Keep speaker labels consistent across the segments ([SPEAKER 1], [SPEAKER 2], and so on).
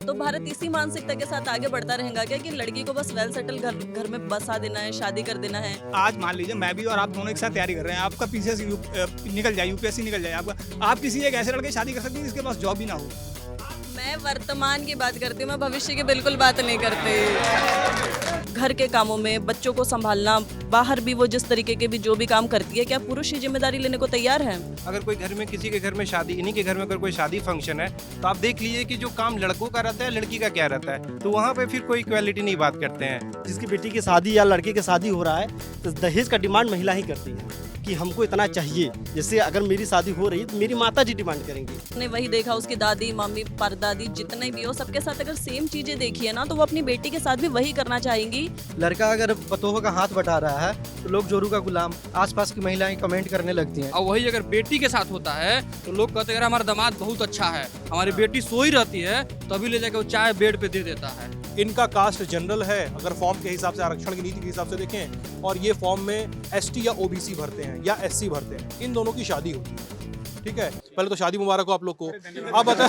[SPEAKER 1] तो भारत इसी मानसिकता के साथ आगे बढ़ता रहेगा क्या कि लड़की को बस वेल सेटल घर घर में बसा देना है, शादी कर देना है?
[SPEAKER 2] आज मान लीजिए मैं भी और आप दोनों एक साथ तैयारी कर रहे हैं, आपका पीसीएस निकल जाए, यूपीएससी निकल जाए आपका, आप किसी एक ऐसे लड़के से शादी कर सकते हैं जिसके पास जॉब भी ना हो।
[SPEAKER 1] मैं वर्तमान की बात करती हूँ, मैं भविष्य की बिल्कुल बात नहीं करती। घर के कामों में बच्चों को संभालना, बाहर भी वो जिस तरीके के भी जो भी काम करती है, क्या पुरुष ये जिम्मेदारी लेने को तैयार है?
[SPEAKER 3] अगर कोई घर में किसी के घर में शादी, इन्हीं के घर में अगर कोई शादी फंक्शन है तो आप देख लीजिए कि जो काम लड़कों का रहता है लड़की का क्या रहता है, तो वहाँ पे फिर कोई इक्वालिटी नहीं बात करते हैं।
[SPEAKER 4] जिसकी बेटी की शादी या लड़के की शादी हो रहा है तो दहेज का डिमांड महिला ही करती है कि हमको इतना चाहिए। जैसे अगर मेरी शादी हो रही है तो मेरी माता जी डिमांड करेंगी।
[SPEAKER 1] ने वही देखा, उसकी दादी मम्मी परदादी जितने भी हो सबके साथ अगर सेम चीजें देखी है ना, तो वो अपनी बेटी के साथ भी वही करना चाहेंगी।
[SPEAKER 5] लड़का अगर पतोह का हाथ बटा रहा है तो लोग जोरू का गुलाम, आसपास की महिलाएं कमेंट करने लगती हैं।
[SPEAKER 6] और वही अगर बेटी के साथ होता है तो लोग कहते हैं हमारा दामाद बहुत अच्छा है, हमारी बेटी सोई रहती है तभी ले जाकर वो चाय बेड पे दे देता है।
[SPEAKER 7] इनका कास्ट जनरल है अगर फॉर्म के हिसाब से, आरक्षण की नीति के हिसाब से देखें, और ये फॉर्म में एसटी या ओबीसी भरते हैं या एससी भरते हैं, इन दोनों की शादी होती है। ठीक है, पहले तो शादी मुबारक हो आप लोग को। अब बता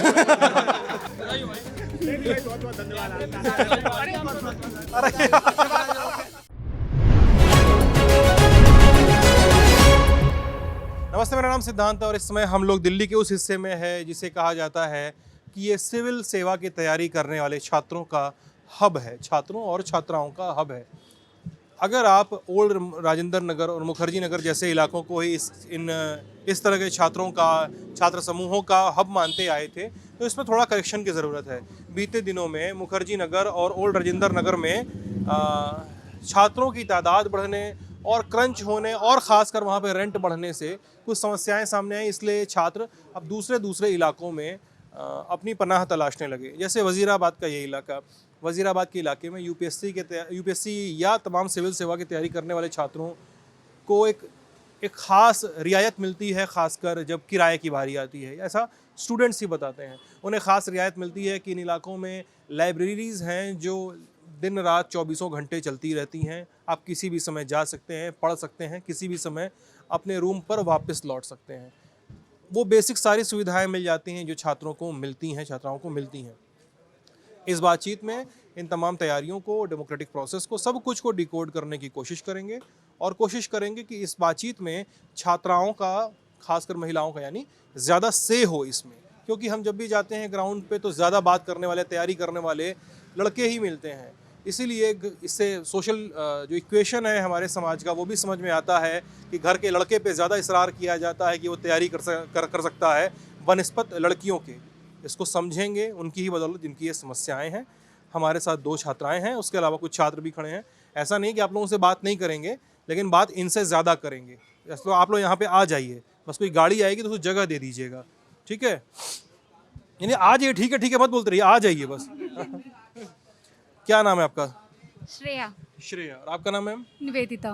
[SPEAKER 7] नमस्ते, मेरा नाम सिद्धांत है और इस समय हम लोग दिल्ली के उस हिस्से में है जिसे कहा जाता है कि ये सिविल सेवा की तैयारी करने वाले छात्रों का हब है, छात्रों और छात्राओं का हब है। अगर आप ओल्ड राजेंद्र नगर और मुखर्जी नगर जैसे इलाकों को ही इस तरह के छात्र समूहों का हब मानते आए थे, तो इसमें थोड़ा करेक्शन की ज़रूरत है। बीते दिनों में मुखर्जी नगर और ओल्ड राजेंद्र नगर में छात्रों की तादाद बढ़ने और क्रंच होने और ख़ासकर वहाँ पे रेंट बढ़ने से कुछ समस्याएं सामने आई, इसलिए छात्र अब दूसरे इलाकों में अपनी पनाह तलाशने लगे। जैसे वज़ीराबाद का ये इलाका, वज़ीराबाद के इलाके में यूपीएससी या तमाम सिविल सेवा की तैयारी करने वाले छात्रों को एक ख़ास रियायत मिलती है, ख़ासकर जब किराए की बारी आती है। ऐसा स्टूडेंट्स ही बताते हैं, उन्हें ख़ास रियायत मिलती है कि इन इलाकों में लाइब्रेरीज़ हैं जो दिन रात 24 घंटे चलती रहती हैं। आप किसी भी समय जा सकते हैं, पढ़ सकते हैं, किसी भी समय अपने रूम पर वापस लौट सकते हैं। वो बेसिक सारी सुविधाएं मिल जाती हैं जो छात्राओं को मिलती हैं। इस बातचीत में इन तमाम तैयारियों को, डेमोक्रेटिक प्रोसेस को, सब कुछ को डिकोड करने की कोशिश करेंगे और कोशिश करेंगे कि इस बातचीत में छात्राओं का, खासकर महिलाओं का यानी, ज़्यादा से हो इसमें। क्योंकि हम जब भी जाते हैं ग्राउंड पे तो ज़्यादा बात करने वाले, तैयारी करने वाले लड़के ही मिलते हैं। इसीलिए इससे सोशल जो इक्वेशन है हमारे समाज का वो भी समझ में आता है कि घर के लड़के पे ज़्यादा इसरार किया जाता है कि वो तैयारी कर सकता है बनिस्बत लड़कियों के। इसको समझेंगे उनकी ही बदौलत जिनकी ये समस्याएं हैं। हमारे साथ 2 छात्राएं हैं, उसके अलावा कुछ छात्र भी खड़े हैं। ऐसा नहीं कि आप लोगों से बात नहीं करेंगे, लेकिन बात इनसे ज़्यादा करेंगे। तो आप लोग यहाँ पे आ जाइए, बस कोई गाड़ी आएगी तो उसको जगह दे दीजिएगा, ठीक है? यानी आ जाइए, ठीक है मत बोलते रहिए, आ जाइए बस। क्या नाम है आपका? श्रेया। और आपका नाम है?
[SPEAKER 8] निवेदिता।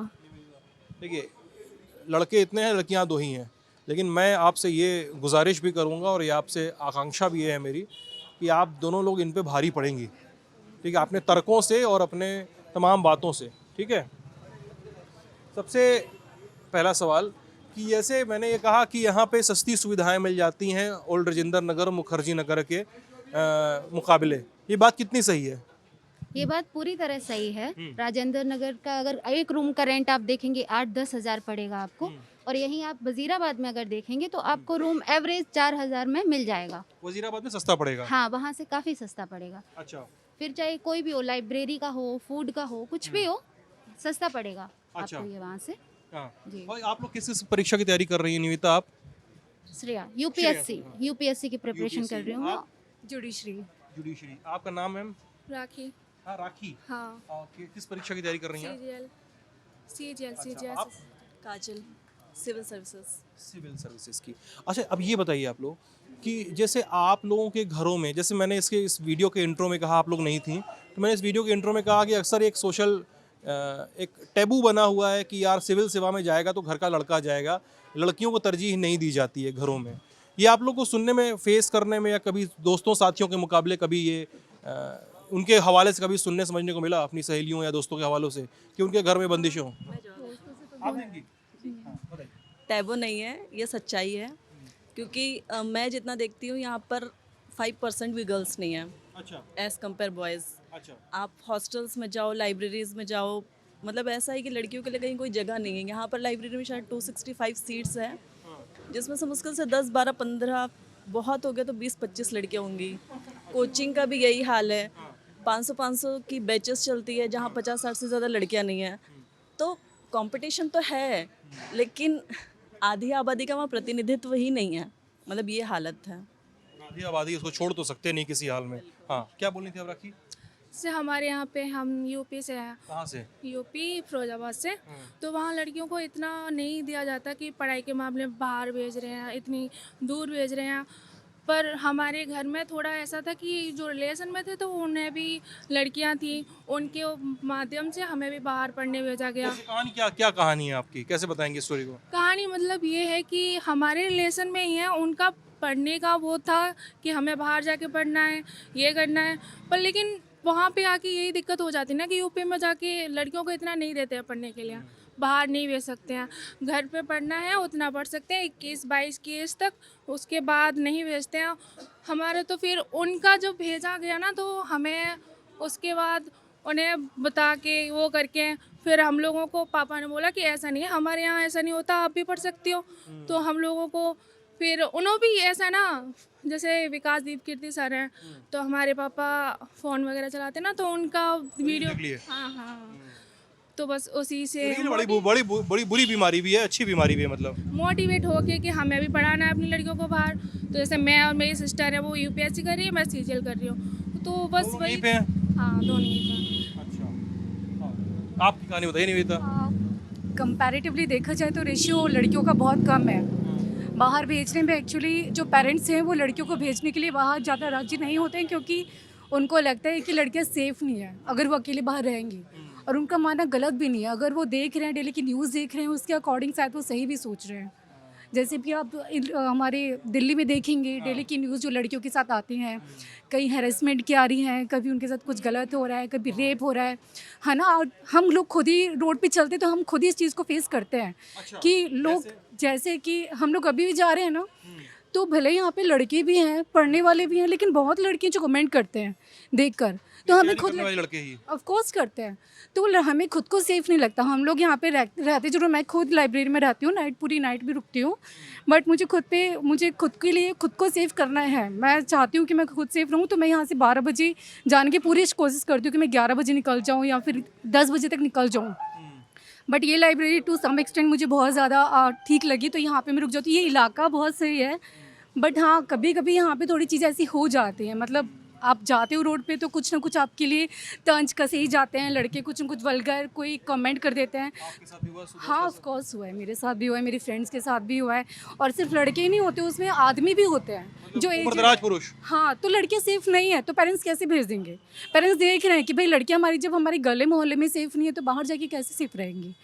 [SPEAKER 7] देखिए, लड़के इतने हैं, लड़कियां 2 ही हैं, लेकिन मैं आपसे ये गुजारिश भी करूंगा और ये आपसे आकांक्षा भी है मेरी कि आप दोनों लोग इन पे भारी पड़ेंगी, ठीक है? अपने तर्कों से और अपने तमाम बातों से, ठीक है? सबसे पहला सवाल कि जैसे मैंने ये कहा कि यहाँ पे सस्ती सुविधाएं मिल जाती हैं ओल्ड राजेंद्र नगर, मुखर्जी नगर के मुकाबले, ये बात कितनी सही है?
[SPEAKER 8] ये बात पूरी तरह सही है। राजेंद्र नगर का अगर एक रूम का रेंट आप देखेंगे 8-10 हज़ार पड़ेगा आपको, और यहीं आप वजीराबाद में अगर देखेंगे तो आपको रूम एवरेज 4,000 में मिल जाएगा।
[SPEAKER 7] वजीराबाद में सस्ता पड़ेगा?
[SPEAKER 8] हाँ, वहाँ से काफ़ी सस्ता पड़ेगा।
[SPEAKER 7] अच्छा।
[SPEAKER 8] फिर चाहे कोई भी हो, लाइब्रेरी का हो, फूड का हो, कुछ भी हो, सस्ता पड़ेगा
[SPEAKER 7] अच्छा।
[SPEAKER 8] आपको ये वहाँ से।
[SPEAKER 7] हाँ।
[SPEAKER 8] जी।
[SPEAKER 7] और आप लोग किस परीक्षा की तैयारी कर रही हैं निविता? आप?
[SPEAKER 8] श्रेया, यूपीएससी की प्रिपरेशन कर रही हूँ मैं।
[SPEAKER 7] जुडिशरी। आपका नाम है?
[SPEAKER 9] राखी।
[SPEAKER 7] हाँ, राखी।
[SPEAKER 9] हाँ।
[SPEAKER 7] किस परीक्षा की तैयारी कर रही हैं?
[SPEAKER 9] CGL।
[SPEAKER 7] आप?
[SPEAKER 1] काजल, सिविल
[SPEAKER 7] सर्विसेज की। अच्छा, अब ये बताइए आप लोग कि जैसे आप लोगों के घरों में, जैसे मैंने इस वीडियो के इंट्रो में कहा आप लोग नहीं थी, तो मैंने इस वीडियो के इंट्रो में कहा कि अक्सर एक सोशल एक टैबू बना हुआ है कि यार सिविल सेवा में जाएगा तो घर का लड़का जाएगा, लड़कियों को तरजीह नहीं दी जाती है घरों में। ये आप लोग को सुनने में, फेस करने में, या कभी दोस्तों साथियों के मुकाबले कभी ये उनके हवाले से कभी सुनने समझने को मिला, अपनी सहेलियों या दोस्तों के हवालों से, कि उनके घर में बंदिशें हों?
[SPEAKER 1] टैबू नहीं है, ये सच्चाई है। क्योंकि मैं जितना देखती हूँ यहाँ पर 5% भी गर्ल्स नहीं है।
[SPEAKER 7] अच्छा
[SPEAKER 1] एज कम्पेयर बॉयज़।
[SPEAKER 7] अच्छा
[SPEAKER 1] आप हॉस्टल्स में जाओ, लाइब्रेरीज में जाओ, मतलब ऐसा है कि लड़कियों के लिए कहीं कोई जगह नहीं है। यहाँ पर लाइब्रेरी में शायद 265 सीट्स हैं, जिसमें से मुश्किल से 10, 12, 15, बहुत हो गया तो 20-25 लड़कियाँ होंगी। कोचिंग का भी यही हाल है, 500-500 की बैचेस चलती है, जहाँ 50-60 से ज़्यादा लड़कियाँ नहीं हैं। तो कंपटीशन तो है, लेकिन आधी आबादी का वहाँ प्रतिनिधित्व ही नहीं है, मतलब ये हालत है।
[SPEAKER 7] आधी आबादी उसको छोड़ तो सकते नहीं किसी हाल में। हाँ, क्या बोलनी थी अब राखी?
[SPEAKER 9] से हमारे यहाँ पे हम यूपी से हैं,
[SPEAKER 7] कहाँ से?
[SPEAKER 9] यूपी फिरोजाबाद से। तो वहाँ लड़कियों को इतना नहीं दिया जाता कि पढ़ाई के मामले में बाहर भेज रहे हैं, इतनी दूर भेज रहे हैं। पर हमारे घर में थोड़ा ऐसा था कि जो रिलेशन में थे तो उन्हें भी लड़कियां थी, उनके माध्यम से हमें भी बाहर पढ़ने भेजा गया।
[SPEAKER 7] वैसे कहानी क्या कहानी है आपकी, कैसे बताएंगे स्टोरी को?
[SPEAKER 9] कहानी मतलब ये है कि हमारे रिलेशन में ही है, उनका पढ़ने का वो था कि हमें बाहर जाके पढ़ना है, ये करना है। पर लेकिन वहाँ पे आके यही दिक्कत हो जाती है ना कि यूपी में जाके लड़कियों को इतना नहीं देते हैं पढ़ने के लिए, बाहर नहीं भेज सकते हैं। घर पे पढ़ना है उतना पढ़ सकते हैं 21-22 की एज तक, उसके बाद नहीं भेजते हैं हमारे। तो फिर उनका जो भेजा गया ना, तो हमें उसके बाद उन्हें बता के वो करके फिर हम लोगों को पापा ने बोला कि ऐसा नहीं है, हमारे यहाँ ऐसा नहीं होता, आप भी पढ़ सकती हो। तो हम लोगों को फिर उन्होंने भी ऐसा ना, जैसे विकास दीप कीर्ति सर हैं, तो हमारे पापा फ़ोन वगैरह चलाते ना, तो उनका वीडियो,
[SPEAKER 7] देख लिए?
[SPEAKER 9] हाँ, तो बस उसी से
[SPEAKER 7] लेकिन बड़ी बुरी बीमारी भी है, अच्छी बीमारी भी है मतलब।
[SPEAKER 9] मोटिवेट होके कि हमें भी पढ़ाना है अपनी लड़कियों को बाहर। तो जैसे मैं और मेरी सिस्टर है, वो यूपीएससी कर रही है, मैं सीजीएल कर रही हूँ, तो बस
[SPEAKER 7] दोनों
[SPEAKER 9] वही।
[SPEAKER 7] यहीं पे हैं?
[SPEAKER 9] हाँ, दोनों यहीं पे।
[SPEAKER 7] अच्छा, हाँ। आपकी कहानी बताइए निवेदिता।
[SPEAKER 10] कंपैरेटिवली देखा जाए तो रेशियो लड़कियों का बहुत कम है बाहर भेजने में। एक्चुअली जो पेरेंट्स हैं वो लड़कियों को भेजने के लिए बाहर ज़्यादा राजी नहीं होते हैं, क्योंकि उनको लगता है कि लड़कियां सेफ़ नहीं है अगर वो अकेले बाहर रहेंगी। और उनका मानना गलत भी नहीं है, अगर वो देख रहे हैं, डेली की न्यूज़ देख रहे हैं, उसके अकॉर्डिंग शायद वो सही भी सोच रहे हैं। जैसे कि आप हमारे दिल्ली में देखेंगे, डेली की न्यूज़ जो लड़कियों के साथ आती हैं, कहीं हैरेसमेंट की आ रही हैं, कभी उनके साथ कुछ गलत हो रहा है, कभी रेप हो रहा है ना। और हम लोग खुद ही रोड पे चलते तो हम खुद ही इस चीज़ को फेस करते हैं। कि लोग जैसे कि हम लोग अभी भी जा रहे हैं ना, तो भले यहाँ पे लड़के भी हैं, पढ़ने वाले भी हैं, लेकिन बहुत लड़कियाँ जो कमेंट करते हैं देखकर, तो हमें खुद
[SPEAKER 7] लड़के ही
[SPEAKER 10] ऑफ कोर्स करते हैं, तो हमें खुद को सेफ नहीं लगता। हम लोग यहाँ पे रहते जरूर, मैं खुद लाइब्रेरी में रहती हूँ, पूरी नाइट भी रुकती हूँ, बट मुझे खुद के लिए खुद को सेव करना है। मैं चाहती हूँ कि मैं खुद सेफ रहूँ, तो मैं यहाँ से 12 बजे जाने की पूरी कोशिश करती हूँ कि मैं 11 बजे निकल जाऊँ या फिर 10 बजे तक निकल जाऊँ। बट ये लाइब्रेरी टू सम एक्सटेंट मुझे बहुत ज़्यादा ठीक लगी, तो यहाँ पे मैं रुक जाती हूँ। ये इलाका बहुत सही है, बट हाँ कभी कभी यहाँ पे थोड़ी चीज़ें ऐसी हो जाती हैं। मतलब आप जाते हो रोड पे तो कुछ ना कुछ आपके लिए तंज कसे ही जाते हैं लड़के, कुछ न कुछ वल्गर कोई कमेंट कर देते हैं।
[SPEAKER 7] आपके साथ भी हुआ?
[SPEAKER 10] हाँ ऑफ कोर्स हुआ है, मेरे साथ भी हुआ है, मेरी फ्रेंड्स के साथ भी हुआ है। और सिर्फ लड़के ही नहीं होते, उसमें आदमी भी होते हैं जो एक
[SPEAKER 7] उम्रदराज पुरुष।
[SPEAKER 10] हाँ, तो लड़कियाँ सेफ नहीं है तो पेरेंट्स कैसे भेज देंगे? पेरेंट्स देख रहे हैं कि भाई लड़कियाँ हमारी जब हमारे गले मोहल्ले में सेफ नहीं है तो बाहर जाके कैसे सेफ रहेंगी?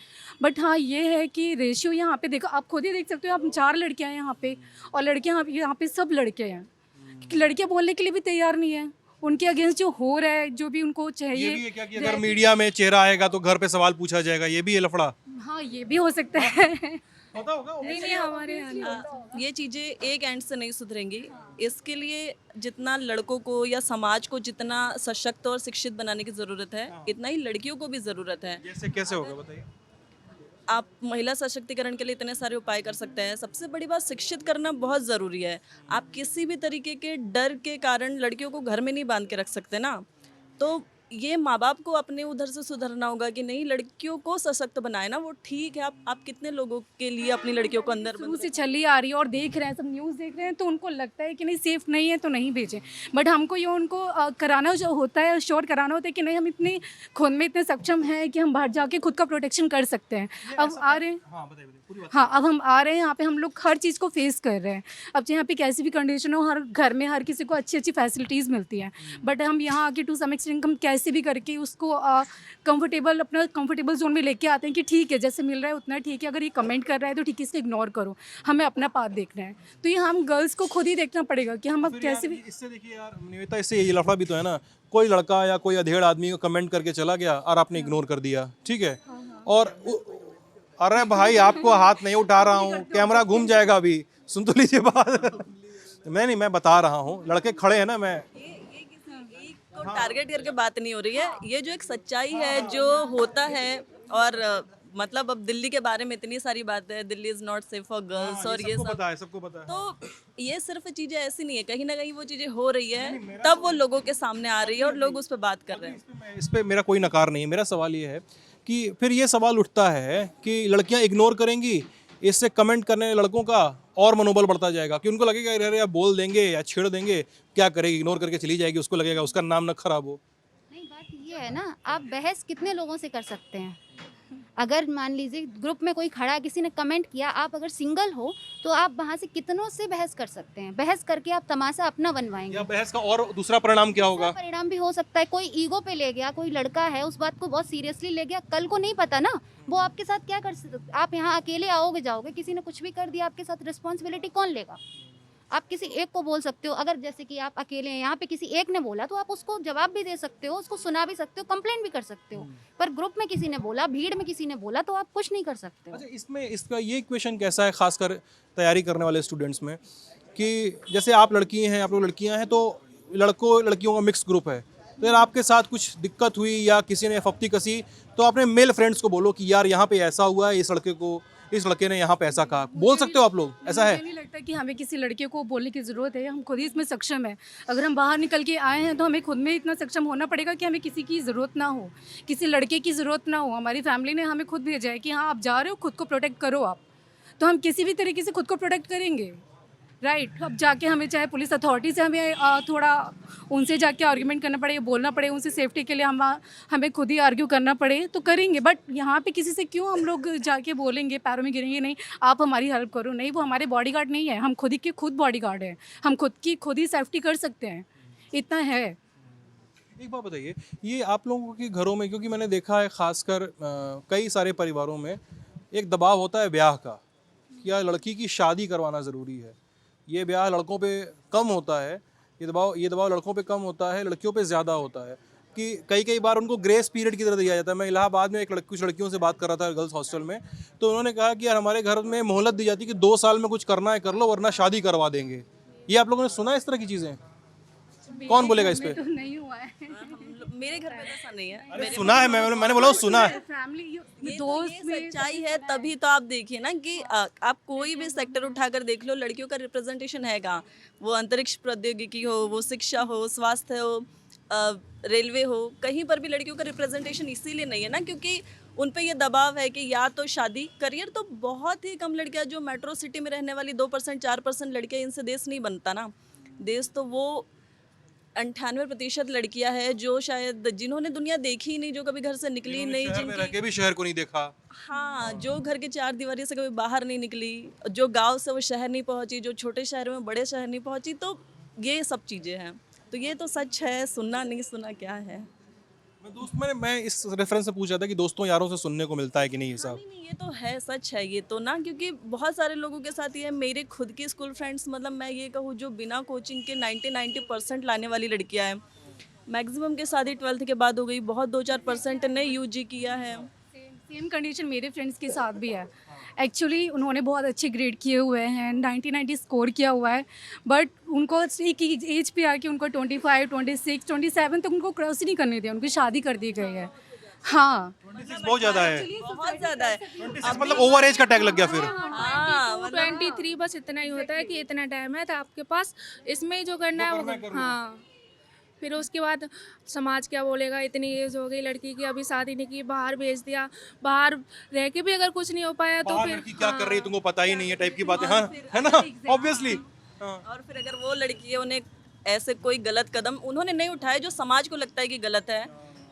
[SPEAKER 10] बट हाँ ये है कि रेशियो यहाँ पे देखो, आप खुद ही देख सकते हो, आप 4 लड़कियाँ हैं यहाँ पे, और लड़कियाँ यहाँ पे सब लड़के हैं, क्योंकि लड़कियाँ बोलने के लिए भी तैयार नहीं है। उनके अगेंस्ट जो हो रहा है, जो भी उनको चाहिए,
[SPEAKER 7] ये भी है क्या कि अगर मीडिया में चेहरा आएगा तो घर पे सवाल पूछा जाएगा, ये भी है लफड़ा?
[SPEAKER 10] हाँ ये भी हो सकता है।
[SPEAKER 7] पता होगा
[SPEAKER 9] नहीं, हमारे यहाँ
[SPEAKER 1] ये चीज़ें एक एंड से नहीं सुधरेंगी। इसके लिए जितना लड़कों को या समाज को जितना सशक्त और शिक्षित बनाने की ज़रूरत है, इतना ही लड़कियों को भी ज़रूरत है।
[SPEAKER 7] जैसे कैसे होगा बताइए?
[SPEAKER 1] आप महिला सशक्तिकरण के लिए इतने सारे उपाय कर सकते हैं। सबसे बड़ी बात, शिक्षित करना बहुत ज़रूरी है। आप किसी भी तरीके के डर के कारण लड़कियों को घर में नहीं बांध के रख सकते ना। तो ये माँ बाप को अपने उधर से सुधरना होगा कि नहीं, लड़कियों को सशक्त बनाए ना। वो ठीक है, आप कितने लोगों के लिए अपनी लड़कियों को अंदर
[SPEAKER 10] शुरू से चली आ रही है और देख रहे हैं, सब न्यूज़ देख रहे हैं, तो उनको लगता है कि नहीं सेफ नहीं है तो नहीं भेजें। बट हमको ये उनको कराना जो होता है, श्योर कराना होता है कि नहीं हम इतने खुद में इतने सक्षम हैं कि हम बाहर जाके खुद का प्रोटेक्शन कर सकते हैं। अब आ रहे हैं, हाँ अब हम आ रहे हैं यहाँ पे, हम लोग हर चीज़ को फेस कर रहे हैं। अब चाहे यहाँ पे कैसी भी कंडीशन हो, हर घर में हर किसी को अच्छी अच्छी फैसिलिटीज़ मिलती हैं, बट हम यहाँ आके टू सम एक्सटेंट हम कैसे भी करके उसको कंफर्टेबल, अपना कंफर्टेबल जोन में लेके आते हैं कि ठीक है जैसे मिल रहा है उतना ठीक है, अगर ये कमेंट कर रहा है तो ठीक है इसको इग्नोर करो, हमें अपना पाथ देखना है। तो ये हम गर्ल्स को खुद ही देखना पड़ेगा कि हम अब कैसे भी।
[SPEAKER 7] इससे देखिए यार निवेदिता, इससे ये लफड़ा भी तो है ना, कोई लड़का या कोई अधेड़ आदमी को कमेंट करके चला गया और आपने इग्नोर कर दिया, ठीक है, और अरे भाई आपको हाथ नहीं उठा रहा हूँ, कैमरा घूम जाएगा अभी, सुन तो लीजिए बात। मैं बता रहा हूँ, लड़के खड़े हैं ना, मैं
[SPEAKER 1] टारगेट करके बात नहीं हो रही है, ये जो एक सच्चाई है जो होता है। और मतलब अब दिल्ली के बारे में इतनी सारी बातें हैं, Delhi is not safe for girls और ये
[SPEAKER 7] सबको
[SPEAKER 1] सब,
[SPEAKER 7] पता है, सबको पता है।
[SPEAKER 1] तो ये सिर्फ चीजें ऐसी नहीं है, कहीं ना कहीं वो चीजें हो रही है तब वो लोगों के सामने आ रही है और लोग उस पर बात कर रहे हैं।
[SPEAKER 7] इस पे मेरा कोई नकार नहीं है। मेरा सवाल ये है कि फिर ये सवाल उठता है कि लड़कियां इग्नोर करेंगी, इससे कमेंट करने वाले लड़कों का और मनोबल बढ़ता जाएगा कि उनको लगेगा अरे यार बोल देंगे या छेड़ देंगे, क्या करेगी, इग्नोर करके चली जाएगी, उसको लगेगा उसका नाम न खराब हो।
[SPEAKER 8] नहीं, बात ये है ना, आप बहस कितने लोगों से कर सकते हैं। अगर मान लीजिए ग्रुप में कोई खड़ा है, किसी ने कमेंट किया, आप अगर सिंगल हो तो आप वहाँ से कितनों से बहस कर सकते हैं। बहस करके आप तमाशा अपना बनवाएंगे।
[SPEAKER 7] या बहस का और दूसरा परिणाम क्या होगा?
[SPEAKER 8] दूसरा परिणाम भी हो सकता है, कोई ईगो पे ले गया, कोई लड़का है उस बात को बहुत सीरियसली ले गया, कल को नहीं पता ना वो आपके साथ क्या कर सकते। आप यहाँ अकेले आओगे जाओगे, किसी ने कुछ भी कर दिया आपके साथ, रिस्पॉन्सिबिलिटी कौन लेगा? आप किसी एक को बोल सकते हो, अगर जैसे कि आप अकेले हैं, यहाँ पे किसी एक ने बोला तो आप उसको जवाब भी दे सकते हो, उसको सुना भी सकते हो, कंप्लेंट भी कर सकते हो। पर ग्रुप में किसी ने बोला, भीड़ में किसी ने बोला तो आप कुछ नहीं कर सकते हो।
[SPEAKER 7] अच्छा, इसमें इसका ये क्वेश्चन कैसा है खासकर तैयारी करने वाले स्टूडेंट्स में कि जैसे आप लड़की हैं, आप लोग लड़कियां हैं, तो लड़कियों का मिक्स ग्रुप है, तो यार आपके साथ कुछ दिक्कत हुई या किसी ने फप्ती कसी तो अपने मेल फ्रेंड्स को बोलो कि यार यहाँ पे ऐसा हुआ है, इस लड़के ने यहाँ पे ऐसा कहा, बोल सकते हो आप लोग, ऐसा है?
[SPEAKER 10] मुझे नहीं लगता कि हमें किसी लड़के को बोलने की ज़रूरत है, हम खुद ही इसमें सक्षम है। अगर हम बाहर निकल के आए हैं तो हमें खुद में इतना सक्षम होना पड़ेगा कि हमें किसी की ज़रूरत ना हो, किसी लड़के की ज़रूरत ना हो। हमारी फैमिली ने हमें खुद भेजा है कि हाँ आप जा रहे हो, खुद को प्रोटेक्ट करो आप, तो हम किसी भी तरीके से खुद को प्रोटेक्ट करेंगे, राइट। अब जाके हमें चाहे पुलिस अथॉरिटी से हमें थोड़ा उनसे जाके आर्ग्यूमेंट करना पड़े, बोलना पड़े, उनसे सेफ्टी के लिए हमें खुद ही आर्ग्यू करना पड़े तो करेंगे। बट यहाँ पे किसी से क्यों हम लोग जाके बोलेंगे, पैरों में गिरेंगे, नहीं आप हमारी हेल्प करो, नहीं वो हमारे बॉडीगार्ड नहीं है, हम खुद ही के खुद बॉडीगार्ड हैं, हम खुद ही सेफ्टी कर सकते हैं, इतना है।
[SPEAKER 7] एक बात बताइए, ये आप लोगों के घरों में, क्योंकि मैंने देखा है खासकर कई सारे परिवारों में एक दबाव होता है ब्याह का, या लड़की की शादी करवाना ज़रूरी है। ये ब्याह लड़कों पे कम होता है, ये दबाव लड़कों पे कम होता है, लड़कियों पे ज़्यादा होता है कि कई बार उनको ग्रेस पीरियड की तरह दिया जाता है। मैं इलाहाबाद में कुछ लड़कियों से बात कर रहा था गर्ल्स हॉस्टल में, तो उन्होंने कहा कि यार हमारे घर में मोहलत दी जाती है कि 2 साल में कुछ करना है कर लो वरना शादी करवा देंगे। ये आप लोगों ने सुना है इस तरह की चीज़ें? कौन बोलेगा इस पे?
[SPEAKER 10] तो नहीं हुआ है,
[SPEAKER 1] मेरे घर में तो ऐसा नहीं है।
[SPEAKER 7] सुना है, मैंने बोला सुना है।
[SPEAKER 10] फैमिली
[SPEAKER 1] ये सच्चाई है, तभी तो आप देखिए ना कि आप कोई भी सेक्टर उठाकर देख लो, लड़कियों का रिप्रेजेंटेशन है कहाँ। वो अंतरिक्ष प्रौद्योगिकी हो, वो शिक्षा हो, स्वास्थ्य हो, रेलवे हो, कहीं पर भी लड़कियों का रिप्रेजेंटेशन इसीलिए नहीं है ना क्योंकि उन पे ये दबाव है कि या तो शादी, करियर तो बहुत ही कम लड़कियां जो मेट्रो सिटी में रहने वाली 2% 4% लड़कियां, इनसे देश नहीं बनता ना। देश तो वो 98% लड़कियां हैं जो शायद जिन्होंने दुनिया देखी ही नहीं, जो कभी घर से निकली नहीं,
[SPEAKER 7] शहर में रह के भी शहर को नहीं देखा।
[SPEAKER 1] हाँ, जो घर के 4 दीवारी से कभी बाहर नहीं निकली, जो गांव से वो शहर नहीं पहुंची, जो छोटे शहर में बड़े शहर नहीं पहुंची, तो ये सब चीज़ें हैं। तो ये तो सच है, सुनना नहीं सुना क्या है।
[SPEAKER 7] मैं इस रेफरेंस से पूछ रहा था कि दोस्तों यारों से सुनने को मिलता है कि नहीं ये सब?
[SPEAKER 1] नहीं, ये तो है, सच है ये तो ना, क्योंकि बहुत सारे लोगों के साथ ये है। मेरे खुद के स्कूल फ्रेंड्स, मतलब मैं ये कहूँ जो बिना कोचिंग के 90% लाने वाली लड़कियां हैं, मैक्सिमम के शादी 12th के बाद हो गई, बहुत 2-4% ने यूजी किया है।
[SPEAKER 10] सेम कंडीशन मेरे फ्रेंड्स के साथ भी है। एक्चुअली उन्होंने बहुत अच्छे ग्रेड किए हुए हैं, 90 स्कोर किया हुआ है, बट उनको एक एज पे आके उनको 25, 26, 27 तक उनको क्रॉस ही नहीं करने दिया, उनकी शादी कर दी गई है। हाँ,
[SPEAKER 7] 26 बहुत ज़्यादा है,
[SPEAKER 1] बहुत ज़्यादा है।
[SPEAKER 7] 26 मतलब ओवर एज का टैग लग गया फिर।
[SPEAKER 1] हाँ,
[SPEAKER 9] 23 बस इतना ही होता है कि इतना टाइम है तो आपके पास, इसमें ही जो करना है वो। हाँ, फिर उसके बाद समाज क्या बोलेगा, इतनी एज हो गई लड़की की, अभी शादी नहीं की, बाहर भेज दिया, बाहर रह के भी अगर कुछ नहीं हो पाया तो फिर
[SPEAKER 7] लड़की क्या कर रही है तुमको पता ही नहीं है टाइप की बातें, हाँ है ना, ऑब्वियसली।
[SPEAKER 1] और फिर अगर वो लड़की है, उन्हें ऐसे कोई गलत कदम उन्होंने नहीं उठाए जो समाज को लगता है कि गलत है,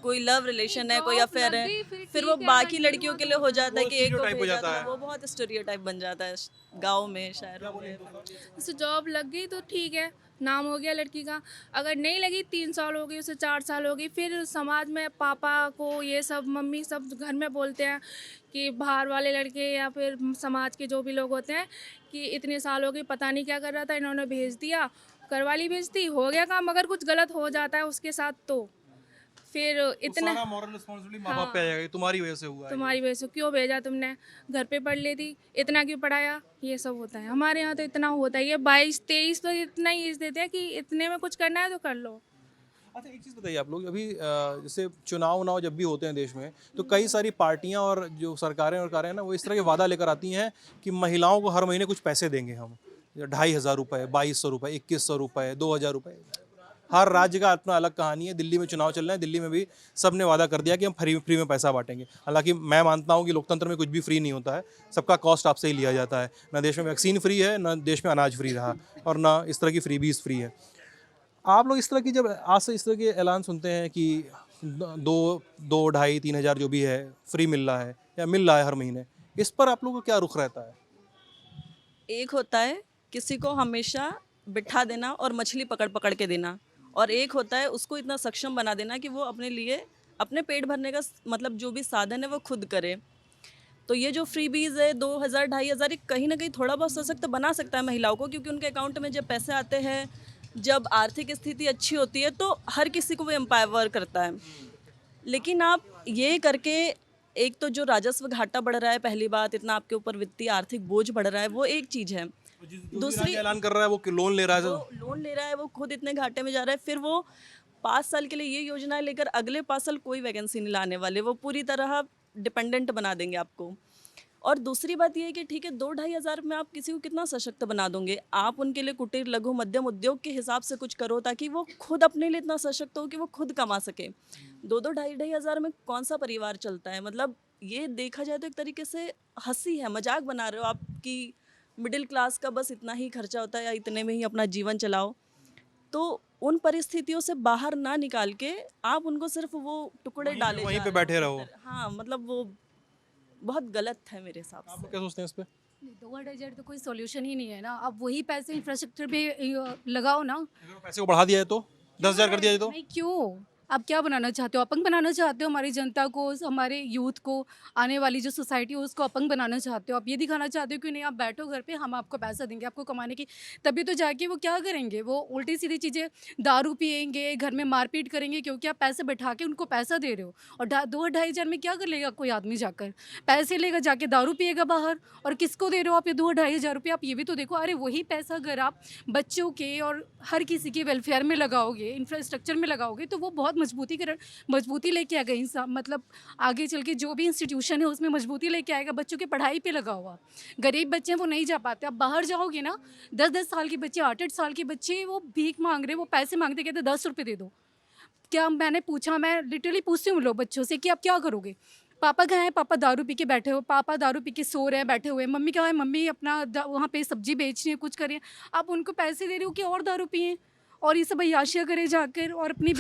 [SPEAKER 1] कोई लव रिलेशन है, कोई अफेयर है, फिर वो बाकी लड़कियों के लिए हो जाता है कि एक को भेजा था, वो बहुत स्टीरियोटाइप बन जाता है गाँव में, शहरों में।
[SPEAKER 9] जैसे जॉब लग गई तो ठीक है, नाम हो गया लड़की का। अगर नहीं लगी, 3 साल हो गई, उसे 4 साल हो गई, फिर समाज में पापा को ये सब, मम्मी सब घर में बोलते हैं कि बाहर वाले लड़के या फिर समाज के जो भी लोग होते हैं कि इतने साल हो गए, पता नहीं क्या कर रहा था, इन्होंने भेज दिया, करवाली भेजती, हो गया काम। अगर कुछ गलत हो जाता है उसके साथ तो फिर इतना
[SPEAKER 7] सारा मॉरल रिस्पांसिबिलिटी माँ बाप पे आ जाएगा, तुम्हारी वजह से हुआ है,
[SPEAKER 9] तुम्हारी वजह से, क्यों भेजा तुमने, घर पे पढ़ लेती, इतना क्यों पढ़ाया, ये सब होता है। हमारे यहाँ तो इतना होता है, ये 22-23 तो इतना ही एज देते हैं कि इतने में कुछ करना है तो कर लो।
[SPEAKER 7] अच्छा एक चीज़ बताइए आप लोग, अभी जैसे चुनाव जब भी होते हैं देश में, तो कई सारी पार्टियां और जो सरकारें हैं ना, वो इस तरह के वादा लेकर आती हैं कि महिलाओं को हर महीने कुछ पैसे देंगे हम, 2,500 रुपये, 2,200 रुपये, 2,100 रुपये, 2,000 रुपये। हर राज्य का अपना अलग कहानी है। दिल्ली में चुनाव चल रहे हैं, दिल्ली में भी सब ने वादा कर दिया कि हम फ्री में पैसा बांटेंगे। हालांकि मैं मानता हूं कि लोकतंत्र में कुछ भी फ्री नहीं होता है, सबका कॉस्ट आपसे ही लिया जाता है। ना देश में वैक्सीन फ्री है, ना देश में अनाज फ्री रहा, और ना इस तरह की फ्रीबीज फ्री है। आप लोग इस तरह की, जब आज से इस तरह के ऐलान सुनते हैं कि 2,500-3,000 जो भी है फ्री मिल रहा है या मिल रहा है हर महीने, इस पर आप लोगों का क्या रुख रहता है?
[SPEAKER 1] एक होता है किसी को हमेशा बिठा देना और मछली पकड़ पकड़ के देना, और एक होता है उसको इतना सक्षम बना देना कि वो अपने लिए अपने पेट भरने का मतलब जो भी साधन है वो खुद करे। तो ये जो फ्रीबीज है 2,000 2,500, कहीं ना कहीं थोड़ा बहुत सशक्त बना सकता है महिलाओं को, क्योंकि उनके अकाउंट में जब पैसे आते हैं, जब आर्थिक स्थिति अच्छी होती है, तो हर किसी को वो एम्पावर करता है। लेकिन आप ये करके, एक तो जो राजस्व घाटा बढ़ रहा है, पहली बात इतना आपके ऊपर वित्तीय आर्थिक बोझ बढ़ रहा है, वो एक चीज़ है।
[SPEAKER 7] दूसरी ऐलान कर रहा है वो लोन ले रहा है,
[SPEAKER 1] वो लोन ले रहा है, वो खुद इतने घाटे में जा रहा है, फिर वो 5 साल के लिए ये योजनाएं लेकर अगले 5 साल कोई वैकेंसी नहीं लाने वाले, वो पूरी तरह डिपेंडेंट बना देंगे आपको। और दूसरी बात ये है कि ठीक है 2-2,500 में आप किसी को कितना सशक्त बना दोगे? आप उनके लिए कुटीर लघु मध्यम उद्योग के हिसाब से कुछ करो, ताकि वो खुद अपने लिए इतना सशक्त हो कि वो खुद कमा सके। 2-2 2,500 में कौन सा परिवार चलता है? मतलब ये देखा जाए तो एक तरीके से हंसी है, मजाक बना रहे हो आप कि मिडिल क्लास का बस इतना ही खर्चा होता है या इतने में ही अपना जीवन चलाओ। तो उन परिस्थितियों से बाहर ना निकाल के आप उनको सिर्फ वो टुकड़े डाले
[SPEAKER 7] वहीं
[SPEAKER 1] जा
[SPEAKER 7] पे
[SPEAKER 1] रहे
[SPEAKER 7] बैठे
[SPEAKER 1] हैं।
[SPEAKER 7] रहो।
[SPEAKER 1] हाँ, मतलब वो बहुत गलत है मेरे हिसाब
[SPEAKER 7] आप
[SPEAKER 1] से।
[SPEAKER 7] लोग क्या सोचते हैं इस पे?
[SPEAKER 10] 2,000 तो कोई सॉल्यूशन ही नहीं है ना। अब वही पैसे इंफ्रास्ट्रक्चर पे लगाओ ना।
[SPEAKER 7] अगर पैसे को बढ़ा दिया है तो 10,000 कर दिया जाए तो?
[SPEAKER 10] नहीं, क्यों? आप क्या बनाना चाहते हो? अपंग बनाना चाहते हो हमारी जनता को, हमारे यूथ को, आने वाली जो सोसाइटी है उसको अपंग बनाना चाहते हो? आप ये दिखाना चाहते हो कि नहीं आप बैठो घर पे, हम आपको पैसा देंगे, आपको कमाने की, तभी तो जाके वो क्या करेंगे? वो उल्टी सीधी चीज़ें, दारू पिएंगे, घर में मारपीट करेंगे, क्योंकि आप पैसे बैठा के उनको पैसा दे रहे हो। और 2,000-2,500 में क्या कर लेगा कोई आदमी जाकर? पैसे लेगा, जाके दारू पिएगा बाहर। और किसको दे रहे हो आप ये 2,000-2,500 रुपये? आप ये भी तो देखो। अरे वही पैसा अगर आप बच्चों के और हर किसी के वेलफेयर में लगाओगे, इंफ्रास्ट्रक्चर में लगाओगे, तो वो बहुत मजबूती लेके आएगा इंसान। मतलब आगे चल के जो भी इंस्टीट्यूशन है उसमें मजबूती लेके आएगा। बच्चों की पढ़ाई पे लगा हुआ। गरीब बच्चे हैं वो नहीं जा पाते। आप बाहर जाओगे ना, 10-10 साल के बच्चे, 8-8 साल के बच्चे, वो भीख मांग रहे, वो पैसे मांगते, कहते 10 रुपये दे दो। क्या मैंने पूछा, मैं लिटरली पूछती हूँ लोग बच्चों से कि आप क्या करोगे? पापा कहाँ हैं? पापा दारू पी के बैठे हो। पापा दारू पी के सो रहे हैं, बैठे हुए हैं। मम्मी कहाँ है? मम्मी अपना वहाँ पे सब्जी बेच रही है, कुछ कर रही है। आप उनको पैसे दे रहे हो कि और दारू पिए और ये सब अय्याशियाँ करे जाकर, और अपनी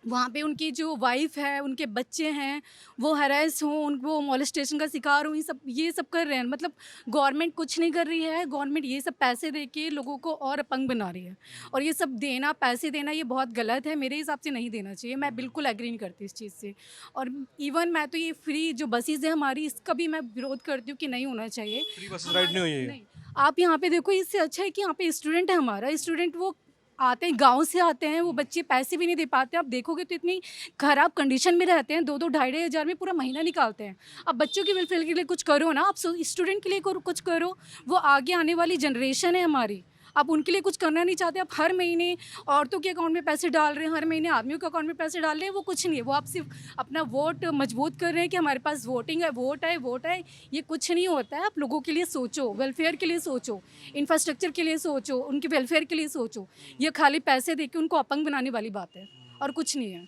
[SPEAKER 10] वहाँ पे उनकी जो वाइफ है, उनके बच्चे हैं, वो हरास हों, उनको मॉलेस्टेशन का शिकार हो, ये सब कर रहे हैं। मतलब गवर्नमेंट कुछ नहीं कर रही है। गवर्नमेंट ये सब पैसे दे के लोगों को और अपंग बना रही है। और ये सब देना, पैसे देना, ये बहुत गलत है। मेरे हिसाब से नहीं देना चाहिए। मैं बिल्कुल एग्री नहीं करती इस चीज़ से। और इवन मैं तो ये फ्री जो बसेज है हमारी, इसका भी मैं विरोध करती हूँ कि नहीं होना चाहिए।
[SPEAKER 7] फ्री बसेस राइड नहीं हुई है?
[SPEAKER 10] नहीं, आप यहाँ पे देखो, इससे अच्छा है कि यहाँ पे स्टूडेंट है हमारा, स्टूडेंट वो आते हैं, गांव से आते हैं, वो बच्चे पैसे भी नहीं दे पाते। आप देखोगे तो इतनी ख़राब कंडीशन में रहते हैं, 2-2 2,500 में पूरा महीना निकालते हैं। अब बच्चों के वेलफेयर के लिए कुछ करो ना, आप स्टूडेंट के लिए कुछ करो। वो आगे आने वाली जनरेशन है हमारी, आप उनके लिए कुछ करना नहीं चाहते। आप हर महीने औरतों के अकाउंट में पैसे डाल रहे हैं, हर महीने आदमियों के अकाउंट में पैसे डाल रहे हैं। वो कुछ नहीं है, वो आप सिर्फ अपना वोट मजबूत कर रहे हैं कि हमारे पास वोटिंग है, वोट है। ये कुछ नहीं होता है। आप लोगों के लिए सोचो, वेलफेयर के लिए सोचो, इंफ्रास्ट्रक्चर के लिए सोचो, उनके वेलफेयर के लिए सोचो। ये खाली पैसे दे के उनको अपंग बनाने वाली बात है और कुछ नहीं है।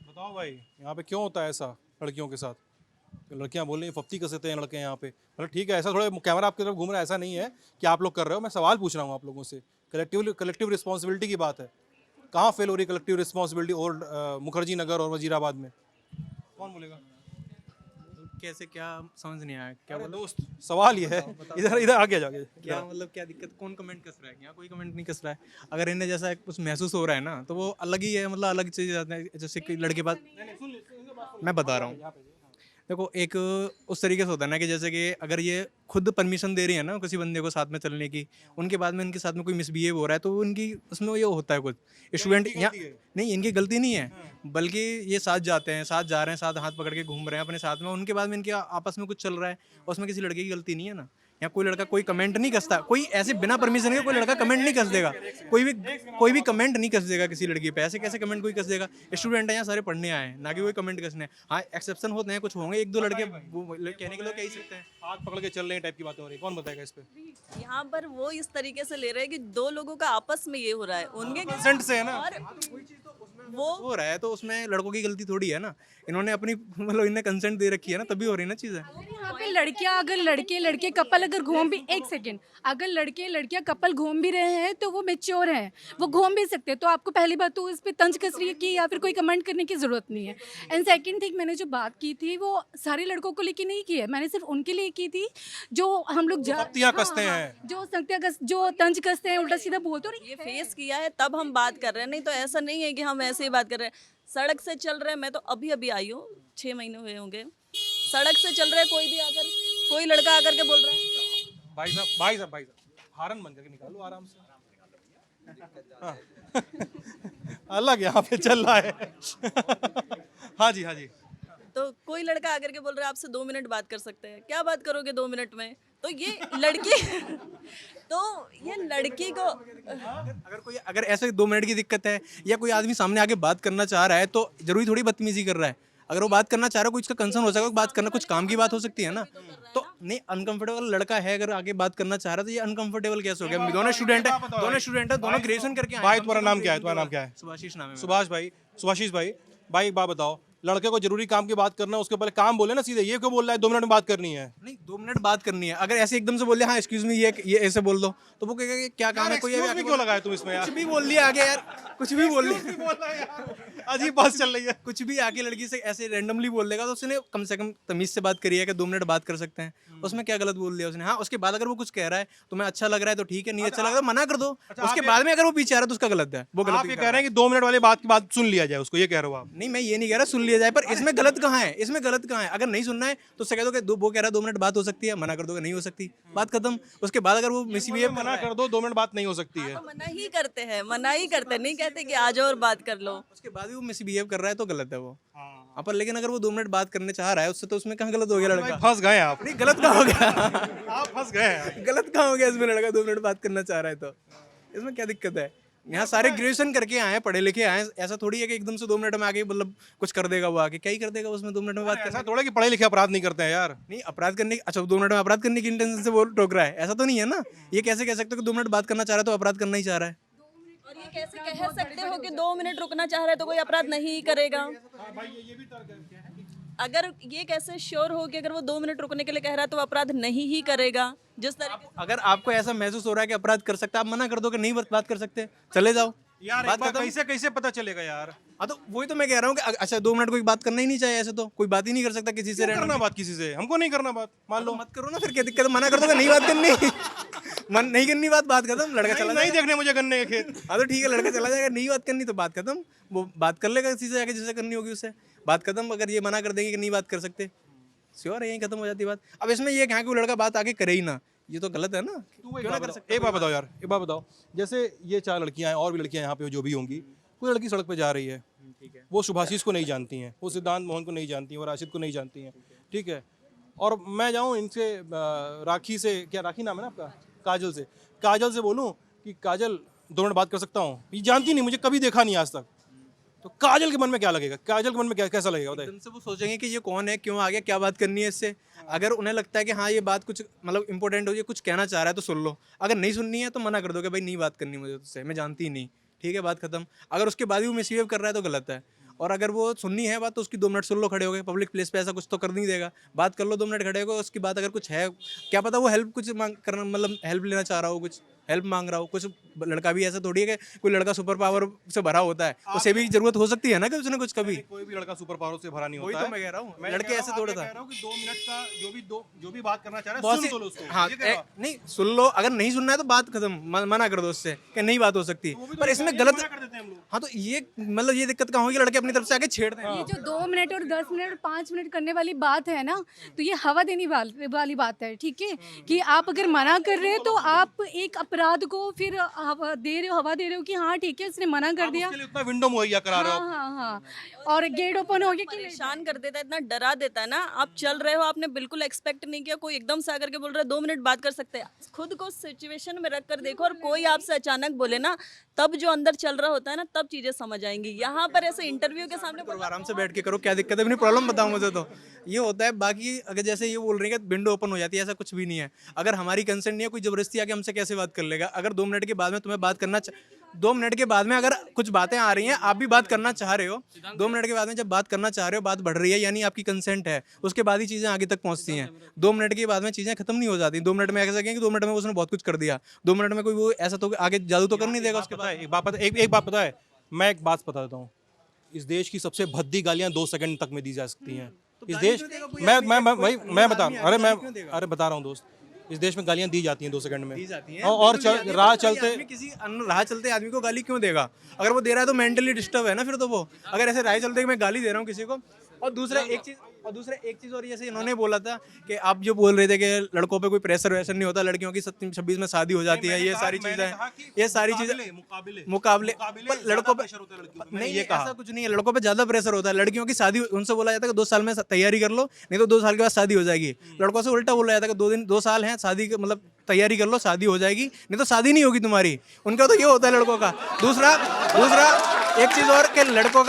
[SPEAKER 7] बताओ भाई, यहाँ पे क्यों होता है ऐसा लड़कियों के साथ? लड़कियां बोल रही हैं फफ्ती कसते हैं लड़के यहाँ पे। मतलब ठीक है, ऐसा थोड़ा कैमरा आपकी तरफ घूम रहा है, ऐसा नहीं है कि आप लोग कर रहे हो। मैं सवाल पूछ रहा हूँ आप लोगों से। कलेक्टिव रिस्पॉन्सिबिलिटी की बात है। कहाँ फेल हो रही है collective responsibility? Old Mukherjee Nagar और वजीराबाद में कौन बोलेगा?
[SPEAKER 11] कैसे, क्या समझ नहीं आया क्या
[SPEAKER 7] अरे
[SPEAKER 11] बोला?
[SPEAKER 7] दोस्त, सवाल ये है, इधर आगे जाके
[SPEAKER 11] क्या मतलब, क्या दिक्कत? कौन कमेंट कस रहा है? यहाँ कोई कमेंट नहीं कस रहा है। अगर इन्हें जैसा कुछ महसूस हो रहा है ना, तो वो अलग ही है। मतलब अलग चीज़ जैसे कि लड़के पास, मैं बता रहा हूँ। देखो, एक उस तरीके से होता है ना कि जैसे कि अगर ये खुद परमिशन दे रही है ना किसी बंदे को साथ में चलने की, उनके बाद में इनके साथ में कोई मिसबिहेव हो रहा है, तो उनकी उसमें ये होता है कुछ स्टूडेंट यहाँ नहीं, इनकी गलती नहीं है, बल्कि ये साथ जाते हैं, साथ जा रहे हैं, साथ हाथ पकड़ के घूम रहे हैं अपने साथ में, उनके बाद में इनके आपस में कुछ चल रहा है, उसमें किसी लड़के की गलती नहीं है ना। यहाँ कोई लड़का कोई कमेंट नहीं कसता, कोई ऐसे बिना परमिशन के कोई लड़का कमेंट नहीं कस देगा, कोई भी कमेंट नहीं कस देगा किसी लड़की पे। ऐसे कैसे कमेंट कोई कस देगा? स्टूडेंट है यहाँ सारे पढ़ने आए हैं, ना कि कोई कमेंट कसने। हाँ एक्सेप्शन होते हैं, कुछ होंगे एक दो लड़के कहने के लोग कह ही सकते हैं,
[SPEAKER 7] हाथ पकड़ के चल रहे हैं टाइप की बातें हो रही है, कौन बताएगा इस पे?
[SPEAKER 1] यहाँ पर वो इस तरीके से ले रहे हैं कि दो लोगों का आपस में ये हो रहा है, उनके
[SPEAKER 7] कंसेंट से है ना।
[SPEAKER 1] और वो
[SPEAKER 11] हो रहा है तो उसमें लड़कों की गलती थोड़ी है ना, इन्होंने अपनी मतलब इन्हें कंसेंट दे रखी है ना, तभी हो रही है ना चीजें।
[SPEAKER 10] यहाँ पे लड़कियाँ अगर लड़के लड़के कपल अगर घूम भी, एक सेकेंड, अगर लड़के लड़कियाँ कपल घूम भी रहे हैं तो वो मेच्योर हैं, वो घूम भी सकते हैं। तो आपको पहली बात तो इस पे तंज कस रही है कि या फिर कोई कमेंट करने की जरूरत नहीं है। एंड सेकंड थिंग, मैंने जो बात की थी वो सारे लड़कों को लेके नहीं की है, मैंने सिर्फ उनके लिए की थी जो हम लोग
[SPEAKER 7] कसते हैं,
[SPEAKER 10] जो तंज कसते हैं, उल्टा सीधा बोलते हैं।
[SPEAKER 1] ये फेस किया है तब हम बात कर रहे हैं, नहीं तो ऐसा नहीं है कि हम ऐसे ही बात कर रहे हैं। सड़क से चल रहे हैं, मैं तो अभी अभी आई हूँ, 6 महीने हुए होंगे, सड़क से चल रहे हैं, कोई लड़का आकर के बोल रहा है,
[SPEAKER 7] भाई साहब हारन बन करके निकालो आराम से। हाँ। अलग यहाँ पे चल रहा है। हाँ जी।
[SPEAKER 1] तो कोई लड़का आकर के बोल रहा है आपसे 2 मिनट बात कर सकते हैं, क्या बात करोगे 2 मिनट में? तो ये लड़की को
[SPEAKER 11] अगर ऐसे 2 मिनट की दिक्कत है या कोई आदमी सामने आके बात करना चाह रहा है तो जरूरी थोड़ी बदतमीजी कर रहा है। अगर वो बात करना चाह रहा है, कोई इसका कंसर्न हो सकता है, बात करना कुछ काम की बात हो सकती है ना। तो नहीं, अनकंफर्टेबल लड़का है अगर आगे बात करना चाह रहा है तो ये अनकंफर्टेबल कैसे हो गया? दोनों स्टूडेंट है, दोनों ग्रेजुएशन करके आए।
[SPEAKER 7] भाई तुम्हारा नाम क्या है? तुम्हारा नाम क्या है?
[SPEAKER 11] सुभाषीष नाम है।
[SPEAKER 7] सुभाषीष भाई एक बात बताओ, लड़के को जरूरी काम की बात करना है, उसके पहले काम बोले ना सीधे। ये क्यों बोल रहा है 2 मिनट में बात करनी है?
[SPEAKER 11] नहीं, 2 मिनट बात करनी है। अगर ऐसे एकदम से बोल दिया हाँ एक्सक्यूज मी ये ऐसे बोल दो तो वो कहेगा कि क्या काम है, कोई
[SPEAKER 7] क्यों लगाया तुम इसमें यार?
[SPEAKER 11] कुछ भी बोल लिया आगे यार, कुछ भी बोल लिया,
[SPEAKER 7] अजीब बात चल रही है।
[SPEAKER 11] कुछ भी आके लड़की से ऐसे रैंडमली बोल देगा तो उसने कम से कम तमीज से बात करी है कि 2 मिनट बात कर सकते हैं। उसमें क्या गलत बोल दिया उसने? हाँ उसके बाद अगर वो कुछ कह रहा है तुम्हें अच्छा लग रहा है तो ठीक है, नहीं अच्छा लग रहा है मना कर दो। उसके बाद में अगर वो पीछे आ रहा है तो उसका गलत है, वो गलत।
[SPEAKER 7] आप ये कह रहे हैं कि 2 मिनट वाली बात की बात सुन लिया जाए उसको, ये कह रहे हो आप?
[SPEAKER 11] नहीं, मैं ये नहीं कह रहा सुन लिया जाए, पर इसमें गलत कहाँ है? इसमें गलत कहाँ है? अगर नहीं सुनना है तो उससे कह दो कि वो कह रहा है 2 मिनट बात हो सकती है, मना कर दो कि नहीं हो सकती, बात खत्म। उसके बाद अगर वो मिसबिहेव
[SPEAKER 7] मना कर दो 2 मिनट बात नहीं हो सकती है,
[SPEAKER 1] मना ही करते हैं, नहीं कहते कि आ जाओ और बात कर लो।
[SPEAKER 11] उसके बाद भी वो मिसबिहेव कर रहा है तो गलत है वो। पर लेकिन अगर वो 2 मिनट बात करने चाह रहा है उससे, तो उसमें कहाँ गलत हो गया लड़का?
[SPEAKER 7] फंस गए आप।
[SPEAKER 11] नहीं, गलत कहाँ हो गया?
[SPEAKER 7] आप फंस गए।
[SPEAKER 11] गलत कहाँ हो गया इसमें? लड़का 2 मिनट बात करना चाह रहा है तो इसमें क्या दिक्कत है? यहाँ सारे ग्रेजुएशन करके आए हैं, पढ़े लिखे आए हैं, ऐसा थोड़ी है कि एकदम से 2 मिनट में आके मतलब कुछ कर देगा वो आके। क्या ही कर देगा उसमें 2 मिनट में बात?
[SPEAKER 7] ऐसा थोड़ा कि पढ़े लिखे अपराध नहीं करते हैं यार।
[SPEAKER 11] नहीं, अपराध करने, अच्छा 2 मिनट में अपराध करने की इंटेंशन से वो टोक रहा है, ऐसा तो नहीं है ना। ये कैसे कह सकते हो कि 2 मिनट बात करना चाह रहा है तो अपराध करना ही चाह रहा है?
[SPEAKER 1] और ये कैसे कह सकते हो कि 2 मिनट रुकना चाह रहा है तो कोई अपराध नहीं करेगा? अगर ये कैसे श्योर हो कि अगर वो 2 मिनट रुकने के लिए कह रहा है तो वो अपराध नहीं ही करेगा? जिस तरीके
[SPEAKER 11] अगर आपको ऐसा महसूस हो रहा है कि अपराध कर सकता है, आप मना कर दो कि नहीं बात कर सकते, चले जाओ
[SPEAKER 7] यार। कैसे पता चलेगा यार?
[SPEAKER 11] हाँ तो वही तो मैं कह रहा हूँ कि अच्छा 2 मिनट कोई बात करना ही नहीं चाहिए, ऐसे तो कोई बात ही नहीं कर सकता किसी से।
[SPEAKER 7] करना बात किसी से, हमको नहीं करना बात, मान लो।
[SPEAKER 11] मत करो ना, फिर क्या दिक्कत है? मना कर दो कि नहीं बात करनी, मन नहीं करनी, बात खत्म। लड़का चला
[SPEAKER 7] नहीं देखने मुझे गन्ने के खेत।
[SPEAKER 11] हाँ तो ठीक है, लड़का चला जाएगा, नहीं बात करनी तो बात खत्म, वो बात कर लेगा किसी से जाके जिससे करनी होगी उससे, बात खत्म। अगर ये मना कर देंगे कि नहीं बात कर सकते, श्योर है यहीं खत्म हो जाती बात। अब इसमें ये कहा कि वो लड़का बात आगे करे ही ना, ये तो गलत है ना। क्यों ना कर सकते?
[SPEAKER 7] एक बात बताओ यार, एक बात बताओ, जैसे ये 4 लड़कियां हैं और भी लड़कियां यहाँ पे जो भी होंगी, कोई लड़की सड़क पे जा रही है, ठीक है, वो सुभाषीष को नहीं जानती हैं, वो सिद्धांत मोहन को नहीं जानती हैं, वो राशिद को नहीं जानती हैं, ठीक है, और मैं जाऊँ इनसे राखी से, क्या राखी नाम है ना आपका, काजल से बोलूँ कि काजल 2 मिनट बात कर सकता हूँ? ये जानती नहीं, मुझे कभी देखा नहीं आज तक, तो काजल के मन में क्या लगेगा? काजल के मन में कैसा लगेगा?
[SPEAKER 11] एकदम से वो सोचेंगे कि ये कौन है, क्यों आ गया, क्या बात करनी है इससे। अगर उन्हें लगता है कि हाँ ये बात कुछ मतलब इंपॉर्टेंट हो, ये कुछ कहना चाह रहा है तो सुन लो, अगर नहीं सुननी है तो मना कर दो कि भाई नहीं बात करनी मुझे तुझसे, मैं जानती ही नहीं, ठीक है, बात खत्म। अगर उसके बाद भी वो मिसबिहेव कर रहा है तो गलत है। और अगर वो सुननी है बात तो उसकी 2 मिनट सुन लो खड़े हो गए, पब्लिक प्लेस पे ऐसा कुछ तो कर नहीं देगा, बात कर लो 2 मिनट खड़े हो गए। उसकी बात अगर कुछ है, क्या पता वो हेल्प कुछ मांग करना, मतलब हेल्प लेना चाह रहा हो, कुछ हेल्प मांग रहा हो, कुछ लड़का भी ऐसा थोड़ी है कि कोई लड़का सुपर पावर से भरा होता है, उसे भी जरूरत हो सकती है ना कि उसने कुछ कभी।
[SPEAKER 7] कोई भी लड़का सुपर पावर से भरा नहीं
[SPEAKER 11] वही
[SPEAKER 7] होता
[SPEAKER 11] तो मैं कह रहा हूँ, लड़के ऐसे थोड़ा था।
[SPEAKER 7] 2 मिनट का जो भी बात करना चाह रहा है सुन लो उसको।
[SPEAKER 11] हाँ नहीं सुन लो, अगर नहीं सुनना है तो बात खत्म, मना कर दो उससे कि नहीं बात हो सकती। पर इसमें गलत, हाँ तो ये मतलब ये दिक्कत कहाँ होगी? लड़के अपनी तरफ से आके छेड़ते हैं।
[SPEAKER 10] ये जो 2 मिनट और 10 मिनट और 5 मिनट करने वाली बात है ना, तो ये हवा देने वाली बात है, ठीक है, कि आप अगर मना कर रहे हैं तो आप एक रात को फिर हवा दे रहे हो कि हाँ ठीक है, उसने मना कर दिया।
[SPEAKER 7] उसके लिए उतना विंडो मुहैया करा रहे हो
[SPEAKER 10] हाँ
[SPEAKER 7] आप।
[SPEAKER 10] हाँ हाँ, और गेट ओपन हो गया कि
[SPEAKER 1] परेशान कर देता है, इतना डरा देता है ना। आप चल रहे हो, आपने बिल्कुल एक्सपेक्ट नहीं किया, कोई एकदम से आकर के बोल रहा है 2 मिनट बात कर सकते हैं। खुद को सिचुएशन में रख कर देखो, और कोई आपसे अचानक बोले ना, तब जो अंदर चल रहा होता है ना, तब चीजें समझ आएंगी। यहाँ पर ऐसे इंटरव्यू के सामने
[SPEAKER 11] करो, आराम से बैठ के करो, क्या दिक्कत है? अपनी प्रॉब्लम बताओ मुझे। तो ये होता है। बाकी अगर जैसे ये बोल रहे हैं कि विंडो ओपन हो जाती है, ऐसा कुछ भी नहीं है। अगर हमारी कंसेंट नहीं है, कोई जबरदस्ती आके हमसे कैसे बात कर लेगा? अगर 2 मिनट के बाद में तुम्हें बात करना 2 मिनट के बाद में अगर कुछ बातें आ रही हैं, आप भी बात करना चाह रहे हो, 2 मिनट के बाद में जब बात करना चाह रहे हो, बात बढ़ रही है, यानी आपकी कंसेंट है, उसके बाद ही चीज़ें आगे तक पहुंचती हैं। 2 मिनट के बाद में चीज़ें खत्म नहीं हो जाती। 2 मिनट में कह सकें कि 2 मिनट में उसने बहुत कुछ कर दिया, 2 मिनट में कोई वो ऐसा तो आगे जादू तो कर नहीं देगा उसके बाद।
[SPEAKER 7] एक बात पता है, मैं एक बात बता देता हूँ। इस देश की सबसे भद्दी गालियाँ 2 सेकंड तक में दी जा सकती हैं। इस देश मैं बता रहा हूँ दोस्त, इस देश में गालियाँ दी जाती हैं 2 सेकंड में।
[SPEAKER 11] दी जाती हैं।
[SPEAKER 7] और राह चलते
[SPEAKER 11] राह चलते आदमी को गाली क्यों देगा? अगर वो दे रहा है तो मेंटली डिस्टर्ब है ना फिर तो वो। अगर ऐसे राह चलते मैं गाली दे रहा हूँ किसी को। और दूसरा एक चीज़ और, जैसे इन्होंने बोला था कि आप जो बोल रहे थे कि लड़कों पे कोई प्रेशर वैसर नहीं होता, लड़कियों की 26 में शादी हो जाती है, ये सारी चीज़ें मुकाबले पर लड़कों पे नहीं, ये ऐसा कुछ नहीं है। लड़कों पे ज़्यादा प्रेशर होता है। लड़कियों की शादी, उनसे बोला जाता है कि 2 साल में तैयारी कर लो, नहीं तो 2 साल के बाद शादी हो जाएगी। लड़कों से उल्टा बोला जाता है कि 2 साल हैं शादी, मतलब तैयारी कर लो, शादी हो जाएगी, नहीं तो शादी नहीं होगी तुम्हारी। उनका तो ये होता है लड़कों का। दूसरा एक चीज़ और कि लड़कों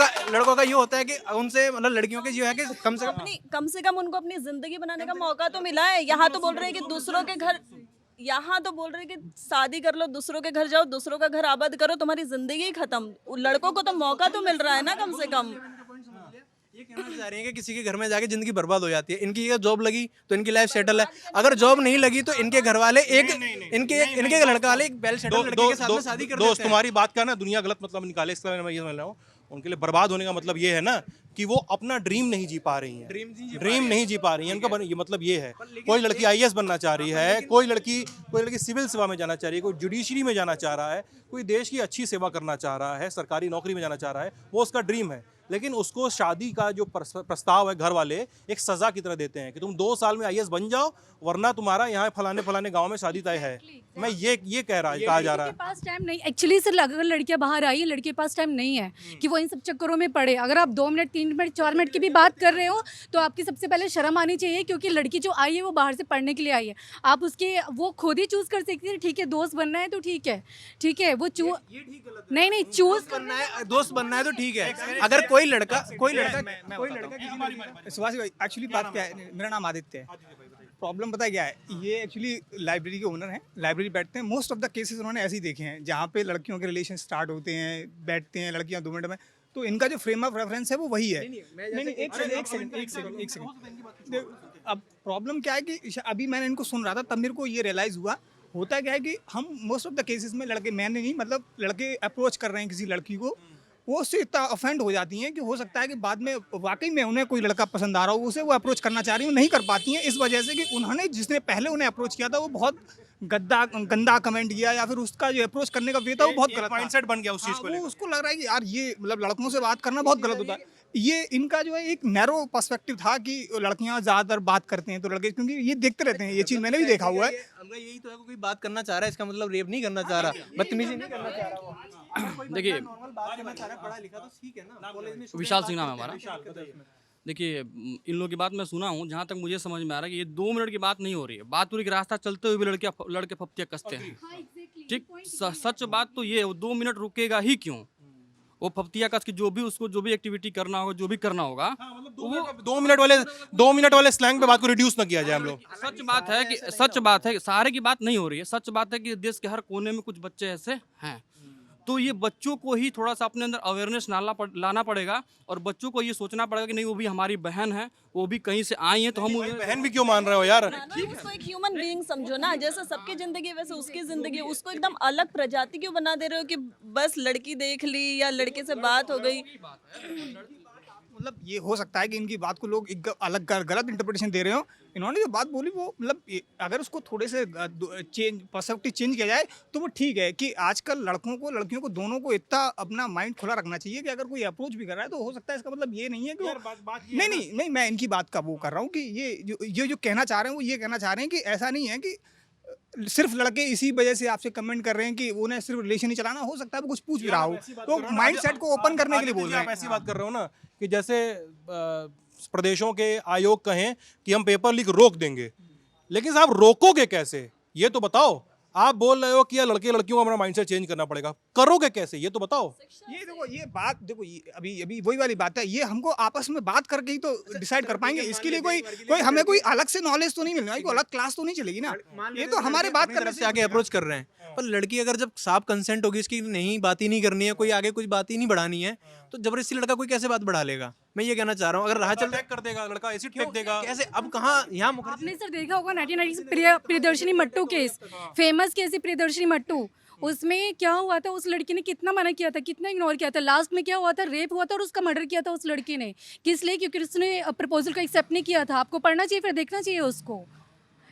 [SPEAKER 11] का ये होता है कि उनसे, मतलब लड़कियों के जो है कि कम से कम
[SPEAKER 1] उनको अपनी जिंदगी बनाने का मौका तो मिला है। यहाँ तो बोल रहे हैं कि दूसरों के घर, यहाँ तो बोल रहे हैं कि शादी कर लो, दूसरों के घर जाओ, दूसरों का घर आबाद करो, तुम्हारी जिंदगी ही खत्म। लड़कों को तो मौका तो मिल रहा है ना कम से कम।
[SPEAKER 11] ये कहना चाह रही हैं कि किसी के घर में जाके जिंदगी बर्बाद हो जाती है। इनकी अगर जॉब लगी तो इनकी लाइफ सेटल है, अगर जॉब नहीं लगी तो इनके घर वाले इनके लड़का वाले एक वेल सेटल लड़के के साथ में शादी कर देते हैं।
[SPEAKER 7] दोस्त, तुम्हारी बात का ना दुनिया गलत मतलब निकाले, इसका मैं ये समझ रहा हूँ। उनके लिए बर्बाद होने का मतलब ये है ना कि वो अपना ड्रीम नहीं जी पा रही हैं। ड्रीम नहीं जी पा रही हैं उनका ये मतलब ये है। कोई लड़की IAS बनना चाह रही है, कोई लड़की सिविल सेवा में जाना चाह रही है, कोई जुडिशरी में जाना चाह रहा है, कोई देश की अच्छी सेवा करना चाह रहा है, सरकारी नौकरी में जाना चाह रहा है, वो उसका ड्रीम है। लेकिन उसको शादी का जो प्रस्ताव है घर वाले एक सजा की तरह देते हैं कि तुम 2 साल में IAS बन जाओ, वरना तुम्हारा यहाँ फलाने गांव में शादी तय है। मैं ये कहा जा रहा है।
[SPEAKER 10] पास टाइम नहीं एक्चुअली सर, अगर लड़कियां बाहर आई है, लड़के के पास टाइम नहीं है कि वो इन सब चक्करों में पड़े। अगर आप 2 मिनट 3 मिनट 4 मिनट की भी बात कर रहे हो तो आपकी सबसे पहले शर्म आनी चाहिए, क्योंकि लड़की जो आई है वो बाहर से पढ़ने के लिए आई है। आप उसके वो खुद ही चूज कर सकती है, ठीक है दोस्त बनना है तो ठीक है वो नहीं चूज
[SPEAKER 11] बनना है, दोस्त बनना है तो ठीक है। अगर कोई लड़का
[SPEAKER 2] एक्चुअली बात क्या है, मेरा नाम आदित्य है। प्रॉब्लम पता है क्या है, ये एक्चुअली लाइब्रेरी के ओनर हैं, लाइब्रेरी बैठते हैं। मोस्ट ऑफ द केसेस उन्होंने ऐसे ही देखे हैं जहाँ पे लड़कियों के रिलेशन स्टार्ट होते हैं, बैठते हैं लड़कियाँ 2 मिनट में, तो इनका जो फ्रेम ऑफ रेफरेंस है वो वही है। नहीं, एक सेकंड। अब प्रॉब्लम क्या है कि अभी मैंने इनको सुन रहा था, तब मेरे को ये रियलाइज़ हुआ, होता क्या है कि हम मोस्ट ऑफ द केसेस में लड़के अप्रोच कर रहे हैं किसी लड़की को, वो उससे इतना ऑफेंड हो जाती हैं कि हो सकता है कि बाद में वाकई में उन्हें कोई लड़का पसंद आ रहा हो, उसे वो अप्रोच करना चाह रही हो, नहीं कर पाती हैं, इस वजह से कि उन्होंने जिसने पहले उन्हें अप्रोच किया था वो बहुत गंदा कमेंट किया, या फिर उसका जो अप्रोच करने का वे था वो बहुत गलत
[SPEAKER 7] माइंडसेट बन गया उस चीज को लेकर।
[SPEAKER 2] उसको लग रहा है कि यार ये मतलब लड़कों से बात करना बहुत गलत होता है। ये इनका जो है एक नैरो पर्सपेक्टिव था कि लड़कियां ज़्यादातर बात करते हैं तो लड़के, क्योंकि ये देखते रहते हैं, ये चीज़ मैंने भी देखा हुआ है।
[SPEAKER 11] यही तो है, कोई बात करना चाह रहा है, इसका मतलब रेप नहीं करना चाह रहा, बदतमीजी नहीं करना चाह रहा वो।
[SPEAKER 6] देखिए,
[SPEAKER 11] बात करना चाह रहा है, पढ़ा लिखा तो ठीक है ना, कॉलेज में
[SPEAKER 6] विशाल सिंह नाम है हमारा। देखिए, इन लोगों की बात मैं सुना हूँ, जहाँ तक मुझे समझ में आ रहा है कि ये 2 मिनट की बात नहीं हो रही है। बात पूरी रास्ता चलते हुए भी लड़के फप्तियाँ कसते हैं। ठीक, सच बात तो ये है, वो 2 मिनट रुकेगा ही क्यों? वो फप्तियाँ कस की जो भी एक्टिविटी करना होगा, जो भी करना होगा,
[SPEAKER 7] वो 2 मिनट वाले स्लैंग पे बात को रिड्यूस ना किया जाए हम लोग।
[SPEAKER 6] सच बात है कि सारे की बात नहीं हो रही है। सच बात है कि देश के हर कोने में कुछ बच्चे ऐसे हैं, तो ये बच्चों को ही थोड़ा सा अपने अंदर अवेयरनेस लाना पड़ेगा, और बच्चों को ये सोचना पड़ेगा कि नहीं, वो भी हमारी बहन है, वो भी कहीं से आई है, तो हम
[SPEAKER 7] बहन भी क्यों मान रहे हो यार?
[SPEAKER 1] उसको एक ह्यूमन बीइंग समझो ना, जैसे सबकी जिंदगी वैसे उसकी जिंदगी, उसको एकदम अलग प्रजाति क्यों बना दे रहे हो कि बस लड़की देख ली या लड़के से बात हो गई?
[SPEAKER 2] मतलब ये हो सकता है कि इनकी बात को लोग एक अलग गलत इंटरप्रिटेशन दे रहे हो। इन्होंने जो बात बोली वो मतलब अगर उसको थोड़े से पर्सपेक्टिव चेंज किया जाए तो वो ठीक है कि आजकल लड़कियों को दोनों को इतना अपना माइंड खुला रखना चाहिए कि अगर कोई अप्रोच भी कर रहा है तो हो सकता है, इसका मतलब ये नहीं है कि नहीं, मैं इनकी बात का वो कर रहा हूँ कि ये जो कहना चाह रहे हैं वो ये कहना चाह रहे हैं कि ऐसा नहीं है कि सिर्फ लड़के इसी वजह से आपसे कमेंट कर रहे हैं कि उन्हें सिर्फ रिलेशन ही चलाना, हो सकता है वो कुछ पूछ भी रहा हो, तो माइंड सेट को ओपन करने के लिए बोल रहे
[SPEAKER 7] आप
[SPEAKER 2] हैं।
[SPEAKER 7] ऐसी बात कर रहे हो ना कि जैसे प्रदेशों के आयोग कहें कि हम पेपर लीक रोक देंगे, लेकिन साहब रोकोगे कैसे ये तो बताओ। आप बोल रहे हो कि यार लड़के लड़कियों को अपना माइंडसेट चेंज करना पड़ेगा, करोगे कैसे ये तो बताओ।
[SPEAKER 2] ये देखो, ये बात देखो, अभी अभी वही वाली बात है, ये हमको आपस में बात करके ही तो डिसाइड कर पाएंगे। इसके लिए कोई हमें कोई अलग से नॉलेज तो नहीं मिलना, कोई अलग क्लास तो नहीं चलेगी ना, ये तो हमारे बात करने
[SPEAKER 11] से आगे अप्रोच कर रहे हैं। पर लड़की अगर जब साफ कंसेंट होगी, इसकी नहीं बात ही नहीं करनी है, कोई आगे कुछ बात ही नहीं बढ़ानी है, तो जबरदस्ती लड़का कोई कैसे बात बढ़ा लेगा। मैं ये कहना चाह रहा हूँ, अगर राह चल
[SPEAKER 7] कर देगा लड़का, एसिड फेंक देगा
[SPEAKER 11] कैसे। अब कहाँ यहाँ
[SPEAKER 10] आपने सर देखा होगा 1990 Priyadarshini Mattoo case, famous case है प्रियदर्शनी मट्टू। उसमें क्या हुआ था, उस लड़की ने कितना मना किया था, कितना इग्नोर किया था, लास्ट में क्या हुआ था, रेप हुआ था और उसका मर्डर किया था उस लड़की ने। किस लिए? क्योंकि उसने प्रपोजल को एक्सेप्ट नहीं किया था। आपको पढ़ना चाहिए, फिर देखना चाहिए उसको।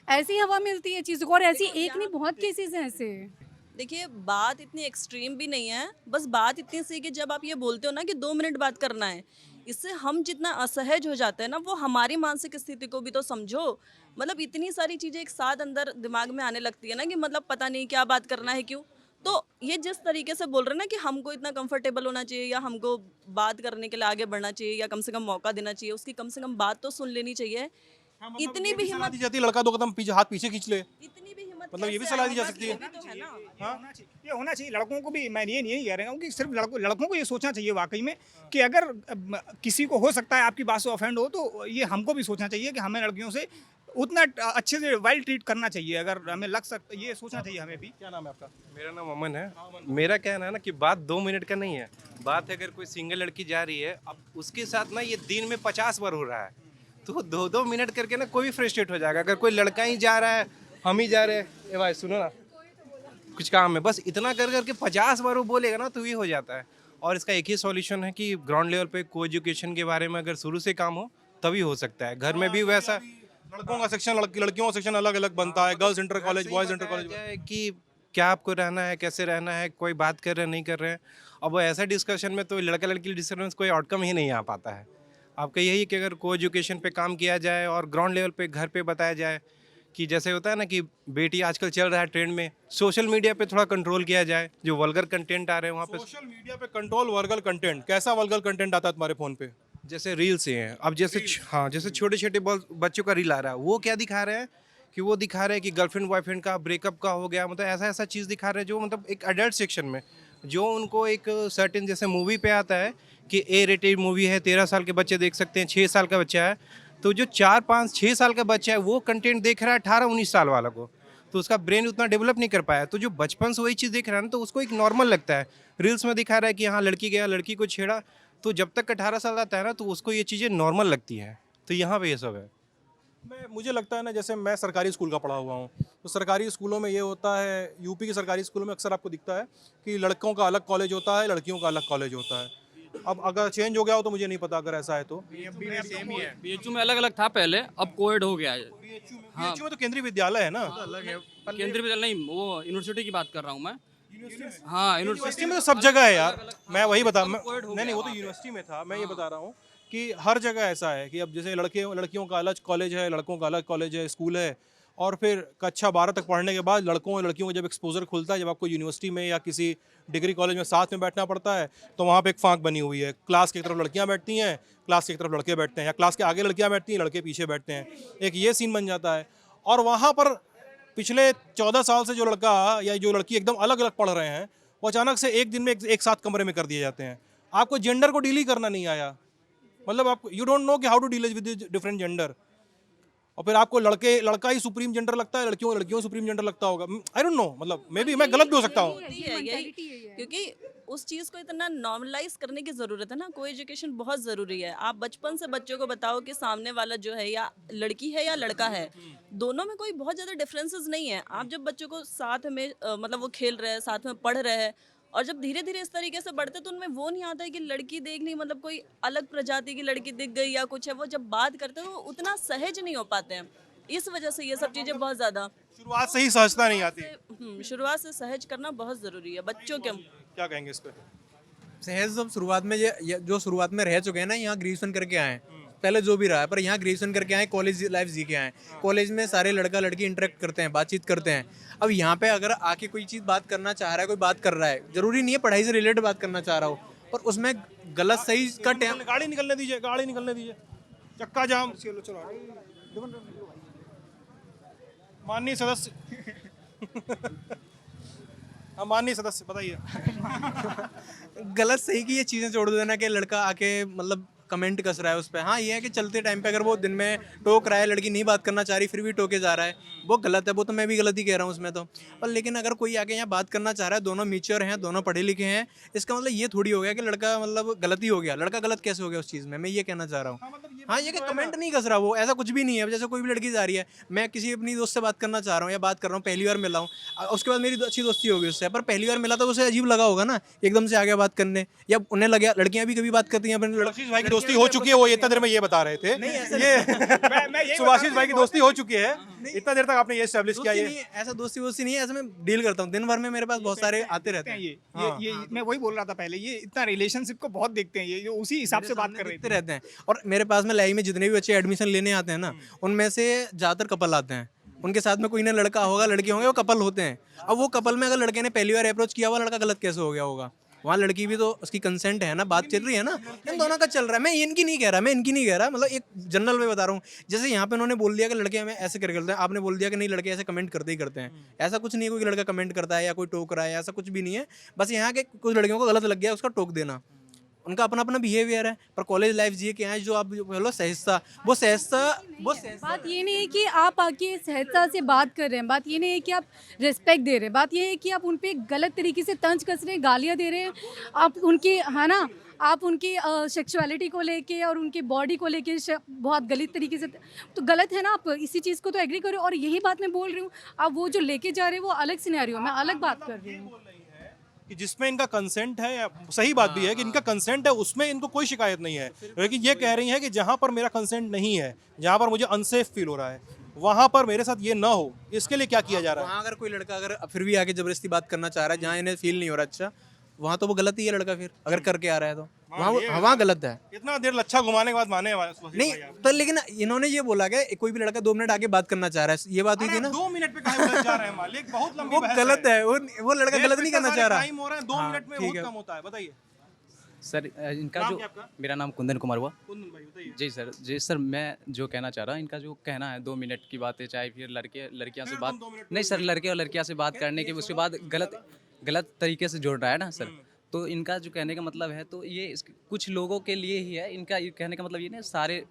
[SPEAKER 10] ऐसी हवा मिलती है चीज़ों को, और ऐसी एक नहीं बहुत केसेस हैं ऐसे।
[SPEAKER 1] देखिए, बात इतनी एक्सट्रीम भी नहीं है, बस बात इतनी सी कि जब आप ये बोलते हो ना कि 2 मिनट बात करना है, इससे हम जितना असहज हो जाते हैं ना, वो हमारी मानसिक स्थिति को भी तो समझो। मतलब इतनी सारी चीज़ें एक साथ अंदर दिमाग में आने लगती है ना कि मतलब पता नहीं क्या बात करना है, क्यों। तो ये जिस तरीके से बोल रहे हैं ना कि हमको इतना कंफर्टेबल होना चाहिए या हमको बात करने के लिए आगे बढ़ना चाहिए या कम से कम मौका देना चाहिए, उसकी कम से कम बात तो सुन लेनी चाहिए। इतनी भी
[SPEAKER 7] सलाह
[SPEAKER 1] हिम्मत,
[SPEAKER 7] दी जाती है लड़का 2 कदम पीछे, हाथ पीछे खींच ले,
[SPEAKER 1] इतनी भी हिम्मत
[SPEAKER 7] मतलब ये भी
[SPEAKER 1] कैसे
[SPEAKER 7] सलाह दी जा
[SPEAKER 1] आए?
[SPEAKER 7] सकती है।
[SPEAKER 1] बस ये भी तो है ना।
[SPEAKER 2] ये होना चाहिए लड़कों को भी। मैं ये नहीं कह रहा हूँ कि सिर्फ लड़कों को ये सोचना चाहिए वाकई में कि अगर किसी को हो सकता है आपकी बात से ऑफेंड हो, तो ये हमको भी सोचना चाहिए कि हमें लड़कियों से उतना अच्छे से वेल ट्रीट करना चाहिए। अगर हमें लग सकता, ये सोचना चाहिए हमें भी।
[SPEAKER 7] क्या नाम है आपका?
[SPEAKER 3] मेरा नाम अमन है। मेरा कहना है ना कि बात 2 मिनट का नहीं है, बात है अगर कोई सिंगल लड़की जा रही है, अब उसके साथ ना ये दिन में 50 बार हो रहा है, तो 2-2 मिनट करके ना कोई फ्रस्ट्रेट हो जाएगा। अगर कोई लड़का ही जा रहा है, हम ही जा रहे हैं, ए भाई सुनो ना कुछ काम है, बस इतना कर करके 50 बार वो बोलेगा ना, तो ये हो जाता है। और इसका एक ही सॉल्यूशन है कि ग्राउंड लेवल पे को एजुकेशन के बारे में अगर शुरू से काम हो तभी हो सकता है। घर में भी वैसा
[SPEAKER 7] लड़कों का सेक्शन, लड़कियों का सेक्शन अलग अलग बनता है, girls inter college, boys inter college,
[SPEAKER 3] कि क्या आपको रहना है, कैसे रहना है, कोई बात कर रहे हैं नहीं कर रहे हैं। अब वो ऐसा डिस्कशन में तो लड़का लड़की डिस्कशन में कोई आउटकम ही नहीं आ पाता है। आपका यही है कि अगर को एजुकेशन पे काम किया जाए और ग्राउंड लेवल पे घर पे बताया जाए कि जैसे होता है ना कि बेटी आजकल चल रहा है ट्रेंड में, सोशल मीडिया पे थोड़ा कंट्रोल किया जाए, जो वल्गर कंटेंट आ रहे हैं वहाँ पे।
[SPEAKER 7] सोशल मीडिया पे कंट्रोल वर्गल कंटेंट, कैसा वर्गल कंटेंट आता है तुम्हारे फोन पे?
[SPEAKER 3] जैसे रील्स हैं, अब जैसे हाँ, जैसे छोटे छोटे बच्चों का रील आ रहा है, वो क्या दिखा रहे हैं कि वो दिखा रहे हैं कि गर्लफ्रेंड बॉयफ्रेंड का ब्रेकअप का हो गया, मतलब ऐसा ऐसा चीज़ दिखा रहे हैं जो मतलब एक अडल्ट सेक्शन में, जो उनको एक सर्टेन जैसे मूवी पे आता है कि ए रेटेड मूवी है, 13 साल के बच्चे देख सकते हैं, 6 साल का बच्चा है, तो जो 4, 5, 6 साल का बच्चा है वो कंटेंट देख रहा है 18-19 साल वाला को, तो उसका ब्रेन उतना डेवलप नहीं कर पाया। तो जो बचपन से वही चीज़ देख रहा है ना, तो उसको एक नॉर्मल लगता है। रील्स में दिखा रहा है कि हाँ लड़की गया, लड़की को छेड़ा, तो जब तक 18 साल आता है ना, तो उसको ये चीज़ें नॉर्मल लगती हैं। तो यहाँ पे ये सब है।
[SPEAKER 7] मुझे लगता है ना, जैसे मैं सरकारी स्कूल का पढ़ा हुआ हूँ, तो सरकारी स्कूलों में ये होता है, यूपी के सरकारी स्कूलों में अक्सर आपको दिखता है कि लड़कों का अलग कॉलेज होता है, लड़कियों का अलग कॉलेज होता है। अब अगर चेंज हो गया हो तो मुझे नहीं पता, अगर ऐसा है तो।
[SPEAKER 6] सेम ही है, बीएचयू में अलग अलग था पहले, अब कोएड हो गया है।
[SPEAKER 7] बीएचयू में तो केंद्रीय विद्यालय है ना,
[SPEAKER 6] केंद्रीय विद्यालय नहीं, वो यूनिवर्सिटी की बात कर रहा हूँ मैं। हाँ,
[SPEAKER 7] यूनिवर्सिटी में तो सब जगह है यार, मैं वही बता, नहीं वो तो यूनिवर्सिटी में था, मैं ये बता रहा हूँ कि हर जगह ऐसा है कि अब जैसे लड़कियों का अलग कॉलेज है, लड़कों का अलग कॉलेज है, स्कूल है, और फिर कक्षा 12 तक पढ़ने के बाद लड़कों और लड़कियों को जब एक्सपोजर खुलता है, जब आपको यूनिवर्सिटी में या किसी डिग्री कॉलेज में साथ में बैठना पड़ता है, तो वहाँ पे एक फांक बनी हुई है, क्लास की तरफ लड़कियाँ बैठती हैं, क्लास की तरफ लड़के बैठते हैं, या क्लास के आगे लड़कियाँ बैठती हैं, लड़के पीछे बैठते हैं, एक ये सीन बन जाता है। और वहाँ पर पिछले 14 साल से जो लड़का या जो लड़की एकदम अलग अलग पढ़ रहे हैं, वो अचानक से एक दिन में एक साथ कमरे में कर दिए जाते हैं। आपको जेंडर को डील ही करना नहीं आया, मतलब आप यू डोंट नो कि how to deal with different gender, और फिर आपको लड़का ही सुप्रीम जेंडर लगता है, लड़कियों सुप्रीम जेंडर लगता होगा। आई डोंट नो, मतलब मे बी मैं गलत भी हो सकता हूँ।
[SPEAKER 1] क्योंकि उस चीज़ को इतना नॉर्मलाइज करने की ज़रूरत है ना, को एजुकेशन बहुत ज़रूरी है। आप बचपन से बच्चों को बताओ कि सामने वाला जो है या लड़की है या लड़का है, दोनों में कोई बहुत ज़्यादा डिफरेंसेस नहीं है। आप जब बच्चों को साथ में मतलब वो खेल रहे हैं, साथ में पढ़ रहे हैं, और जब धीरे धीरे इस तरीके से बढ़ते तो उनमें वो नहीं आता है कि लड़की देख ली, मतलब कोई अलग प्रजाति की लड़की दिख गई या कुछ है। वो जब बात करते हैं तो उतना सहज नहीं हो पाते हैं, इस वजह से ये सब चीज़ें बहुत ज़्यादा
[SPEAKER 7] शुरुआत से ही सहजता नहीं आती।
[SPEAKER 1] शुरुआत से सहज करना बहुत ज़रूरी है बच्चों के।
[SPEAKER 7] क्या कहेंगे इस पर?
[SPEAKER 11] सहज जब शुरुआत में ये जो शुरुआत में रह चुके हैं ना, यहाँ ग्रेजुएशन करके आए हैं, पहले जो भी रहा है, पर यहाँ ग्रेजुएशन करके आए, कॉलेज लाइफ जी के आए, कॉलेज में सारे लड़का लड़की इंटरेक्ट करते हैं, बातचीत करते हैं। अब यहाँ पे अगर आके कोई चीज़ बात करना चाह रहा है, कोई बात कर रहा है, जरूरी नहीं है पढ़ाई से रिलेटेड बात करना चाह रहा हो, पर उसमें गलत सही का टाइम।
[SPEAKER 7] गाड़ी निकलने दीजिए, गाड़ी निकलने दीजिए, चक्का जाम। माननीय सदस्य हाँ माननीय सदस्य बताइए।
[SPEAKER 11] गलत सही की ये चीज़ें जोड़ देना कि लड़का आके मतलब कमेंट कस रहा है उस पर। हाँ ये है कि चलते टाइम पे अगर वो दिन में टोक रहा है, लड़की नहीं बात करना चाह रही फिर भी टोके जा रहा है, वो गलत है, वो तो मैं भी गलत ही कह रहा हूँ उसमें तो। पर लेकिन अगर कोई आके यहाँ बात करना चाह रहा है, दोनों मैच्योर हैं, दोनों पढ़े लिखे हैं, इसका मतलब ये थोड़ी हो गया कि लड़का मतलब गलती हो गया। लड़का गलत कैसे हो गया उस चीज़ में, मैं ये कहना चाह रहा हूँ। हाँ ये कि कमेंट नहीं कस रहा वो, ऐसा कुछ भी नहीं है। अब जैसे कोई भी लड़की जा रही है, मैं किसी अपनी दोस्त से बात करना चाह रहा हूँ या बात कर रहा हूँ, पहली बार मिला हूँ, उसके बाद मेरी अच्छी दोस्ती होगी उससे, पर पहली बार मिला तो उसे अजीब लगा होगा ना एकदम से आगे बात करने, या उन्हें लगे। लड़कियां भी कभी बात करती हैं अपने
[SPEAKER 7] सुभाषिस भाई की दोस्ती हो चुकी है, वो इतना देर में ये बता रहे थे। ये सुभाषिस भाई की दोस्ती हो चुकी है, इतना देर तक आपने ये एस्टैब्लिश किया। ये
[SPEAKER 11] ऐसा दोस्ती वोस्ती नहीं है, ऐसा मैं डील करता हूँ दिन भर में, मेरे पास बहुत सारे आते रहते हैं।
[SPEAKER 2] ये मैं वही बोल रहा था पहले, ये इतना रिलेशनशिप को बहुत देखते हैं, ये उसी हिसाब से बात कर रहे थे।
[SPEAKER 11] रहते हैं। और मेरे पास में लाइव में जितने भी बच्चे एडमिशन लेने आते हैं ना, उनमें से ज़्यादातर कपल आते हैं, उनके साथ में कोई ना लड़का होगा, लड़के होंगे, वो कपल होते हैं। अब वो कपल में अगर लड़के ने पहली बार अप्रोच किया हुआ, लड़का गलत कैसे हो गया होगा? वहाँ लड़की भी तो उसकी कंसेंट है ना, बात चल रही है ना, इन दोनों का चल रहा है। मैं इनकी नहीं कह रहा, मतलब एक जनरल में बता रहा हूँ। जैसे यहाँ पे उन्होंने बोल दिया कि लड़के हमें ऐसे करके करते हैं, आपने बोल दिया कि नहीं लड़के ऐसे कमेंट करते ही करते हैं। ऐसा कुछ नहीं है, कोई लड़का कमेंट करता है या कोई टोक रहा है, ऐसा कुछ भी नहीं है। बस यहाँ के कुछ लड़कियों को गलत लग गया, उसका टोक देना, उनका अपना अपना बिहेवियर है। पर कॉलेज लाइफ जिए के यहाँ जो आप बोलो सहजता, वो
[SPEAKER 10] बात ये नहीं है कि आप आके सहजता से बात कर रहे हैं, बात ये नहीं है कि आप रिस्पेक्ट दे रहे हैं, बात ये है कि आप उन पे गलत तरीके से तंज कस रहे हैं, गालियाँ दे रहे हैं, आप उनकी है ना, आप उनकी सेक्सुअलिटी को लेके और उनकी बॉडी को लेके बहुत गलत तरीके से, तो गलत है ना। आप इसी चीज़ को तो एग्री करो। और यही बात मैं बोल रही हूँ, आप वो जो लेके जा रहे हैं वो अलग सिनेरियो, मैं अलग बात कर रही हूँ
[SPEAKER 7] कि जिसमें इनका कंसेंट है, सही बात भी है कि इनका कंसेंट है, उसमें इनको कोई शिकायत नहीं है। लेकिन ये कह रही है कि जहाँ पर मेरा कंसेंट नहीं है, जहाँ पर मुझे अनसेफ फील हो रहा है, वहाँ पर मेरे साथ ये ना हो, इसके लिए क्या किया जा रहा है?
[SPEAKER 11] वहाँ अगर कोई लड़का अगर फिर भी आके जबरदस्ती बात करना चाह रहा है, जहाँ इन्हें फील नहीं हो रहा अच्छा, वहाँ तो वो गलत ही है लड़का। फिर अगर करके आ रहा है तो वहाँ गलत है।
[SPEAKER 7] इतना देर लच्छा घुमाने के बाद माने
[SPEAKER 11] नहीं तो, लेकिन इन्होंने ये बोला कि कोई भी लड़का 2 मिनट आगे बात करना चाह रहा है, ये बात हुई थी ना।
[SPEAKER 7] 2 मिनट पे कहाँ उलझ जा रहे हैं मालिक, बहुत लंबी
[SPEAKER 11] वो
[SPEAKER 7] बहस
[SPEAKER 11] गलत है, वो लड़का गलत नहीं करना चाह रहा।
[SPEAKER 7] टाइम हो रहा है, 2 मिनट में बहुत कम होता है। बताइए
[SPEAKER 6] सर, इनका
[SPEAKER 7] नाम
[SPEAKER 6] जो
[SPEAKER 7] क्या आपका?
[SPEAKER 6] मेरा नाम कुंदन कुमार हुआ।
[SPEAKER 7] कुंदन भाई बताइए।
[SPEAKER 6] जी सर, मैं जो कहना चाह रहा हूँ, इनका जो कहना है 2 मिनट की बातें, चाहे फिर लड़के लड़कियाँ से बात, नहीं सर, लड़के और लड़कियाँ से बात करने के उसके बाद गलत तरीके से जोड़ रहा है ना सर। तो इनका जो कहने का मतलब है, तो ये कुछ लोगों के लिए ही है। इनका ये कहने का मतलब ये नहीं सारे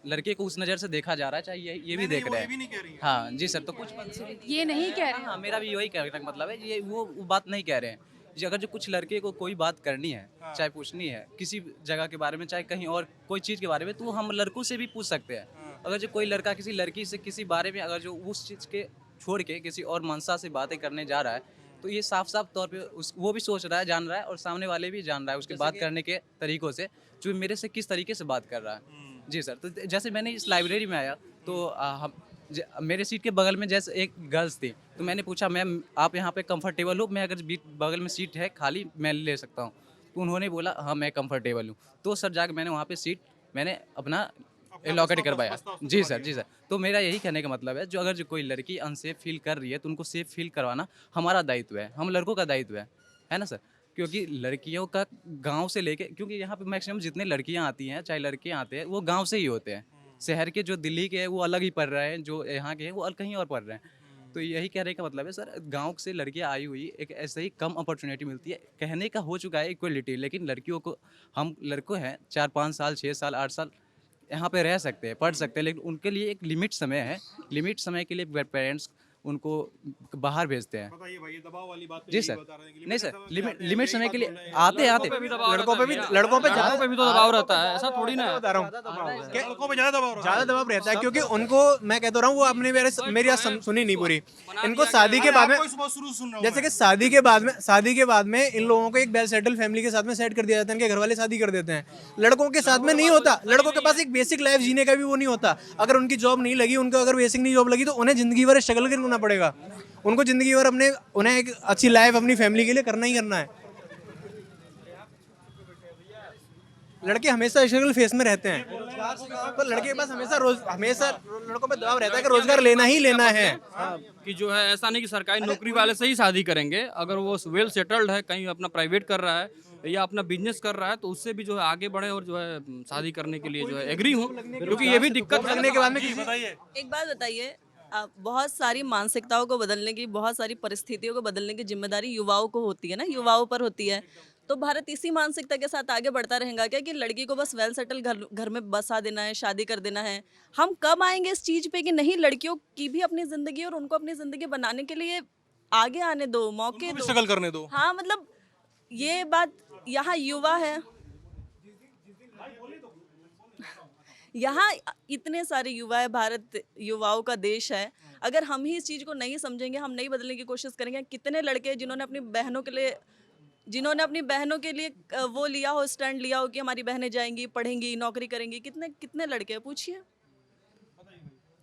[SPEAKER 6] लड़के को उस नज़र से देखा जा रहा है, चाहे ये भी देख रहे हैं। हाँ जी सर, तो कुछ
[SPEAKER 10] ये नहीं कह रहे हैं।
[SPEAKER 6] हाँ, मेरा भी वही कहने का मतलब है, ये वो बात नहीं कह रहे हैं। अगर जो कुछ लड़के को कोई बात करनी है, चाहे पूछनी है किसी जगह के बारे में, चाहे कहीं और कोई चीज़ के बारे में, तो हम लड़कों से भी पूछ सकते हैं। अगर जो कोई लड़का किसी लड़की से किसी बारे में अगर जो उस चीज़ के छोड़ के किसी और मंशा से बातें करने जा रहा है, तो ये साफ साफ तौर पे वो भी सोच रहा है, जान रहा है, और सामने वाले भी जान रहा है उसके बात करने के तरीकों से, जो मेरे से किस तरीके से बात कर रहा है। जी सर, तो जैसे मैंने इस लाइब्रेरी में आया तो मेरे सीट के बगल में जैसे एक गर्ल्स थी, तो मैंने पूछा मैम आप यहाँ पे कंफर्टेबल हो, मैं अगर बगल में सीट है खाली मैं ले सकता हूँ? तो उन्होंने बोला हाँ मैं कंफर्टेबल हूँ। तो सर जाकर मैंने वहाँ पे सीट मैंने अपना अलॉकेट करवाया। जी सर। तो मेरा यही कहने का मतलब है, जो अगर जो कोई लड़की अनसेफ फील कर रही है, तो उनको सेफ फील करवाना हमारा दायित्व है, हम लड़कों का दायित्व है ना सर। क्योंकि लड़कियों का गांव से लेके, क्योंकि यहाँ पे मैक्सिमम जितने लड़कियाँ आती हैं, चाहे लड़के आते हैं, वो गांव से ही होते हैं। शहर के जो दिल्ली के हैं वो अलग ही पढ़ रहे हैं, जो यहाँ के हैं वो कहीं और पढ़ रहे हैं। तो यही कहने का मतलब है सर, गांव से लड़कियां आई हुई एक ऐसे ही कम अपॉर्चुनिटी मिलती है। कहने का हो चुका है इक्वलिटी, लेकिन लड़कियों को, हम लड़कों हैं 4-5 साल 6 साल 8 साल यहाँ पे रह सकते हैं, पढ़ सकते हैं, लेकिन उनके लिए एक लिमिट समय है। लिमिट समय के लिए पेरेंट्स उनको बाहर भेजते हैं।
[SPEAKER 7] बताइए भाई, ये दबाव वाली बात
[SPEAKER 6] जी सर, नहीं सर, लिमिट समय के लिए आते
[SPEAKER 11] लड़कों पे ज़्यादा
[SPEAKER 6] भी तो दबाव रहता है, ऐसा थोड़ी ना है।
[SPEAKER 11] बता रहा हूँ,
[SPEAKER 7] लड़कों पे ज़्यादा दबाव
[SPEAKER 11] रहता है, क्योंकि उनको मैं कहता रहा हूँ, वो आपने मेरी बात सुनी नहीं पूरी। इनको शादी के बाद में, जैसे कि शादी के बाद में इन लोगों को एक वेल सेटल फैमिली के साथ में सेट कर दिया जाता है, इनके घर वाले शादी कर देते हैं। लड़कों के साथ में नहीं होता, लड़कों के पास एक बेसिक लाइफ जीने का भी वो नहीं होता। अगर उनकी जॉब नहीं लगी, उनको अगर बेसिक नहीं जॉब लगी, तो उन्हें जिंदगी भर स्ट्रगल करना पड़ेगा। उनको जिंदगी भर उन्हें एक अच्छी लाइफ अपनी फैमिली के लिए करना ही करना है। लड़के हमेशा स्ट्रगल फेस में रहते हैं, तो लड़के के पास हमेशा लड़कों पे दबाव रहता है कि रोजगार लेना ही लेना है।
[SPEAKER 6] कि जो है ऐसा नहीं कि सरकारी नौकरी वाले से ही शादी करेंगे, अगर वो वेल सेटल्ड है, कहीं अपना प्राइवेट कर रहा है या अपना बिजनेस कर रहा है, तो उससे भी जो है आगे बढ़े और जो है शादी करने के लिए जो है एग्री हूँ, क्योंकि ये भी दिक्कत
[SPEAKER 11] लगने के बाद में
[SPEAKER 1] एक बात बताइए, बहुत सारी मानसिकताओं को बदलने की, बहुत सारी परिस्थितियों को बदलने की जिम्मेदारी युवाओं को होती है ना, युवाओं पर होती है। तो भारत इसी मानसिकता के साथ आगे बढ़ता रहेगा क्या कि लड़की को बस वेल सेटल घर में बसा देना है, शादी कर देना है? हम कब आएंगे इस चीज पे कि नहीं, लड़कियों की भी अपनी जिंदगी और उनको अपनी जिंदगी बनाने के लिए आगे आने दो, मौके दो,
[SPEAKER 7] स्ट्रगल करने दो।
[SPEAKER 1] हाँ, मतलब ये बात यहाँ युवा है, यहाँ इतने सारे युवा है, भारत युवाओं का देश है। अगर हम ही इस चीज़ को नहीं समझेंगे, हम नहीं बदलने की कोशिश करेंगे, कितने लड़के हैं जिन्होंने अपनी बहनों के लिए वो लिया हो, स्टैंड लिया हो कि हमारी बहनें जाएंगी, पढ़ेंगी, नौकरी करेंगी, कितने लड़के हैं, पूछिए।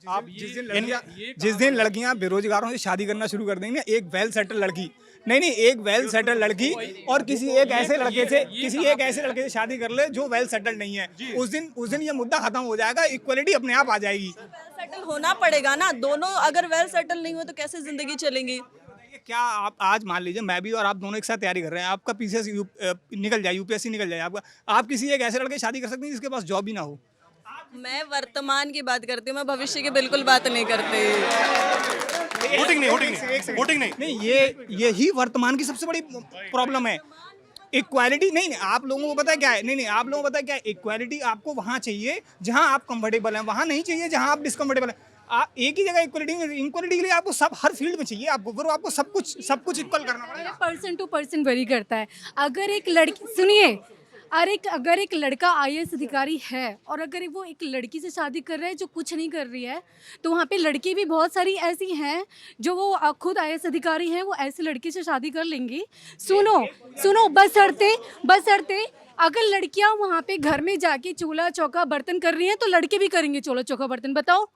[SPEAKER 2] आप जिस दिन लड़कियां बेरोजगारों से शादी करना शुरू कर देंगे, एक वेल सेटल लड़की एक वेल सेटल लड़की और किसी एक ऐसे लड़के से शादी कर ले जो वेल सेटल नहीं है, उस दिन ये मुद्दा खत्म हो जाएगा, इक्वलिटी अपने आप आ जाएगी।
[SPEAKER 1] वेल सेटल होना पड़ेगा ना, दोनों अगर वेल सेटल नहीं हो तो कैसे जिंदगी चलेंगी?
[SPEAKER 2] क्या आप आज मान लीजिए मैं भी और आप दोनों एक साथ तैयारी कर रहे हैं, आपका पीसीएस निकल जाए, यूपीएससी निकल जाए आपका, आप किसी एक ऐसे लड़के से शादी कर सकते हैं जिसके पास जॉब ही ना हो?
[SPEAKER 1] मैं वर्तमान की बात करती हूँ, मैं भविष्य की बिल्कुल बात नहीं करती।
[SPEAKER 7] वोटिंग नहीं,
[SPEAKER 2] ये ही वर्तमान की सबसे बड़ी प्रॉब्लम है। इक्वालिटी नहीं, आप लोगों को पता है क्या है? आप लोगों को पता है क्या है? इक्वालिटी आपको वहाँ चाहिए जहाँ आप कंफर्टेबल हैं, वहाँ नहीं चाहिए जहाँ आप डिसकंफर्टेबल हैं। आप एक ही जगह इक्वलिटी के लिए आपको सब हर फील्ड में चाहिए, आपको सब कुछ इक्वल करना पड़ेगा।
[SPEAKER 10] पर्सन टू पर्सन वेरी करता है। अगर एक लड़की सुनिए, अगर एक लड़का आईएएस अधिकारी है और अगर वो एक लड़की से शादी कर रहा है जो कुछ नहीं कर रही है, तो वहाँ पे लड़की भी बहुत सारी ऐसी हैं जो वो खुद आईएएस अधिकारी हैं, वो ऐसी लड़की से शादी कर लेंगी। सुनो बशर्ते अगर लड़कियाँ वहाँ पे घर में जाके चूल्हा चौका बर्तन कर रही हैं तो लड़के भी करेंगे चूल्हा चौका बर्तन, बताओ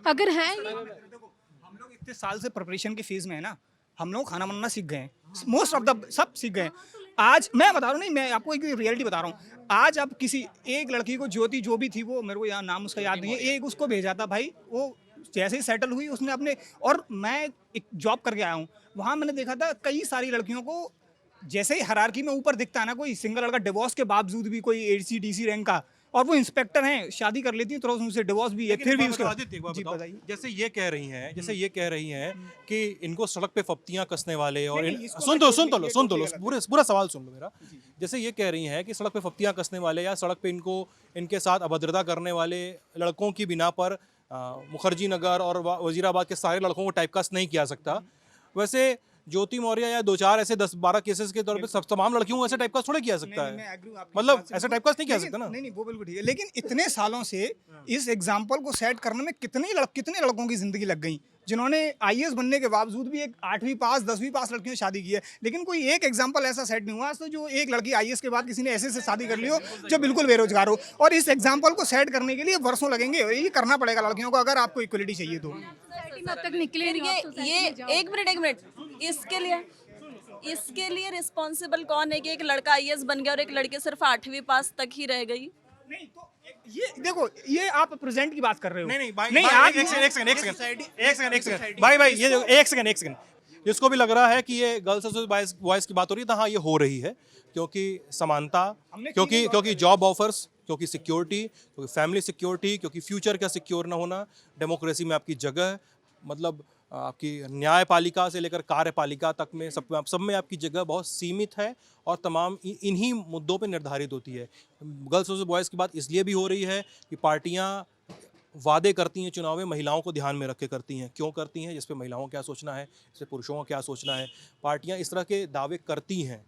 [SPEAKER 10] अगर है।
[SPEAKER 2] हम लोग इतने साल से प्रिपरेशन के फेज में है ना, हम लोग खाना बनाना सीख गए हैं, मोस्ट ऑफ द सब सीख गए हैं। आज मैं बता रहा हूँ, नहीं मैं आपको एक रियलिटी बता रहा हूँ। आज अब किसी एक लड़की को, ज्योति जो भी थी, वो मेरे को यहाँ नाम उसका याद नहीं है, एक उसको भेजा था भाई, वो जैसे ही सेटल हुई उसने अपने, और मैं एक जॉब करके आया हूँ, वहाँ मैंने देखा था कई सारी लड़कियों को जैसे ही हायरार्की में ऊपर दिखता है ना, कोई सिंगल लड़का डिवोर्स के बावजूद भी कोई एसीडीसी रैंक का, और वो इंस्पेक्टर हैं, शादी कर लेती हैं, तुरंत उनसे डिवोर्स भी है, फिर भी उसके
[SPEAKER 7] जैसे ये कह रही हैं कि इनको सड़क पे फप्तियां कसने वाले, और सुन तो लो पूरा सवाल सुन लो मेरा। जैसे ये कह रही हैं कि सड़क पे फप्तियां कसने वाले या सड़क पे इनके साथ अभद्रता करने वाले लड़कों की बिना पर मुखर्जी नगर और वजीराबाद के सारे लड़कों को टाइपकास्ट नहीं किया सकता, वैसे ज्योति मौर्य या 2-4 ऐसे 10-12 केसेस के तौर पे सब तमाम लड़कियों को ऐसे टाइपकास्ट थोड़ा किया सकता है, मतलब ऐसा टाइपकास्ट नहीं किया सकता ना।
[SPEAKER 2] नहीं वो बिल्कुल ठीक है, लेकिन इतने सालों से इस एग्जाम्पल को सेट करने में कितने लड़कों की जिंदगी लग गई, जिन्होंने आईएएस बनने के बावजूद भी एक 8वीं पास 10वीं पास लड़कियों से शादी की है, लेकिन कोई एक एग्जाम्पल ऐसा सेट नहीं हुआ आज तो जो एक लड़की आईएएस के बाद किसी ने ऐसे से शादी कर ली हो जो बिल्कुल बेरोजगार हो। और इस एग्जाम्पल को सेट करने के लिए वर्षों लगेंगे, ये करना पड़ेगा लड़कियों को अगर आपको इक्वलिटी चाहिए तो।
[SPEAKER 1] ये एक मिनट, इसके लिए रिस्पॉन्सिबल कौन है कि एक लड़का आईएएस बन गया और एक लड़की सिर्फ 8वीं पास तक ही रह गई?
[SPEAKER 2] नहीं तो ये देखो, ये आप प्रेजेंट की बात कर रहे हो।
[SPEAKER 7] नहीं भाई, एक सेकंड भाई, ये एक सेकंड, जिसको भी लग रहा है कि ये गर्ल्स वर्सेस बॉयज की बात हो रही है, तो हाँ ये हो रही है, क्योंकि समानता, क्योंकि जॉब ऑफर्स, क्योंकि सिक्योरिटी, क्योंकि फैमिली सिक्योरिटी, क्योंकि फ्यूचर का सिक्योर ना होना, डेमोक्रेसी में आपकी जगह, मतलब आपकी न्यायपालिका से लेकर कार्यपालिका तक में सब में आपकी जगह बहुत सीमित है और तमाम इन्हीं मुद्दों पे निर्धारित होती है। गर्ल्स वर्सेस बॉयज़ की बात इसलिए भी हो रही है कि पार्टियां वादे करती हैं चुनाव में, महिलाओं को ध्यान में रख के करती हैं। क्यों करती हैं? जिस पे महिलाओं को क्या सोचना है, इस पे पुरुषों को क्या सोचना है, पार्टियां इस तरह के दावे करती हैं।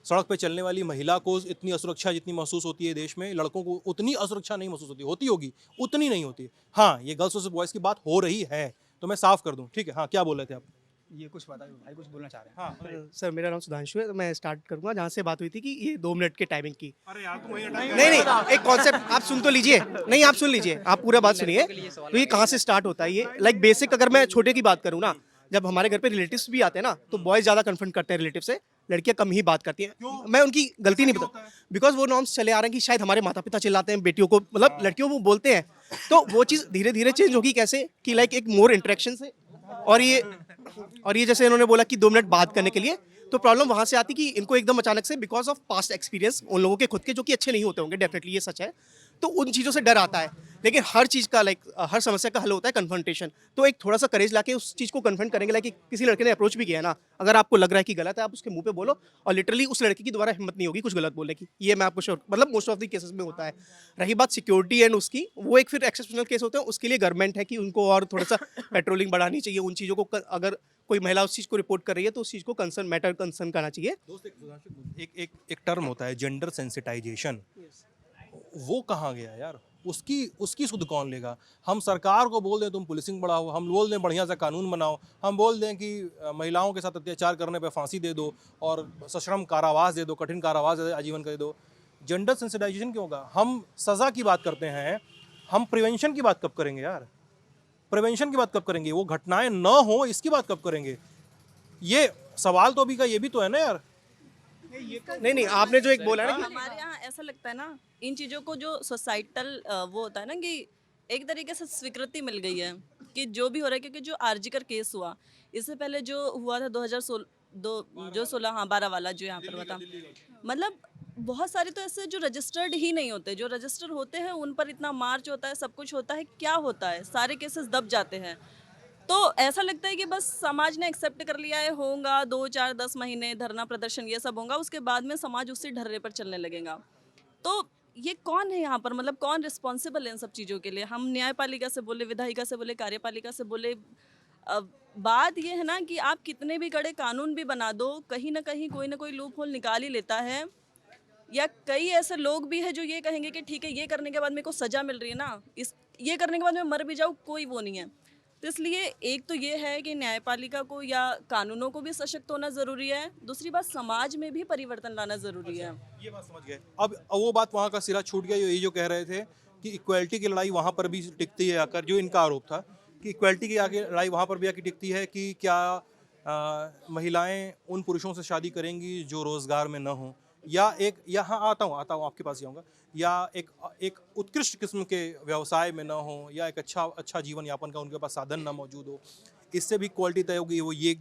[SPEAKER 7] सड़क पे चलने वाली महिला को इतनी असुरक्षा जितनी महसूस होती है देश में, लड़कों को उतनी असुरक्षा नहीं महसूस होती होगी, उतनी नहीं होती। हाँ, ये गर्ल्स वर्सेस बॉयज़ की बात हो रही है, तो मैं साफ कर दूं, ठीक है। हाँ, क्या बोल रहे थे आप?
[SPEAKER 2] ये कुछ पता है भाई, कुछ बोलना चाह रहे हैं?
[SPEAKER 4] हाँ सर, मेरा नाम सुधांशु है, तो मैं स्टार्ट करूंगा जहाँ से बात हुई थी कि ये 2 मिनट के टाइमिंग की।
[SPEAKER 7] अरे यार तुम
[SPEAKER 4] नहीं, एक कॉन्सेप्ट आप सुन तो लीजिए, नहीं आप सुन लीजिए, आप पूरा बात सुनिए। तो ये कहाँ से स्टार्ट होता है, ये लाइक बेसिक, अगर मैं छोटे की बात करूँ ना, जब हमारे घर पे रिलेटिव्स भी आते हैं ना, तो बॉयज ज़्यादा कन्फ्रंट करते हैं रिलेटिव से, लड़कियां कम ही बात करती हैं। मैं उनकी गलती नहीं बता, बिकॉज वो नॉर्म्स चले आ रहे हैं कि शायद हमारे माता पिता चिल्लाते हैं बेटियों को, मतलब लड़कियों को बोलते हैं, तो वो चीज़ धीरे धीरे चेंज होगी। कैसे कि लाइक एक मोर इंटरेक्शन से, और ये जैसे इन्होंने बोला कि 2 मिनट बात करने के लिए, तो प्रॉब्लम वहाँ से आती कि इनको एकदम अचानक से बिकॉज ऑफ पास्ट एक्सपीरियंस उन लोगों के खुद के जो कि अच्छे नहीं होते होंगे, डेफिनेटली ये सच है, तो उन चीज़ों से डर आता है। लेकिन हर चीज़ का हर समस्या का हल होता है कन्फ्रंटेशन। तो एक थोड़ा सा करेज लाके उस चीज़ को कन्फ्रंट करेंगे, लाइक किसी लड़के ने अप्रोच भी किया है ना, अगर आपको लग रहा है कि गलत है, आप उसके मुंह पे बोलो, और लिटरली उस लड़के की दोबारा हिम्मत नहीं होगी कुछ गलत बोलने की। ये मैं आपको श्योर, मतलब मोस्ट ऑफ द केसेस में होता है। रही बात सिक्योरिटी एंड उसकी, वो एक फिर एक्सेप्शनल केस होते हैं, उसके लिए गवर्नमेंट है कि उनको और थोड़ा सा पेट्रोलिंग बढ़ानी चाहिए उन चीज़ों को। अगर कोई महिला उस चीज़ को रिपोर्ट कर रही है तो उस चीज़ को कंसर्न करना चाहिए।
[SPEAKER 7] एक टर्म होता है जेंडर सेंसिटाइजेशन, वो कहाँ गया यार? उसकी सुध कौन लेगा? हम सरकार को बोल दें तुम पुलिसिंग बढ़ाओ, हम बोल दें बढ़िया सा कानून बनाओ, हम बोल दें कि महिलाओं के साथ अत्याचार करने पे फांसी दे दो और सश्रम कारावास दे दो, कठिन कारावास दे दो, आजीवन कर दो। जेंडर सेंसिटाइजेशन क्यों होगा? हम सज़ा की बात करते हैं, हम प्रिवेंशन की बात कब करेंगे यार? प्रिवेंशन की बात कब करेंगे? वो घटनाएं न हो इसकी बात कब करेंगे? ये सवाल तो अभी का ये भी तो है ना यार।
[SPEAKER 4] नहीं, आपने जो एक बोला ना,
[SPEAKER 1] हमारे यहाँ ऐसा लगता है ना, इन चीज़ों को जो सोसाइटल वो होता है ना कि एक तरीके से स्वीकृति मिल गई है कि जो भी हो रहा है, क्योंकि जो आरजीकर केस हुआ, इससे पहले जो हुआ था 2016 हाँ 12 वाला जो यहाँ पर हुआ था, मतलब बहुत सारे तो ऐसे जो रजिस्टर्ड ही नहीं होते, जो रजिस्टर होते हैं उन पर इतना मार्च होता है, सब कुछ होता है, क्या होता है, सारे केसेस दब जाते हैं। तो ऐसा लगता है कि बस समाज ने एक्सेप्ट कर लिया है, होगा 2, 4, 10 महीने धरना प्रदर्शन ये सब होगा, उसके बाद में समाज उसी ढर्रे पर चलने लगेगा। तो ये कौन है यहाँ पर, मतलब कौन रिस्पॉन्सिबल है इन सब चीज़ों के लिए? हम न्यायपालिका से बोले, विधायिका से बोले, कार्यपालिका से बोले, बात ये है ना कि आप कितने भी कड़े कानून भी बना दो, कहीं ना कहीं कोई ना कोई लूप होल निकाल ही लेता है। या कई ऐसे लोग भी हैं जो ये कहेंगे कि ठीक है, ये करने के बाद मेरे को सज़ा मिल रही है ना, ये करने के बाद मैं मर भी जाऊँ, कोई वो नहीं है। तो इसलिए एक तो ये है कि न्यायपालिका को या कानूनों को भी सशक्त होना ज़रूरी है, दूसरी बात समाज में भी परिवर्तन लाना ज़रूरी है।
[SPEAKER 7] ये बात समझ गए। अब वो बात वहाँ का सिरा छूट गया, ये जो कह रहे थे कि इक्वलिटी की लड़ाई वहाँ पर भी टिकती है आकर, जो इनका आरोप था कि इक्वलिटी की आगे लड़ाई वहाँ पर भी आके टिकती है कि क्या महिलाएं उन पुरुषों से शादी करेंगी जो रोज़गार में न हों, या यहाँ आता हूँ आपके पास ही आऊँगा, या एक उत्कृष्ट किस्म के व्यवसाय में ना हो, या एक अच्छा जीवन यापन का उनके पास साधन ना मौजूद हो, इससे भी क्वालिटी तय होगी। वो ये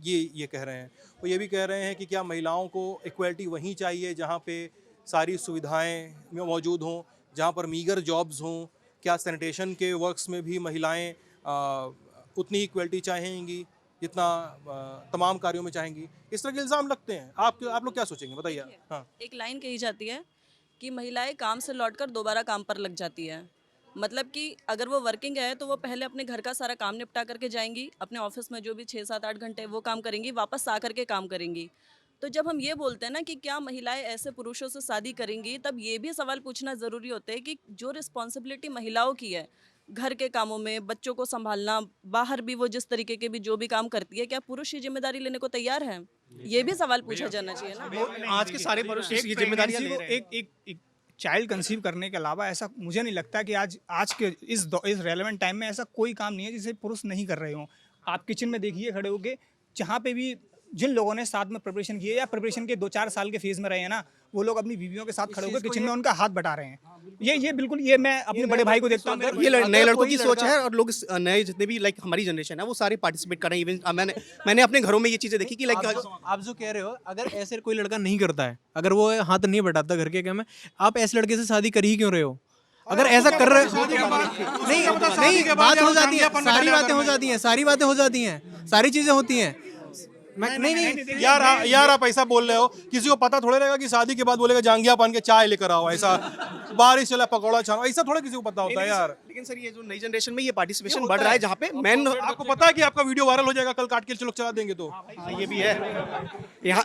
[SPEAKER 7] कह रहे हैं। वो ये भी कह रहे हैं कि क्या महिलाओं को इक्वलिटी वहीं चाहिए जहाँ पे सारी सुविधाएं मौजूद हों, जहाँ पर मीगर जॉब्स हों? क्या सैनिटेशन के वर्क्स में भी महिलाएं उतनी इक्वलिटी चाहेंगी जितना तमाम कार्यों में चाहेंगी? इस तरह के इल्ज़ाम लगते हैं। आप लोग क्या सोचेंगे, बताइए। हाँ,
[SPEAKER 1] एक लाइन कही जाती है कि महिलाएं काम से लौटकर दोबारा काम पर लग जाती है। मतलब कि अगर वो वर्किंग है तो वो पहले अपने घर का सारा काम निपटा करके जाएंगी, अपने ऑफिस में जो भी 6, 7, 8 घंटे वो काम करेंगी, वापस आ करके काम करेंगी। तो जब हम ये बोलते हैं ना कि क्या महिलाएं ऐसे पुरुषों से शादी करेंगी, तब ये भी सवाल पूछना ज़रूरी होता है कि जो रिस्पॉन्सिबिलिटी महिलाओं की है, घर के कामों में, बच्चों को संभालना, बाहर भी वो जिस तरीके के भी जो भी काम करती है, क्या पुरुष ये जिम्मेदारी लेने को तैयार है? ये भी सवाल पूछा जाना चाहिए ना।
[SPEAKER 4] आज के सारे पुरुष ये जिम्मेदारियां ले रहे हैं।
[SPEAKER 2] एक चाइल्ड कंसीव करने के अलावा ऐसा मुझे नहीं लगता कि आज के इस रेलेवेंट टाइम में ऐसा कोई काम नहीं है जिसे पुरुष नहीं कर रहे हों। आप किचन में देखिए खड़े होके, जहाँ पे भी जिन लोगों ने साथ में प्रिपरेशन किए या प्रिपरेशन के 2-4 साल के फेज में रहे हैं ना, वो लोग अपनी बीवियों के साथ खड़े होकर किचन में उनका हाथ बटा रहे हैं। ये बिल्कुल, ये मैं अपने बड़े भाई को देखता हूँ।
[SPEAKER 4] ये नए लड़कों की सोच है, और लोग नए जितने भी लाइक हमारी जनरेशन है वो सारे पार्टिसिपेट कर रहे हैं। इवन मैंने अपने घरों में ये चीज़ें देखी कि लाइक
[SPEAKER 11] आप जो कह रहे हो, अगर ऐसे कोई लड़का नहीं करता है, अगर वो हाथ नहीं बटाता घर के काम में, आप ऐसे लड़के से शादी कर ही क्यों रहे हो? अगर ऐसा कर रहे हो, नहीं बात हो जाती है, सारी बातें हो जाती हैं, सारी चीजें होती हैं। नहीं
[SPEAKER 7] यार आप ऐसा बोल रहे हो, किसी को पता थोड़े रहेगा कि शादी के बाद बोलेगा जांघिया पान के चाय लेकर आओ, ऐसा बारिश चला पकौड़ा छानो, ऐसा थोड़ा किसी को पता होता है यार।
[SPEAKER 4] लेकिन सर ये जो नई जनरेशन में ये पार्टिसिपेशन बढ़ रहा है, जहाँ पे मैन,
[SPEAKER 7] आपको पता है कि आपका वीडियो वायरल हो जाएगा, कल काट के लोग चला देंगे। तो
[SPEAKER 4] ये भी है यहाँ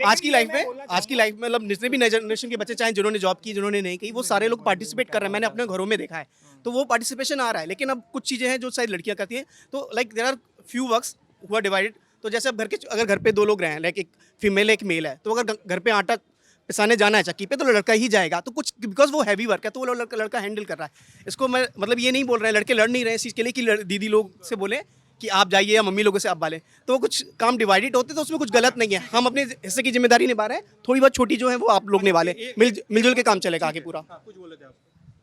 [SPEAKER 4] आज की लाइफ में मतलब जितने भी नई जनरेशन के बच्चे, चाहे जिन्होंने जॉब की, जिन्होंने नहीं की, वो सारे लोग पार्टिसिपेट कर रहे हैं। मैंने अपने घरों में देखा है, तो वो पार्टिसिपेशन आ रहा है। लेकिन अब कुछ चीज़ें हैं जो शायद लड़कियाँ करती हैं, तो like there are few works who are divided. तो जैसे अब अगर घर पे 2 लोग रहे हैं, लाइक एक फीमेल एक मेल है, तो अगर घर पे आटा पिसाने जाना है चक्की पे, तो लड़का ही जाएगा। तो कुछ बिकॉज वो हैवी वर्क है, तो वो लड़का हैंडल कर रहा है इसको। मैं मतलब ये नहीं बोल रहे हैं, लड़के लड़ नहीं रहे हैं इस चीज़ के लिए कि दीदी लोग से बोले कि आप जाइए या मम्मी लोगों से आप बालें, तो वो कुछ काम डिवाइडेड होते तो उसमें कुछ गलत नहीं है। हम अपने हिस्से की जिम्मेदारी निभा रहे हैं, थोड़ी बहुत छोटी जो है वो आप लोग निभाले, मिलजुल के काम चलेगा आगे पूरा।
[SPEAKER 7] कुछ बोले थे आप?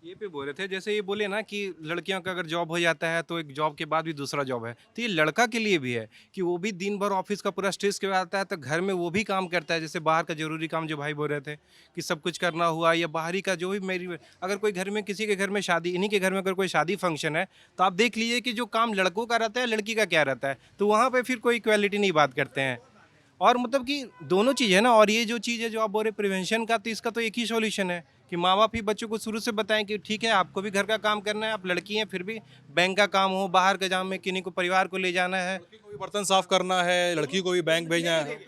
[SPEAKER 3] ये पे बोल रहे थे, जैसे ये बोले ना कि लड़कियों का अगर जॉब हो जाता है तो एक जॉब के बाद भी दूसरा जॉब है, तो ये लड़का के लिए भी है कि वो भी दिन भर ऑफिस का पूरा स्ट्रेस के आता है, तो घर में वो भी काम करता है। जैसे बाहर का जरूरी काम जो भाई बोल रहे थे कि सब कुछ करना हुआ, या बाहरी का जो भी मेरी, अगर कोई घर में किसी के घर में शादी, इन्हीं के घर में अगर कोई शादी फंक्शन है, तो आप देख लीजिए कि जो काम लड़कों का रहता है लड़की का क्या रहता है, तो वहाँ पर फिर कोई इक्वालिटी नहीं बात करते हैं। और मतलब कि दोनों चीज़ है ना। और ये जो चीज़ है जो आप बोल रहे प्रिवेंशन का, तो इसका तो एक ही सॉल्यूशन है कि माँ बाप ही बच्चों को शुरू से बताएं कि ठीक है आपको भी घर का काम करना है, आप लड़की हैं फिर भी बैंक का काम हो, बाहर का काम में किन्हीं को परिवार को ले जाना है,
[SPEAKER 7] लड़की को भी बर्तन साफ करना है, लड़की को भी बैंक भेजना है।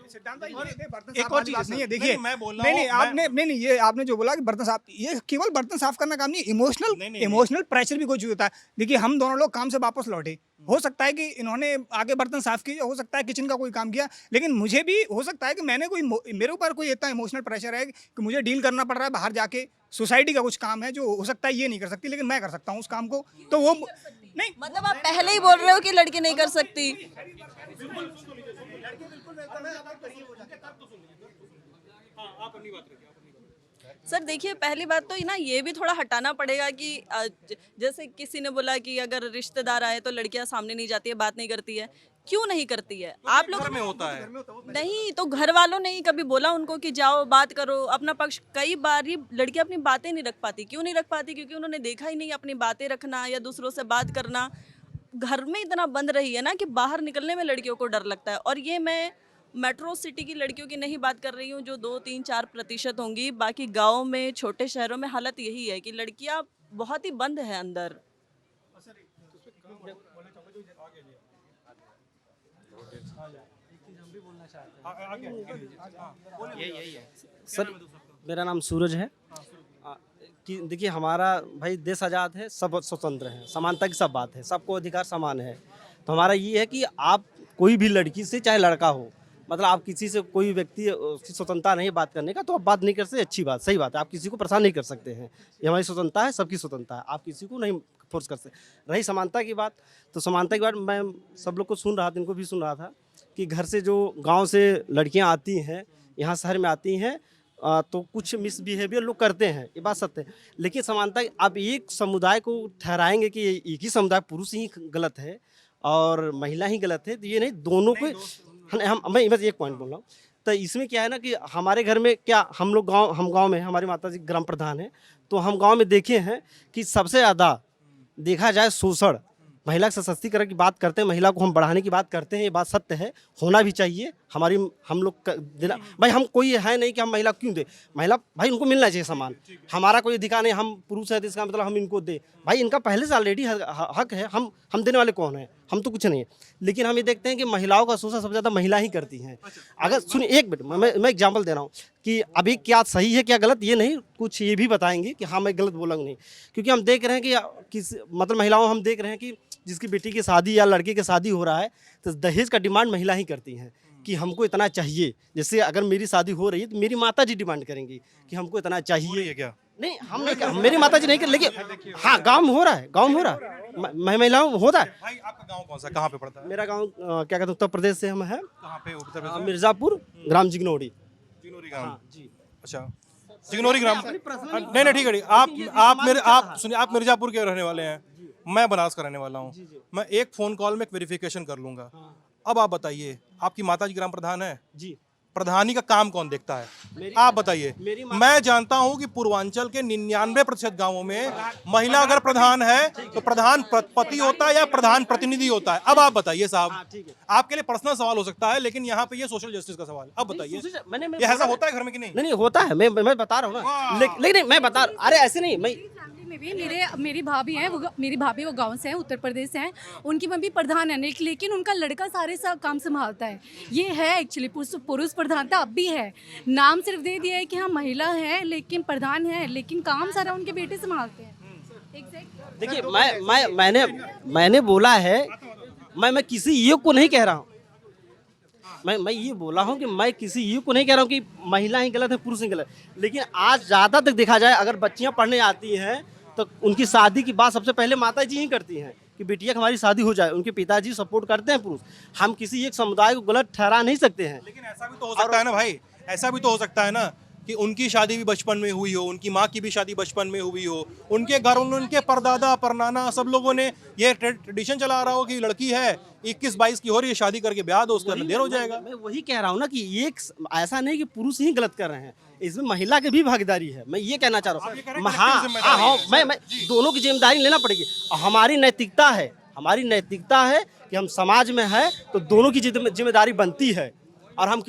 [SPEAKER 2] एक और चीज नहीं है, देखिए
[SPEAKER 7] मैं बोल रहा हूँ,
[SPEAKER 2] नहीं ये आपने जो बोला कि बर्तन साफ, ये केवल बर्तन साफ करना काम नहीं, इमोशनल प्रेशर भी कुछ होता है। देखिए हम दोनों लोग काम से वापस लौटे, हो सकता है कि इन्होंने आगे बर्तन साफ किए, हो सकता है किचन का कोई काम किया, लेकिन मुझे भी हो सकता है कि मेरे ऊपर कोई इतना इमोशनल प्रेशर है कि मुझे डील करना पड़ रहा है बाहर जाके, सोसाइटी का कुछ काम है जो हो सकता है ये नहीं कर सकती, लेकिन मैं कर सकता हूँ उस काम को। तो वो नहीं,
[SPEAKER 1] मतलब आप पहले ही बोल रहे हो कि लड़की नहीं कर सकती। सर देखिए, पहली बात तो ना ये भी थोड़ा हटाना पड़ेगा कि जैसे किसी ने बोला कि अगर रिश्तेदार आए तो लड़कियां सामने नहीं जाती है, बात नहीं करती है। क्यों नहीं करती है? आप लोग
[SPEAKER 7] घर में होता है
[SPEAKER 1] नहीं तो घर वालों ने ही कभी बोला उनको कि जाओ बात करो अपना पक्ष? कई बार ही लड़कियां अपनी बातें नहीं रख पाती। क्यों नहीं रख पाती? क्योंकि उन्होंने देखा ही नहीं अपनी बातें रखना या दूसरों से बात करना। घर में इतना बंद रही है ना कि बाहर निकलने में लड़कियों को डर लगता है। और ये मैं मेट्रो सिटी की लड़कियों की नहीं बात कर रही हूँ जो 2-3-4% होंगी, बाकी गाँव में छोटे शहरों में हालत यही है कि लड़कियाँ बहुत ही बंद है अंदर।
[SPEAKER 5] सर मेरा नाम सूरज है। कि देखिए हमारा भाई देश आज़ाद है, सब स्वतंत्र हैं, समानता की सब बात है, सबको अधिकार समान है। तो हमारा ये है कि आप कोई भी लड़की से चाहे लड़का हो, मतलब आप किसी से कोई व्यक्ति उसकी स्वतंत्रता नहीं बात करने का, तो आप बात नहीं कर सकते, अच्छी बात, सही बात है। आप किसी को परेशान नहीं कर सकते हैं, ये हमारी स्वतंत्रता है, सबकी स्वतंत्रता है, आप किसी को नहीं फोर्स कर सकते। रही समानता की बात, तो समानता की बात मैं सब लोग को सुन रहा था, इनको भी सुन रहा था कि घर से जो गाँव से लड़कियाँ आती हैं, यहाँ शहर में आती हैं, तो कुछ मिसबिहेवियर लोग करते हैं, ये बात सत्य है। लेकिन समानता आप एक समुदाय को ठहराएंगे कि एक ही समुदाय पुरुष ही गलत है और महिला ही गलत है, तो ये नहीं, दोनों को मैं बस एक पॉइंट बोल रहा हूँ। तो इसमें क्या है ना कि हमारे घर में क्या हम गांव में हमारी माता जी ग्राम प्रधान हैं, तो हम गांव में देखे हैं कि सबसे ज़्यादा देखा जाए शोषण, महिला सशक्तिकरण की बात करते हैं, महिला को हम बढ़ाने की बात करते हैं, ये बात सत्य है, होना भी चाहिए। हमारी हम लोग देना भाई, हम कोई है नहीं कि हम महिला क्यों दे, महिला भाई उनको मिलना चाहिए सम्मान। हमारा कोई अधिकार नहीं, हम पुरुष है तो इसका मतलब हम इनको दे, भाई इनका पहले से ऑलरेडी हक है, हम देने वाले कौन है, हम तो कुछ नहीं है। लेकिन हम ये देखते हैं कि महिलाओं का शोषण सबसे ज़्यादा महिला ही करती हैं। अगर सुनिए एक मिनट, मैं एग्जाम्पल दे रहा हूँ कि अभी क्या सही है क्या गलत, ये नहीं, कुछ ये भी बताएंगे कि हाँ मैं गलत बोलूँगा नहीं, क्योंकि हम देख रहे हैं कि किस मतलब महिलाओं हम देख रहे हैं कि जिसकी बेटी की शादी या लड़के की शादी हो रहा है, तो दहेज का डिमांड महिला ही करती हैं कि हमको इतना चाहिए। जैसे अगर मेरी शादी हो रही है तो मेरी माता जी डिमांड करेंगी कि हमको इतना चाहिए।
[SPEAKER 7] क्या
[SPEAKER 5] नहीं हम नहीं, मेरी माता जी नहीं कर, लेकिन हाँ गाँव में हो रहा है, गाँव में हो रहा है, महिलाओं होता है।
[SPEAKER 7] भाई आपका गांव कौन सा, कहाँ पे पड़ता है?
[SPEAKER 5] मेरा गाँव क्या कहते हैं उत्तर प्रदेश से हम हैं,
[SPEAKER 7] कहाँ पे? उत्तर प्रदेश में?
[SPEAKER 5] मिर्ज़ापुर ग्राम जिग्नौरी।
[SPEAKER 7] चिगनौरी ग्राम
[SPEAKER 5] जी
[SPEAKER 7] अच्छा, चिगनौरी ग्राम। नहीं ठीक है, आप सुनिए, आप मिर्जापुर के रहने वाले हैं, मैं बनारस का रहने वाला हूँ। मैं एक फ़ोन कॉल में एक वेरिफिकेशन कर लूँगा। अब आप बताइए, आपकी माता जी ग्राम प्रधान है
[SPEAKER 5] जी,
[SPEAKER 7] प्रधानी का काम कौन देखता है? आप बताइए। मैं जानता हूं कि पूर्वांचल के 99% गांवों में महिला अगर प्रधान है तो प्रधान पति होता है या प्रधान प्रतिनिधि होता है। अब आप बताइए साहब, आपके लिए पर्सनल सवाल हो सकता है, लेकिन यहाँ पे ये सोशल जस्टिस का सवाल। अब बताइए, ये ऐसा होता है घर में कि नहीं?
[SPEAKER 5] नहीं होता है, मैं बता रहा हूँ ना, लेकिन मैं बता, अरे ऐसे नहीं, मैं
[SPEAKER 10] में भी मेरी भाभी हैं, मेरी भाभी वो गांव से हैं, उत्तर प्रदेश से हैं, उनकी मम्मी प्रधान है, लेकिन उनका लड़का सारे सब काम संभालता है। ये है एक्चुअली पुरुष प्रधानता अब भी है, नाम सिर्फ दे दिया है कि हाँ महिला है लेकिन प्रधान है, लेकिन काम सारा उनके बेटे संभालते हैं।
[SPEAKER 5] देखिए मैंने बोला है, मैं किसी युग को नहीं कह रहा हूँ, मैं ये बोला हूँ कि मैं किसी युग को नहीं कह रहा हूँ कि महिला ही गलत है पुरुष ही गलत, लेकिन आज ज़्यादा तक देखा जाए अगर बच्चियाँ पढ़ने आती हैं तो उनकी शादी की बात सबसे पहले माता जी ही करती हैं कि बेटिया हमारी शादी हो जाए, उनके पिताजी सपोर्ट करते हैं पुरुष, हम किसी एक समुदाय को गलत ठहरा नहीं सकते हैं।
[SPEAKER 7] लेकिन ऐसा भी तो हो सकता है ना भाई, ऐसा भी तो हो सकता है ना कि उनकी शादी भी बचपन में हुई हो, उनकी माँ की भी शादी बचपन में हुई हो, उनके घर उनके परदादा परनाना सब लोगों ने ये ट्रेडिशन चला रहा हो कि लड़की है 21-22 की हो रही है, शादी करके ब्याह दो, उसका देर हो जाएगा।
[SPEAKER 5] मैं वही कह रहा हूँ ना कि ये ऐसा नहीं कि पुरुष ही गलत कर रहे हैं, इसमें महिला की भी भागीदारी है। मैं ये कहना चाह रहा हूँ। हाँ, मैं दोनों की जिम्मेदारी लेना पड़ेगी। हमारी नैतिकता है कि हम समाज में है तो दोनों की जिम्मेदारी बनती है। और हम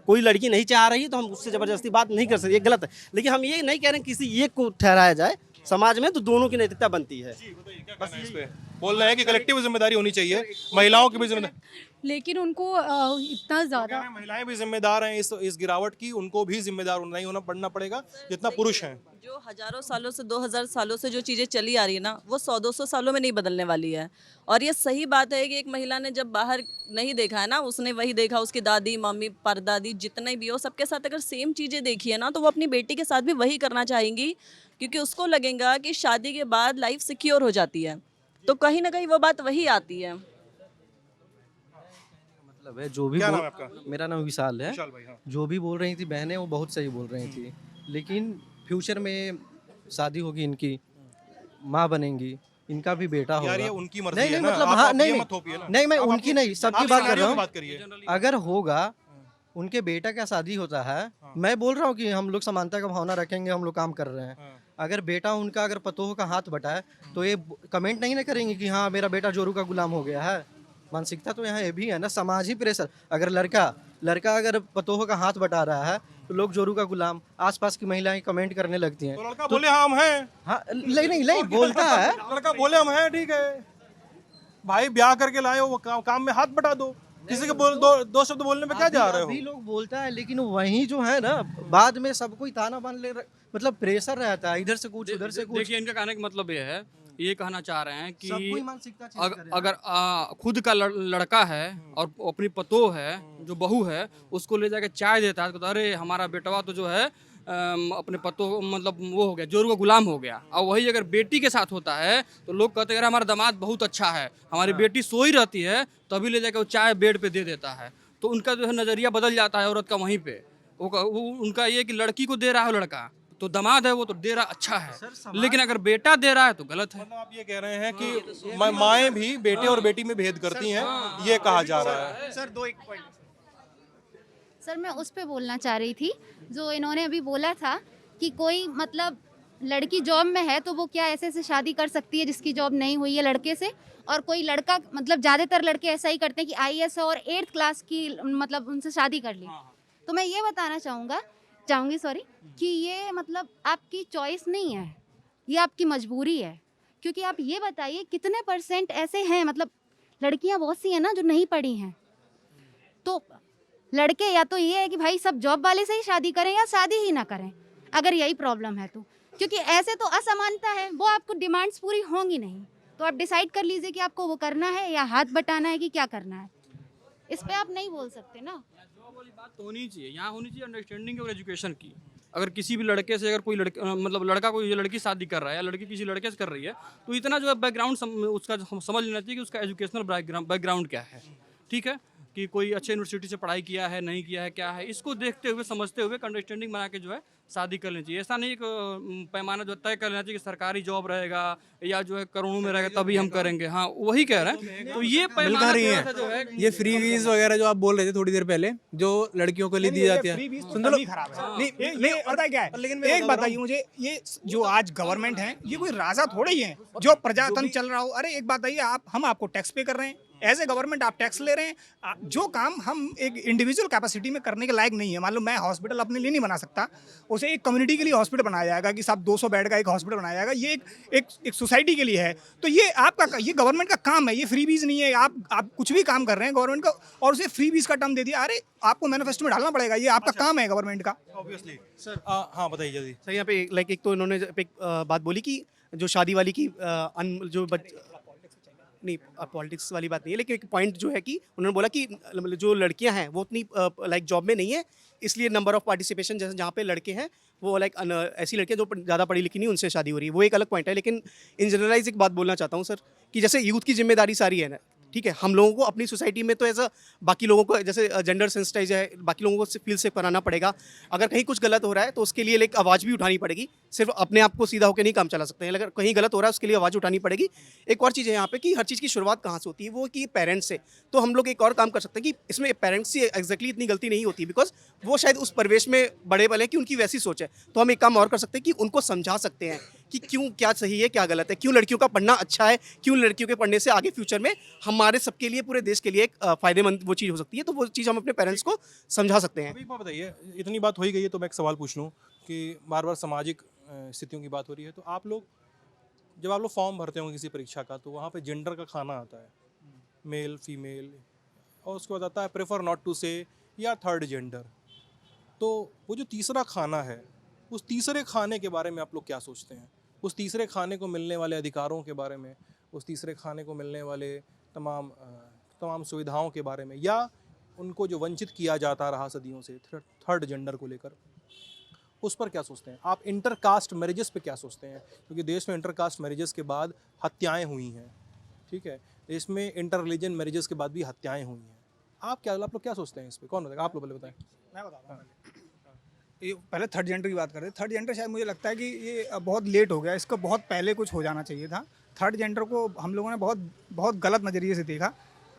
[SPEAKER 5] कोई लड़की नहीं चाह रही तो हम उससे जबरदस्ती बात नहीं कर सकते, ये गलत है। लेकिन हम ये नहीं कह रहे हैं किसी एक को ठहराया जाए समाज में, तो दोनों की नैतिकता बनती है।
[SPEAKER 7] बस इस पे बोल रहे हैं कि कलेक्टिव जिम्मेदारी होनी चाहिए, महिलाओं की भी जिम्मेदारी।
[SPEAKER 10] लेकिन उनको इतना ज़्यादा
[SPEAKER 7] महिलाएं भी जिम्मेदार हैं इस गिरावट की, उनको भी जिम्मेदार नहीं होना पड़ना पड़ेगा जितना पुरुष हैं।
[SPEAKER 1] जो हजारों सालों से 2000 सालों से जो चीज़ें चली आ रही है ना, वो 100-200 सालों में नहीं बदलने वाली है। और ये सही बात है कि एक महिला ने जब बाहर नहीं देखा है ना, उसने वही देखा, उसकी दादी मम्मी परदादी जितने भी हो सबके साथ अगर सेम चीज़ें देखी है ना, तो वो अपनी बेटी के साथ भी वही करना चाहेंगी, क्योंकि उसको लगेगा कि शादी के बाद लाइफ सिक्योर हो जाती है। तो कहीं ना कहीं वो बात वही आती है।
[SPEAKER 12] मतलब है जो भी
[SPEAKER 7] क्या नाम है आपका?
[SPEAKER 12] मेरा नाम विशाल है।
[SPEAKER 7] विशाल भाई, हाँ।
[SPEAKER 12] जो भी बोल रही थी बहनें वो बहुत सही बोल रही थी, लेकिन फ्यूचर में शादी होगी, इनकी माँ बनेंगी, इनका भी बेटा होगा।
[SPEAKER 7] यार ये उनकी मर्जी
[SPEAKER 12] नहीं
[SPEAKER 7] है
[SPEAKER 12] नहीं
[SPEAKER 7] ना,
[SPEAKER 12] मतलब
[SPEAKER 7] आप
[SPEAKER 12] हाँ,
[SPEAKER 7] ये
[SPEAKER 12] नहीं
[SPEAKER 7] मत थोपिए ना।
[SPEAKER 12] नहीं मैं
[SPEAKER 7] आप
[SPEAKER 12] उनकी
[SPEAKER 7] अपनी-
[SPEAKER 12] नहीं सबकी
[SPEAKER 7] आप
[SPEAKER 12] बात कर
[SPEAKER 7] सिनेरियो
[SPEAKER 12] रहा
[SPEAKER 7] की बात
[SPEAKER 12] हूँ।
[SPEAKER 7] करिए।
[SPEAKER 12] अगर होगा उनके बेटा का शादी होता है, मैं बोल रहा हूँ कि हम लोग समानता का भावना रखेंगे, हम लोग काम कर रहे हैं। अगर बेटा उनका अगर पतोह का हाथ बटाए तो ये कमेंट नहीं ना करेंगे कि हाँ मेरा बेटा जोरू का गुलाम हो गया है। मानसिकता तो यहाँ ये भी है ना, समाज ही प्रेशर। अगर लड़का अगर पतोह का हाथ बटा रहा है तो लोग जोरू का गुलाम, आसपास की महिलाएं कमेंट करने लगती हैं।
[SPEAKER 7] तो लड़का बोले हाँ हम हैं,
[SPEAKER 12] हाँ नहीं बोलता है।
[SPEAKER 7] लड़का बोले हम हैं, ठीक है भाई, ब्याह करके लाए हो, वो काम में हाथ बटा दो। किसी के दो शब्द बोलने में क्या जा रहे हो?
[SPEAKER 12] अभी लोग बोलता है, लेकिन वही जो है ना बाद में सब कोई ताना बांध ले, मतलब प्रेशर रहता है, इधर से कुछ उधर से कुछ।
[SPEAKER 6] देखिए इनका कहने का मतलब ये है, ये कहना चाह रहे हैं कि
[SPEAKER 12] सबको ही मानसिकता चेंज करे।
[SPEAKER 6] अगर खुद का लड़का है और अपनी पतोह है जो बहू है, उसको ले जाके चाय देता है तो अरे हमारा बेटवा तो जो है अपने पतोह मतलब वो हो गया, जोरू का गुलाम हो गया। और वही अगर बेटी के साथ होता है तो लोग कहते हैं हमारा दामाद बहुत अच्छा है, हमारी बेटी सोई रहती है तभी ले जाके वो चाय बेड पे दे देता है। तो उनका जो है नज़रिया बदल जाता है औरत का वहीं पे। वो उनका ये कि लड़की को दे रहा है लड़का, तो दामाद है वो तो दे रहा अच्छा है, लेकिन अगर बेटा दे रहा है तो गलत है।
[SPEAKER 7] मतलब आप ये कह रहे हैं कि माएँ भी बेटे और बेटी में भेद करती हैं, ये कहा जा रहा है।
[SPEAKER 2] सर दो एक पॉइंट
[SPEAKER 8] सर मैं उस पे बोलना चाह रही थी, जो इन्होंने अभी बोला था कि कोई मतलब लड़की जॉब में है तो वो क्या ऐसे शादी कर सकती है जिसकी जॉब नहीं हुई है लड़के से, और कोई लड़का मतलब ज़्यादातर लड़के ऐसा ही करते हैं कि IAS और 8th क्लास की मतलब उनसे शादी कर ली। तो मैं ये बताना चाहूँगी कि ये मतलब आपकी चॉइस नहीं है, ये आपकी मजबूरी है। क्योंकि आप ये बताइए कितने % ऐसे हैं, मतलब लड़कियां बहुत सी हैं ना जो नहीं पढ़ी हैं, तो लड़के या तो ये है कि भाई सब जॉब वाले से ही शादी करें या शादी ही ना करें, अगर यही प्रॉब्लम है तो। क्योंकि ऐसे तो असमानता है, वो आपको डिमांड्स पूरी होंगी नहीं, तो आप डिसाइड कर लीजिए कि आपको वो करना है या हाथ बटाना है कि क्या करना है। इस पे आप नहीं बोल सकते ना।
[SPEAKER 6] जॉब वाली बात तो होनी चाहिए, यहाँ होनी चाहिए अंडरस्टैंडिंग और एजुकेशन की। अगर किसी भी लड़के से अगर कोई मतलब लड़का कोई लड़की शादी कर रहा है या लड़की किसी लड़के से कर रही है, तो इतना जो है बैकग्राउंड उसका समझ लेना चाहिए कि उसका एजुकेशनल बैकग्राउंड क्या है। ठीक है कि कोई अच्छे यूनिवर्सिटी से पढ़ाई किया है नहीं किया है क्या है, इसको देखते हुए समझते हुए अंडरस्टैंडिंग बना के जो है शादी कर लेनी चाहिए। ऐसा नहीं एक पैमाना जो तय कर लेना चाहिए कि सरकारी जॉब रहेगा या जो है करोड़ों में रहेगा तभी हम करेंगे। हाँ वही कह रहे हैं, तो ये पैमाना जो है
[SPEAKER 11] ये फ्री वीज वगैरह जो आप बोल रहे थे थोड़ी देर पहले, जो लड़कियों के लिए दी जाती है,
[SPEAKER 2] सुन लो खराब है। नहीं पता क्या है,
[SPEAKER 11] लेकिन
[SPEAKER 2] एक बताइए मुझे, ये जो आज गवर्नमेंट है ये कोई राजा थोड़े ही है जो प्रजातंत्र चल रहा हो। अरे एक बात बताइए, हम आपको टैक्स पे कर रहे हैं, एज ए गवर्नमेंट आप टैक्स ले रहे हैं। जो काम हम एक इंडिविजुअल कैपेसिटी में करने के लायक नहीं है, मान लो मैं हॉस्पिटल अपने लिए नहीं बना सकता, उसे एक कम्युनिटी के लिए हॉस्पिटल बनाया जाएगा कि साहब 200 बेड का एक हॉस्पिटल बनाया जाएगा, ये एक सोसाइटी के लिए है। तो ये आपका ये गवर्नमेंट का काम है, ये फ्री बीज नहीं है। आप कुछ भी काम कर रहे हैं गवर्नमेंट का और उसे फ्री बीज का टर्म दे दिया। अरे आपको मैनिफेस्टो में डालना पड़ेगा, ये आपका काम है गवर्नमेंट का।
[SPEAKER 7] Obviously sir. हाँ बताइए जल्दी।
[SPEAKER 4] सर यहाँ पे लाइक एक तो इन्होंने एक बात बोली कि जो शादी वाली की नहीं पॉलिटिक्स वाली बात नहीं है, लेकिन एक पॉइंट जो है कि उन्होंने बोला कि जो लड़कियां हैं वो उतनी लाइक जॉब में नहीं है, इसलिए नंबर ऑफ पार्टिसिपेशन जैसे जहाँ पे लड़के हैं वो लाइक ऐसी लड़कियां जो ज़्यादा पढ़ी लिखी नहीं उनसे शादी हो रही है, वो एक अलग पॉइंट है। लेकिन इन जनरलाइज एक बात बोलना चाहता हूँ सर, कि जैसे यूथ की जिम्मेदारी सारी है ना, ठीक है, हम लोगों को अपनी सोसाइटी में तो ऐसा बाकी लोगों को जैसे जेंडर सेंसिटाइज है, बाकी लोगों को फील से कराना पड़ेगा। अगर कहीं कुछ गलत हो रहा है तो उसके लिए लाइक आवाज़ भी उठानी पड़ेगी, सिर्फ अपने आप को सीधा होकर नहीं काम चला सकते हैं। अगर कहीं गलत हो रहा है उसके लिए आवाज़ उठानी पड़ेगी। एक और चीज़ है यहाँ पे कि हर चीज़ की शुरुआत कहाँ से होती है, वो कि पेरेंट्स से। तो हम लोग एक और काम कर सकते हैं कि इसमें पेरेंट्स की एग्जैक्टली इतनी गलती नहीं होती, बिकॉज वो शायद उस परिवेश में बड़े बले कि उनकी वैसी सोच है। तो हम एक काम और कर सकते हैं कि उनको समझा सकते हैं कि क्यों क्या सही है क्या गलत है, क्यों लड़कियों का पढ़ना अच्छा है, क्यों लड़कियों के पढ़ने से आगे फ्यूचर में हमारे सबके लिए, पूरे देश के लिए एक फायदेमंद वो चीज़ हो सकती है। तो वो चीज़ हम अपने पेरेंट्स को समझा सकते हैं।
[SPEAKER 7] अभी एक बात बताइए, इतनी बात हो ही गई है तो मैं एक सवाल पूछ लूँ कि बार बार सामाजिक स्थितियों की बात हो रही है, तो आप लोग जब आप लोग फॉर्म भरते होंगे किसी परीक्षा का, तो वहाँ पे जेंडर का खाना आता है, मेल फीमेल, और उसके बाद आता है प्रेफर नॉट टू से या थर्ड जेंडर। तो वो जो तीसरा खाना है, उस तीसरे खाने के बारे में आप लोग क्या सोचते हैं? उस तीसरे खाने को मिलने वाले अधिकारों के बारे में, उस तीसरे खाने को मिलने वाले तमाम सुविधाओं के बारे में, या उनको जो वंचित किया जाता रहा सदियों से थर्ड जेंडर को लेकर, उस पर क्या सोचते हैं आप? इंटरकास्ट मैरिजेस पे क्या सोचते हैं? क्योंकि देश में इंटरकास्ट मैरिजेस के बाद हत्याएं हुई हैं, ठीक है, देश में इंटर रिलीजन मैरिजेस के बाद भी हत्याएं हुई हैं। आप लोग क्या सोचते हैं इस पर? कौन बताएगा? आप लोग पहले बताएं।
[SPEAKER 2] मैं बताता हूँ। ये पहले थर्ड जेंडर की बात करते। थर्ड जेंडर शायद मुझे लगता है कि ये बहुत लेट हो गया, इसको बहुत पहले कुछ हो जाना चाहिए था। थर्ड जेंडर को हम लोगों ने बहुत गलत नज़रिए से देखा।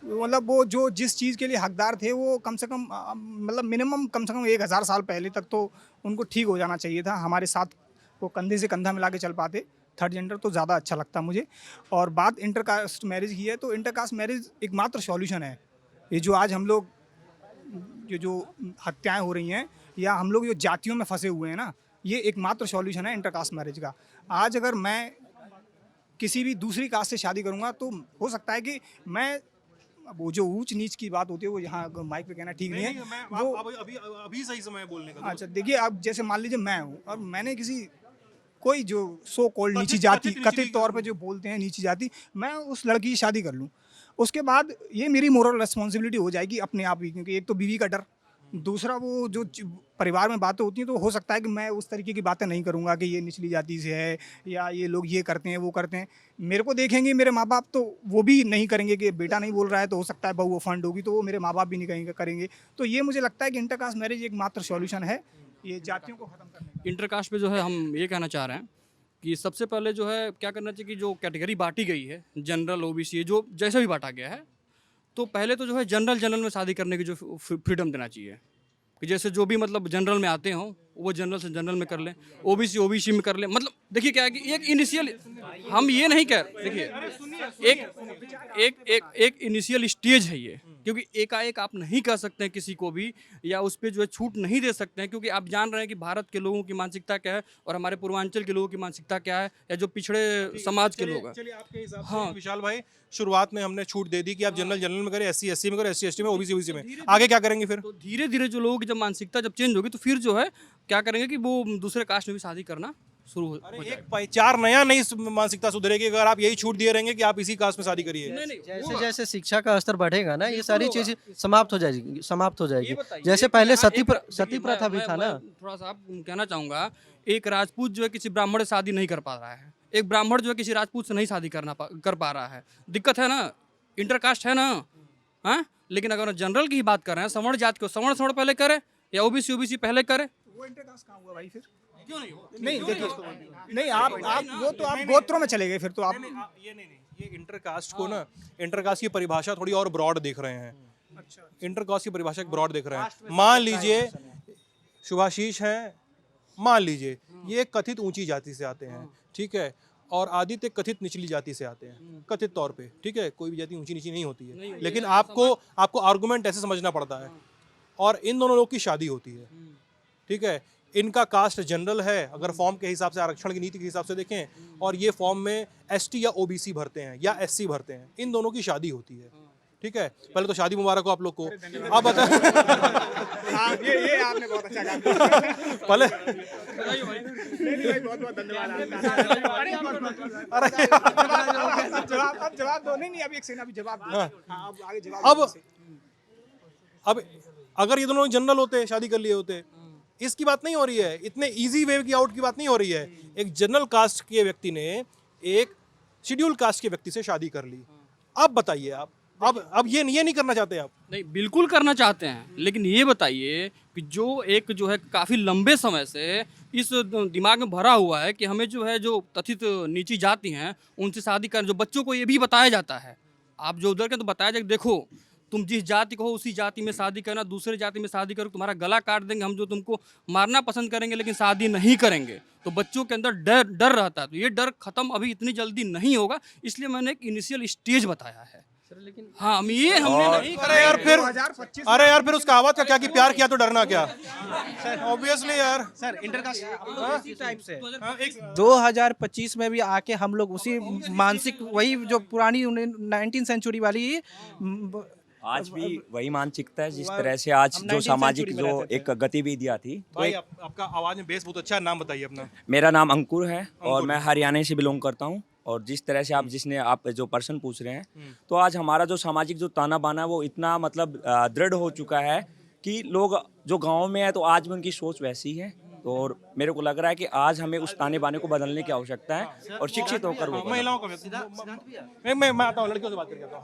[SPEAKER 2] मतलब वो जो जिस चीज़ के लिए हकदार थे वो कम से कम मतलब मिनिमम कम से कम 1000 साल पहले तक तो उनको ठीक हो जाना चाहिए था, हमारे साथ वो कंधे से कंधा मिला के चल पाते। थर्ड जेंडर तो ज़्यादा अच्छा लगता मुझे। और बात इंटरकास्ट मैरिज की है, तो इंटरकास्ट मैरिज एकमात्र सॉल्यूशन है। ये जो आज हम लोग जो हत्याएं हो रही हैं, या हम लोग जो जातियों में फंसे हुए हैं ना, ये एकमात्र सॉल्यूशन है इंटरकास्ट मैरिज का। आज अगर मैं किसी भी दूसरी कास्ट से शादी करूंगा तो हो सकता है कि मैं, वो जो ऊंच नीच की बात होती है वो यहाँ माइक पे कहना ठीक नहीं है। वो
[SPEAKER 7] अभी सही समय बोलने का।
[SPEAKER 2] अच्छा देखिए, आप जैसे मान लीजिए मैं हूँ और मैंने कोई जो सो कॉल्ड नीची जाति, कथित तौर पे जो बोलते हैं नीची जाति, मैं उस लड़की की शादी कर लूँ, उसके बाद ये मेरी मोरल रिस्पॉन्सिबिलिटी हो जाएगी अपने आप ही। क्योंकि एक तो बीवी का डर, दूसरा वो जो परिवार में बातें होती हैं, तो हो सकता है कि मैं उस तरीके की बातें नहीं करूँगा कि ये निचली जाति से है, या ये लोग ये करते हैं वो करते हैं। मेरे को देखेंगे मेरे माँ बाप, तो वो भी नहीं करेंगे कि बेटा नहीं बोल रहा है तो हो सकता है बहू ऑफेंड होगी, तो वो मेरे माँ बाप भी नहीं करेंगे। तो ये मुझे लगता है कि इंटरकास्ट मैरिज एक मात्र सॉल्यूशन है ये जातियों को खत्म करने का।
[SPEAKER 6] इंटरकास्ट पे जो है हम ये कहना चाह रहे हैं कि सबसे पहले जो है क्या करना चाहिए कि जो कैटेगरी बांटी गई है, जनरल ओबीसी जो जैसा भी बांटा गया है, तो पहले तो जो है जनरल में शादी करने की जो फ्रीडम देना चाहिए कि जैसे जो भी मतलब जनरल में आते हों वो जनरल से जनरल में कर लें, ओबीसी में कर लें। मतलब देखिए क्या है कि एक इनिशियल, हम ये नहीं कह, देखिए एक इनिशियल स्टेज है ये, क्योंकि एकाएक आप नहीं कर सकते हैं किसी को भी, या उस पर जो है छूट नहीं दे सकते हैं, क्योंकि आप जान रहे हैं कि भारत के लोगों की मानसिकता क्या है और हमारे पूर्वांचल के लोगों की मानसिकता क्या है, या जो पिछड़े समाज के लोग हैं।
[SPEAKER 7] चलिए आपके हिसाब से विशाल भाई, शुरुआत में हमने छूट दे दी कि आप जनरल में करें, SC में करें, SC में, OBC में, आगे क्या करेंगे फिर?
[SPEAKER 6] तो धीरे धीरे जो लोगों की जब मानसिकता जब चेंज होगी तो फिर जो है क्या करेंगे कि वो दूसरे कास्ट में भी शादी करना शुरू हो जाएगा।
[SPEAKER 7] एक चार नया नई मानसिकता सुधरेगी अगर आप यही छूट दिए रहेंगे कि आप इसी कास्ट में शादी करिए।
[SPEAKER 12] जैसे जैसे शिक्षा का स्तर बढ़ेगा ना, ये सारी चीजें समाप्त हो जाएगी। जैसे पहले सती प्रथा भी था ना।
[SPEAKER 6] थोड़ा सा आप कहना चाहूँगा, एक राजपूत जो है किसी ब्राह्मण से शादी नहीं कर पा रहा है, एक ब्राह्मण जो है किसी राजपूत से नहीं शादी कर पा रहा है, दिक्कत है ना, इंटरकास्ट है ना। हाँ, लेकिन अगर जनरल की ही बात कर रहे हैं, सवर्ण जाति को सवर्ण पहले करे या ओबीसी पहले करे,
[SPEAKER 2] वो इंटरकास्ट कहाँ हुआ भाई फिर? क्यों नहीं देखिए, नहीं आप वो तो आप गोत्रों में चले गए फिर तो आप
[SPEAKER 7] ये इंटरकास्ट को ना, इंटरकास्ट की परिभाषा थोड़ी और ब्रॉड देख रहे हैं। अच्छा, इंटरकास्ट की परिभाषा ब्रॉड देख रहे हैं। मान लीजिए शुभाशीष है, मान लीजिए ये कथित ऊंची जाति से आते हैं, ठीक है, और आदित्य कथित निचली जाति से आते हैं, कथित तौर पे, ठीक है, कोई भी जाति ऊंची नीची नहीं होती है, लेकिन आपको आर्गुमेंट ऐसे समझना पड़ता है, और इन दोनों लोग की शादी होती है, ठीक है। इनका कास्ट जनरल है अगर फॉर्म के हिसाब से, आरक्षण की नीति के हिसाब से देखें, और ये फॉर्म में ST या OBC भरते हैं या SC भरते हैं, इन दोनों की शादी होती है, ठीक है। पहले तो शादी मुबारक हो आप लोग को। अब बता
[SPEAKER 2] ये आपने बहुत अच्छा कहा।
[SPEAKER 7] पहले
[SPEAKER 2] बहुत धन्यवाद। अब जवाब दो। नहीं अभी एक सेना भी जवाब दो। हाँ, अब आगे जवाब।
[SPEAKER 7] अब अगर ये दोनों जनरल होते, शादी कर लिए होते, इसकी बात नहीं हो रही है, इतने इजी वे की आउट की बात नहीं हो रही है। एक जनरल कास्ट के व्यक्ति ने एक शेड्यूल कास्ट के व्यक्ति से शादी कर ली। अब बताइए आप, अब ये नहीं करना चाहते आप?
[SPEAKER 6] नहीं, बिल्कुल करना चाहते हैं, लेकिन ये बताइए कि जो है काफ़ी लंबे समय से इस दिमाग में भरा हुआ है कि हमें जो है जो कथित नीची जाति हैं उनसे शादी करना, जो बच्चों को ये भी बताया जाता है, आप जो उधर के तो बताया जाए, देखो तुम जिस जाति को हो उसी जाति में शादी करना, दूसरे जाति में शादी करो तुम्हारा गला काट देंगे, हम जो तुमको मारना पसंद करेंगे लेकिन शादी नहीं करेंगे। तो बच्चों के अंदर डर रहता है, तो ये डर खत्म अभी इतनी जल्दी नहीं होगा, इसलिए मैंने एक इनिशियल स्टेज बताया है। हाँ, हमने नहीं।
[SPEAKER 7] अरे यार फिर उसका आवाज का क्या कि प्यार किया तो डरना क्या? ऑब्वियसली यार।
[SPEAKER 4] सर इंटरकास्ट टाइप से
[SPEAKER 13] 2025 में भी आके हम लोग उसी मानसिक, वही जो पुरानी 19 सेंचुरी वाली
[SPEAKER 14] आज भी वही मानसिकता है जिस तरह से आज जो सामाजिक जो एक गतिविधियां थी।
[SPEAKER 7] भाई आपका आवाज में बेस बहुत अच्छा है, नाम बताइए अपना।
[SPEAKER 14] मेरा नाम अंकुर है और मैं हरियाणा से बिलोंग करता हूँ। और जिस तरह से आप जो प्रश्न पूछ रहे हैं, तो आज हमारा जो सामाजिक जो ताना बाना वो इतना मतलब दृढ़ हो चुका है कि लोग जो गाँव में है तो आज भी उनकी सोच वैसी है। तो और मेरे को लग रहा है कि आज हमें उस ताने बाने को बदलने की आवश्यकता है और शिक्षित होकर वो
[SPEAKER 7] महिलाओं का मैं आता हूँ, लड़कियों से बात करके आता हूँ।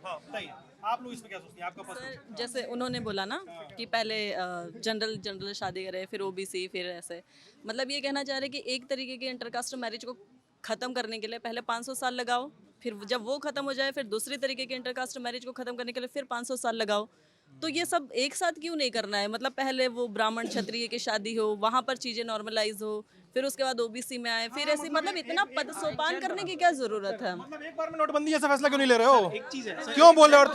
[SPEAKER 7] हाँ बताइए, आप लोग इस पे क्या सोचते हैं? आपका
[SPEAKER 1] सर जैसे उन्होंने बोला ना कि पहले जनरल शादी करे, फिर ओबीसी, फिर ऐसे, मतलब ये कहना चाह रहे कि एक तरीके के इंटरकास्ट मैरिज को ख़त्म करने के लिए पहले 500 साल लगाओ, फिर जब वो ख़त्म हो जाए फिर दूसरी तरीके के इंटरकास्ट मैरिज को ख़त्म करने के लिए फिर 500 साल लगाओ। तो ये सब एक साथ क्यों नहीं करना है? मतलब पहले वो ब्राह्मण क्षत्रिय की शादी हो, वहाँ पर चीज़ें नॉर्मलाइज हो, फिर उसके बाद ओबीसी में आए, फिर ऐसे मतलब इतना पद सोपान करने की क्या जरूरत है?
[SPEAKER 7] मतलब एक बार में नोटबंदी जैसा फैसला क्यों नहीं ले रहे हो? एक चीज है, क्यों बोल रहे हो?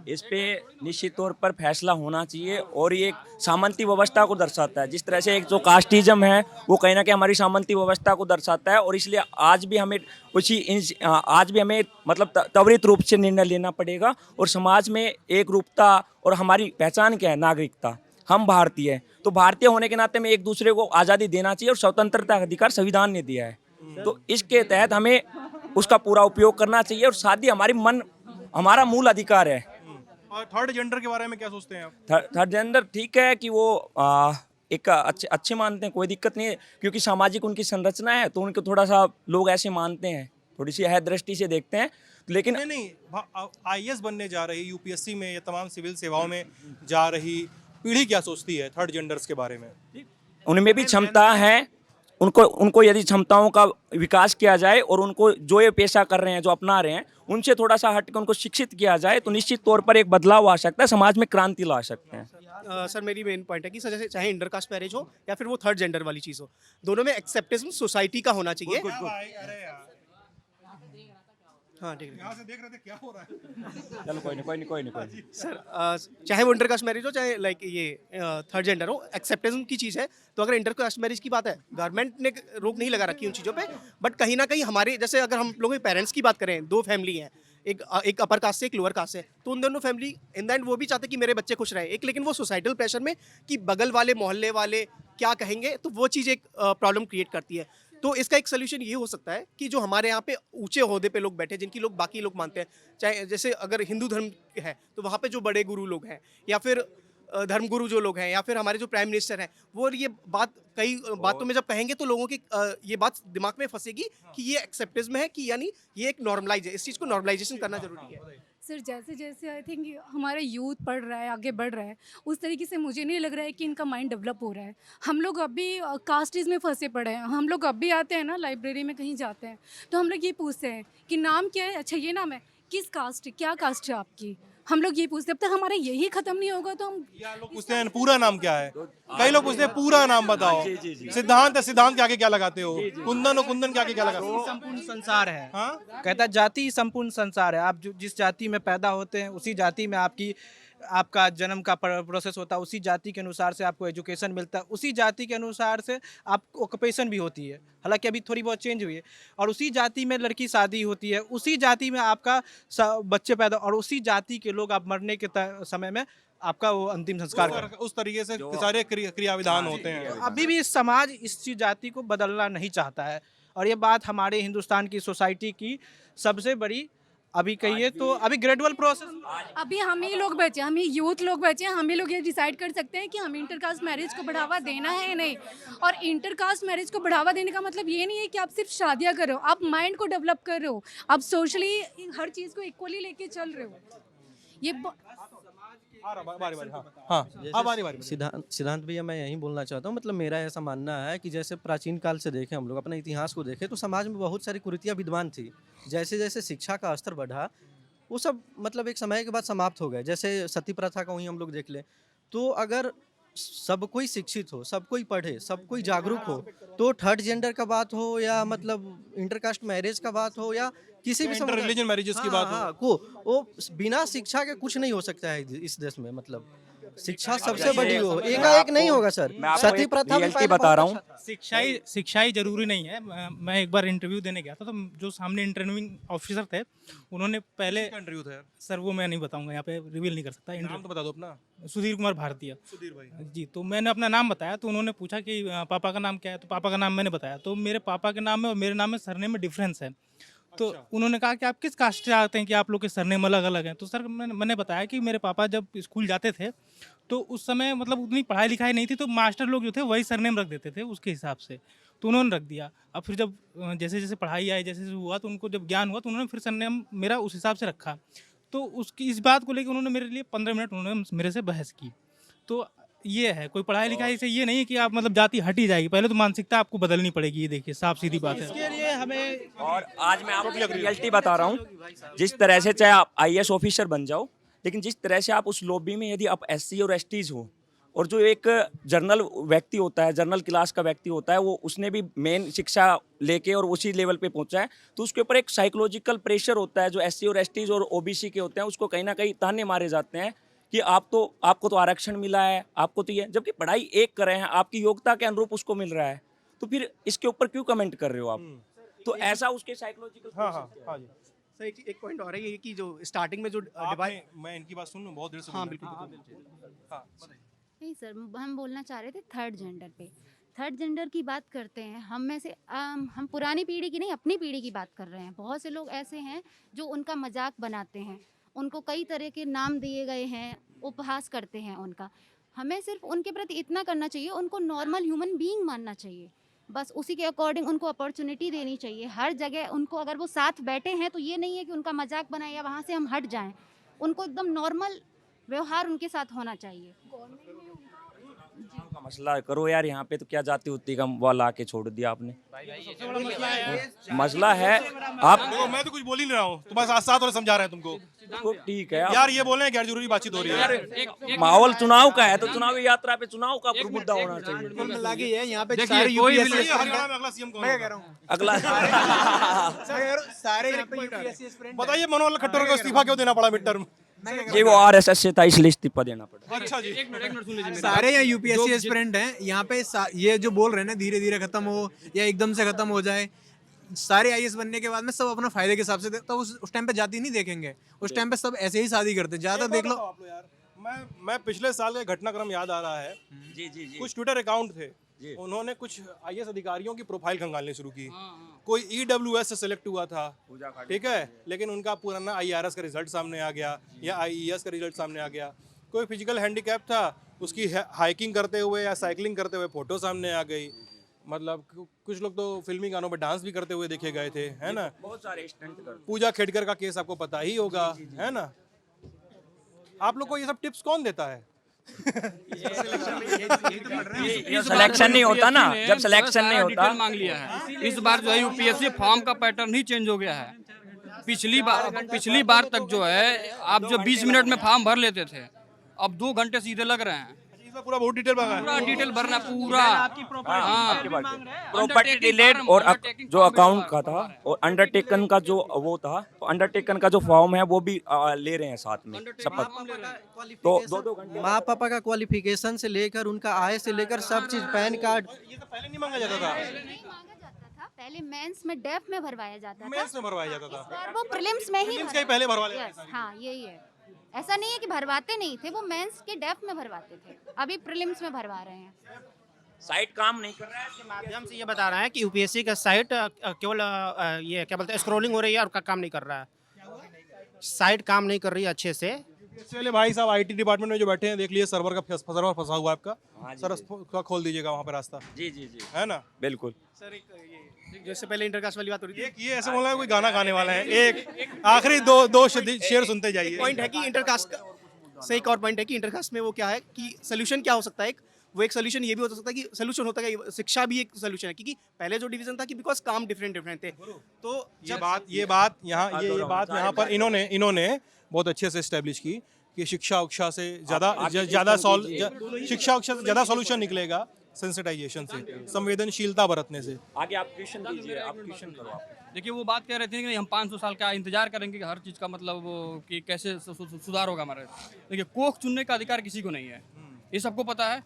[SPEAKER 14] इस पे निश्चित तौर पर फैसला होना चाहिए। और ये एक सामंती व्यवस्था को दर्शाता है। जिस तरह से एक जो कास्टिज्म है वो कहीं ना कहीं हमारी सामंती व्यवस्था को दर्शाता है। और इसलिए आज भी हमें मतलब त्वरित रूप से निर्णय लेना पड़ेगा। और समाज में एक रूपता और हमारी पहचान क्या है? नागरिकता। हम भारतीय हैं, तो भारतीय होने के नाते में एक दूसरे को आज़ादी देना चाहिए और स्वतंत्रता का अधिकार संविधान ने दिया है। तो इसके तहत हमें उसका पूरा उपयोग करना चाहिए। और शादी हमारा मूल अधिकार है।
[SPEAKER 7] और थर्ड जेंडर के बारे में क्या सोचते हैं आप?
[SPEAKER 14] थर्ड जेंडर ठीक है कि वो एक अच्छे मानते हैं, कोई दिक्कत नहीं है, क्योंकि सामाजिक उनकी संरचना है तो उनको थोड़ा सा लोग ऐसे मानते हैं, थोड़ी सी है दृष्टि से देखते हैं। लेकिन
[SPEAKER 7] नहीं IAS बनने जा रही, यूपीएससी में या तमाम सिविल सेवाओं में जा रही पीढ़ी क्या सोचती है थर्ड जेंडर्स के बारे में?
[SPEAKER 14] उनमें भी क्षमता है, उनको यदि क्षमताओं का विकास किया जाए और उनको जो ये पेशा कर रहे हैं, जो अपना रहे हैं, उनसे थोड़ा सा हट के उनको शिक्षित किया जाए तो निश्चित तौर पर एक बदलाव आ सकता है, समाज में क्रांति ला सकते हैं।
[SPEAKER 4] सर मेरी मेन पॉइंट है कि सर चाहे इंटरकास्ट मैरिज हो या फिर वो थर्ड जेंडर वाली चीज़ हो, दोनों में एक्सेप्टेंस सोसाइटी का होना चाहिए। हाँ ठीक है,
[SPEAKER 7] यहाँ से देख रहे थे क्या हो रहा है?
[SPEAKER 14] चलो कोई नहीं
[SPEAKER 4] सर चाहे वो इंटरकास्ट मैरिज हो चाहे लाइक ये थर्ड जेंडर हो, एक्सेप्टेंस की चीज़ है। तो अगर इंटरकास्ट मैरिज की बात है, गवर्नमेंट ने रोक नहीं लगा रखी उन चीज़ों पे, बट कहीं ना कहीं हमारे जैसे अगर हम लोगों के पेरेंट्स की बात करें, दो फैमिली हैं, एक अपर कास्ट से एक लोअर कास्ट से, तो उन दोनों फैमिली इन द एंड वो भी चाहते कि मेरे बच्चे खुश रहे एक, लेकिन वो सोसाइटल प्रेशर में कि बगल वाले मोहल्ले वाले क्या कहेंगे, तो वो चीज़ एक प्रॉब्लम क्रिएट करती है। तो इसका एक सोल्यूशन ये हो सकता है कि जो हमारे यहाँ पे ऊंचे ओहदे पे लोग बैठे, जिनकी लोग बाकी लोग मानते हैं, चाहे जैसे अगर हिंदू धर्म है तो वहाँ पे जो बड़े गुरु लोग हैं, या फिर धर्मगुरु जो लोग हैं, या फिर हमारे जो प्राइम मिनिस्टर हैं, वो ये बात कई बातों में जब कहेंगे तो लोगों की ये बात दिमाग में फंसेगी कि ये एक्सेप्टेंस में है, कि यानी ये एक नॉर्मलाइज है, इस चीज़ को नॉर्मलाइजेशन करना जरूरी है।
[SPEAKER 10] सर जैसे जैसे आई थिंक हमारा यूथ पढ़ रहा है, आगे बढ़ रहा है, उस तरीके से मुझे नहीं लग रहा है कि इनका माइंड डेवलप हो रहा है। हम लोग अभी कास्टिज़ में फंसे पड़े हैं। हम लोग अभी आते हैं ना, लाइब्रेरी में कहीं जाते हैं तो हम लोग ये पूछते हैं कि नाम क्या है, अच्छा ये नाम है, किस कास्ट, क्या कास्ट है आपकी, हम लोग ये पूछते हैं। जब तक हमारा यही खत्म नहीं होगा तो हम
[SPEAKER 7] लोग पूछते हैं पूरा नाम क्या है, कई लोग पूछते हैं पूरा नाम बताओ। सिद्धांत है, सिद्धांत के आगे क्या लगाते हो? कुंदन और कुंदन के आगे क्या लगाते हो?
[SPEAKER 13] संपूर्ण संसार है।
[SPEAKER 7] हाँ?
[SPEAKER 13] कहता जाति संपूर्ण संसार है। आप जिस जाति में पैदा होते हैं उसी जाति में आपका जन्म का प्रोसेस होता है, उसी जाति के अनुसार से आपको एजुकेशन मिलता है, उसी जाति के अनुसार से आपको ऑक्यूपेशन भी होती है, हालांकि अभी थोड़ी बहुत चेंज हुई है, और उसी जाति में लड़की शादी होती है, उसी जाति में आपका बच्चे पैदा, और उसी जाति के लोग आप मरने के समय में आपका वो अंतिम संस्कार
[SPEAKER 7] उस तरीके से सारे क्रिया विधान होते हैं।
[SPEAKER 13] अभी भी समाज इस जाति को बदलना नहीं चाहता है, और ये बात हमारे हिंदुस्तान की सोसाइटी की सबसे बड़ी अभी कहिए तो अभी ग्रेजुअल प्रोसेस
[SPEAKER 10] अभी हम ही लोग बचे, हम ही यूथ लोग बचे हैं, हम ही लोग ये डिसाइड कर सकते हैं कि हम इंटरकास्ट मैरिज को बढ़ावा देना है या नहीं। और इंटरकास्ट मैरिज को बढ़ावा देने का मतलब ये नहीं है कि आप सिर्फ शादियां कर रहे हो, आप माइंड को डेवलप कर रहे हो, आप सोशली हर चीज़ को इक्वली लेके चल रहे हो। ये
[SPEAKER 12] सिद्धांत भैया, मैं यही बोलना चाहता हूँ, मतलब मेरा ऐसा मानना है कि जैसे प्राचीन काल से देखें, हम लोग अपने इतिहास को देखें तो समाज में बहुत सारी कुरीतियाँ विद्यमान थी। जैसे जैसे शिक्षा का स्तर बढ़ा वो सब मतलब एक समय के बाद समाप्त हो गए। जैसे सती प्रथा का वहीं हम लोग देख लें, तो अगर सब कोई शिक्षित हो, सब कोई पढ़े, सब कोई जागरूक हो, तो थर्ड जेंडर का बात हो या मतलब इंटरकास्ट मैरिज का बात हो या किसी भी
[SPEAKER 7] रिलीजन मैरिजेस की बात हो,
[SPEAKER 12] को वो बिना शिक्षा के कुछ नहीं हो सकता है इस देश में। मतलब शिक्षा सबसे बड़ी हो, एकाएक नहीं होगा सर। सती प्रथा में
[SPEAKER 14] बता रहा हूँ,
[SPEAKER 2] शिक्षा ही जरूरी नहीं है। मैं एक बार इंटरव्यू देने गया था, तो जो सामने इंटरव्यूइंग ऑफिसर थे उन्होंने पहले
[SPEAKER 7] इंटरव्यू था
[SPEAKER 2] सर, वो मैं नहीं बताऊंगा, यहाँ पे रिवील नहीं कर सकता।
[SPEAKER 7] नाम तो बता दो अपना।
[SPEAKER 2] सुधीर कुमार भारतीय।
[SPEAKER 7] सुधीर भाई
[SPEAKER 2] जी, तो मैंने अपना नाम बताया, तो उन्होंने पूछा कि पापा का नाम क्या है, तो पापा का नाम मैंने बताया, तो मेरे पापा के नाम में और मेरे नाम में सरनेम में डिफरेंस है। तो उन्होंने कहा कि आप किस कास्ट से आते हैं कि आप लोग के सरनेम अलग अलग हैं। तो सर मैंने बताया कि मेरे पापा जब स्कूल जाते थे तो उस समय मतलब उतनी पढ़ाई लिखाई नहीं थी, तो मास्टर लोग जो थे वही सरनेम रख देते थे उसके हिसाब से, तो उन्होंने रख दिया। अब फिर जब जैसे जैसे पढ़ाई आई, जैसे जैसे हुआ, तो उनको जब ज्ञान हुआ तो उन्होंने फिर सरनेम मेरा उस हिसाब से रखा। तो उसकी इस बात को लेकर उन्होंने मेरे लिए 15 मिनट उन्होंने मेरे से बहस की। तो ये है, कोई पढ़ाई लिखाई से ये नहीं है कि आप मतलब जाति हटी जाएगी, पहले तो मानसिकता आपको बदलनी पड़ेगी। ये देखिए, साफ सीधी बात है।
[SPEAKER 13] इसके लिए हमें
[SPEAKER 14] और आज मैं आपको रियलिटी बता रहा हूँ, जिस तरह से चाहे आप IAS ऑफिसर बन जाओ, लेकिन जिस तरह से आप उस लॉबी में यदि आप SC और STs हो, और जो एक जर्नल व्यक्ति होता है, जर्नल क्लास का व्यक्ति होता है, वो उसने भी मेन शिक्षा लेके और उसी लेवल पे पहुंचा है, तो उसके ऊपर एक साइकोलॉजिकल प्रेशर होता है। जो SC और STs और OBC के होते हैं, उसको कहीं ना कहीं ताने मारे जाते हैं कि आपको तो आरक्षण मिला है, आपको तो ये, जबकि पढ़ाई एक कर रहे हैं, आपकी योग्यता के अनुरूप उसको मिल रहा है, तो फिर इसके ऊपर क्यों कमेंट कर रहे हो आप? तो ऐसा उसके साइकोलॉजिकल।
[SPEAKER 7] हाँ जी
[SPEAKER 4] सर, एक पॉइंट और है ये कि जो स्टार्टिंग में जो
[SPEAKER 7] मैं इनकी बात सुन लूं, बहुत देर से
[SPEAKER 4] हाँ
[SPEAKER 7] बोल रहे हैं।
[SPEAKER 4] बिल्कुल।
[SPEAKER 8] नहीं सर, हम बोलना चाह रहे थे थर्ड जेंडर पे। थर्ड जेंडर की बात करते हैं, हम में से हम पुरानी पीढ़ी की नहीं, अपनी पीढ़ी की बात कर रहे हैं। बहुत से लोग ऐसे हैं जो उनका मजाक बनाते हैं, उनको कई तरह के नाम दिए गए हैं, उपहास करते हैं उनका। हमें सिर्फ उनके प्रति इतना करना चाहिए, उनको नॉर्मल ह्यूमन बीइंग मानना चाहिए, बस उसी के अकॉर्डिंग उनको अपॉर्चुनिटी देनी चाहिए हर जगह। उनको अगर वो साथ बैठे हैं तो ये नहीं है कि उनका मजाक बनाए या वहाँ से हम हट जाएं, उनको एकदम नॉर्मल व्यवहार उनके साथ होना चाहिए।
[SPEAKER 14] का मसला करो यार, यहाँ पे तो क्या जाति होती का वाला आके छोड़ दिया आपने। मसला है आप,
[SPEAKER 7] देखो मैं तो कुछ बोल ही नहीं रहा हूँ, तुम्हारे साथ साथ और समझा रहे हैं तुमको।
[SPEAKER 14] तो ठीक है
[SPEAKER 7] यार, ये बोल रहे हैं गैर जरूरी बातचीत हो रही है।
[SPEAKER 14] माहौल चुनाव का है, तो चुनावी यात्रा पे चुनाव का मुद्दा होना चाहिए।
[SPEAKER 4] लगी है यहाँ पे
[SPEAKER 6] देखिए,
[SPEAKER 4] सारे
[SPEAKER 6] कोई भी
[SPEAKER 4] UPSC
[SPEAKER 7] हरियाणा में अगला सीएम कौन
[SPEAKER 4] मैं
[SPEAKER 7] होगा?
[SPEAKER 4] कह रहा हूँ
[SPEAKER 14] अगला
[SPEAKER 4] सारे यहाँ पे UPSC एस्पिरेंट
[SPEAKER 7] बताइए, मनोहर खट्टर को इस्तीफा क्यों देना पड़ा मिड टर्म?
[SPEAKER 14] जी, वो RSS से था, इसलिए इस्तीफा देना पड़ा।
[SPEAKER 7] अच्छा जी,
[SPEAKER 6] एक मिनट सुन लीजिए।
[SPEAKER 11] सारे यहाँ यूपीएससी एस्पिरेंट हैं यहाँ पे। ये जो बोल रहे हैं ना धीरे धीरे खत्म हो या एकदम से खत्म हो जाए, सारे IAS बनने के बाद में सब अपना फायदे के हिसाब से तो उस टाइम पे जाति नहीं देखेंगे, उस टाइम पे सब ऐसे ही शादी करते हैं। ज्यादा देख लो
[SPEAKER 7] आप लोग यार, मैं पिछले साल का घटनाक्रम याद आ रहा है।
[SPEAKER 14] जी जी जी।
[SPEAKER 7] कुछ ट्विटर अकाउंट थे, उन्होंने कुछ IAS अधिकारियों की प्रोफाइल खंगालने शुरू की। कोई EWS से सिलेक्ट हुआ था, ठीक है, लेकिन उनका पुराना IRS का रिजल्ट सामने आ गया या IES का रिजल्ट सामने आ गया। कोई फिजिकल हैंडीकैप था, उसकी हाइकिंग करते हुए या साइकिलिंग करते हुए फोटो सामने आ गई। मतलब कुछ लोग तो फिल्मी गानों में डांस भी करते हुए देखे गए थे, है ना।
[SPEAKER 14] बहुत सारे स्टंट करते।
[SPEAKER 7] पूजा खेड़कर का केस आपको पता ही होगा, है ना। आप लोग को ये सब टिप्स कौन देता है?
[SPEAKER 14] सिलेक्शन नहीं होता ना, जब सिलेक्शन नहीं होता।
[SPEAKER 6] मांग लिया है इस बार जो है UPSC फॉर्म का पैटर्न ही चेंज हो गया है। पिछली बार तक जो है आप जो 20 मिनट में फॉर्म भर लेते थे, अब 2 घंटे सीधे लग रहे हैं।
[SPEAKER 7] पूरा बहुत डिटेल भरा है।
[SPEAKER 6] पूरा डिटेल भरना, पूरा
[SPEAKER 14] प्रॉपर्टी डिलेड और जो अकाउंट का था और अंडरटेकन का जो वो था, तो अंडरटेकन का जो फॉर्म है वो भी ले रहे हैं साथ में शपथ। तो 2-2 घंटे
[SPEAKER 12] माँ पापा का क्वालिफिकेशन से लेकर उनका आय से लेकर सब चीज, पैन कार्ड,
[SPEAKER 7] ये तो पहले नहीं मांगा जाता था।
[SPEAKER 8] नहीं मांगा जाता था, पहले मेंस में डेफ में भरवाया जाता था,
[SPEAKER 7] मेंस में भरवाया जाता था,
[SPEAKER 8] और वो प्रीलिम्स में ही
[SPEAKER 7] प्रीलिम्स के ही पहले भरवा लेते थे।
[SPEAKER 8] हाँ यही है। ऐसा नहीं है कि भरवाते नहीं थे, वो मेंस के डेफ में भरवाते थे, अभी प्रीलिम्स में भरवा रहे हैं।
[SPEAKER 14] साइट काम नहीं कर रहा है।
[SPEAKER 4] के माध्यम से ये बता रहा है कि UPSC का साइट केवल ये क्या बोलते हैं स्क्रॉलिंग हो रही है और काम नहीं कर रहा है। साइट काम नहीं कर रही अच्छे से।
[SPEAKER 7] इससे पहले भाई साहब आईटी डिपार्टमेंट में जो बैठे हैं, देख लिए सर्वर का सर्वर फंसा हुआ है आपका।
[SPEAKER 14] हाँ जी,
[SPEAKER 7] सर
[SPEAKER 14] जी।
[SPEAKER 7] उसका खोल दीजिएगा वहाँ पे रास्ता,
[SPEAKER 14] जी जी जी,
[SPEAKER 7] है ना।
[SPEAKER 14] बिल्कुल।
[SPEAKER 4] सर जैसे पहले इंटरकास्ट वाली बात हो रही थी,
[SPEAKER 7] एक ये ऐसे बोला है कोई गाना गाने वाला है, एक आखिरी दो शेर सुनते जाइए।
[SPEAKER 4] पॉइंट है कि इंटरकास्ट से एक और पॉइंट है कि इंटरकास्ट में वो क्या है कि सोल्यूशन क्या हो सकता है। वो एक सोल्यूशन ये भी हो सकता है कि सोल्यूशन होता है कि शिक्षा भी एक सोल्यूशन है, क्योंकि पहले जो डिवीजन था कि बिकॉज काम डिफरेंट डिफरेंट थे, तो
[SPEAKER 7] ये बात यहाँ पर इन्होंने बहुत अच्छे से एस्टेब्लिश की कि शिक्षा उक्षा से ज़्यादा सॉल्यूशन निकलेगा सेंसिटाइजेशन से, संवेदनशीलता बरतने से।
[SPEAKER 14] आगे आप क्वेश्चन कीजिए, आप क्वेश्चन करो आप।
[SPEAKER 6] देखिए वो बात कह रहे थे कि हम 500 साल का इंतजार करेंगे कि हर चीज़ का मतलब कि कैसे सुधार होगा हमारे। देखिए कोख चुनने का अधिकार किसी को नहीं है, ये सबको पता है।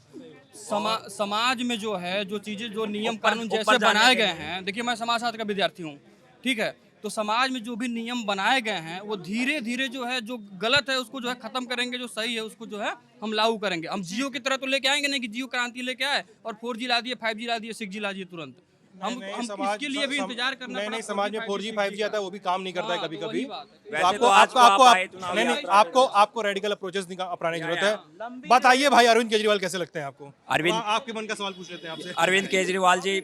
[SPEAKER 6] समाज में जो है जो चीज़ें जो नियम कानून जैसे बनाए गए हैं, देखिए मैं समाजशास्त्र का विद्यार्थी हूँ, ठीक है, तो समाज में जो भी नियम बनाए गए हैं वो धीरे धीरे जो है जो गलत है उसको जो है खत्म करेंगे, जो सही है उसको जो है हम लागू करेंगे। हम जियो की तरह तो लेके आएंगे नहीं कि जियो क्रांति लेके आए और 4G ला दिए, 5G ला दिए, 6G ला दिए तुरंत। हम इसके लिए भी इंतजार करना पड़ा।
[SPEAKER 7] नहीं, समाज में 4G 5G आता है, वो भी काम नहीं करता है कभी कभी। आपको रेडिकल अप्रोचेस अपनाने की जरूरत है। बताइए भाई, अरविंद केजरीवाल कैसे लगते हैं आपको? आपके मन का सवाल पूछ लेते हैं आपसे।
[SPEAKER 14] अरविंद केजरीवाल जी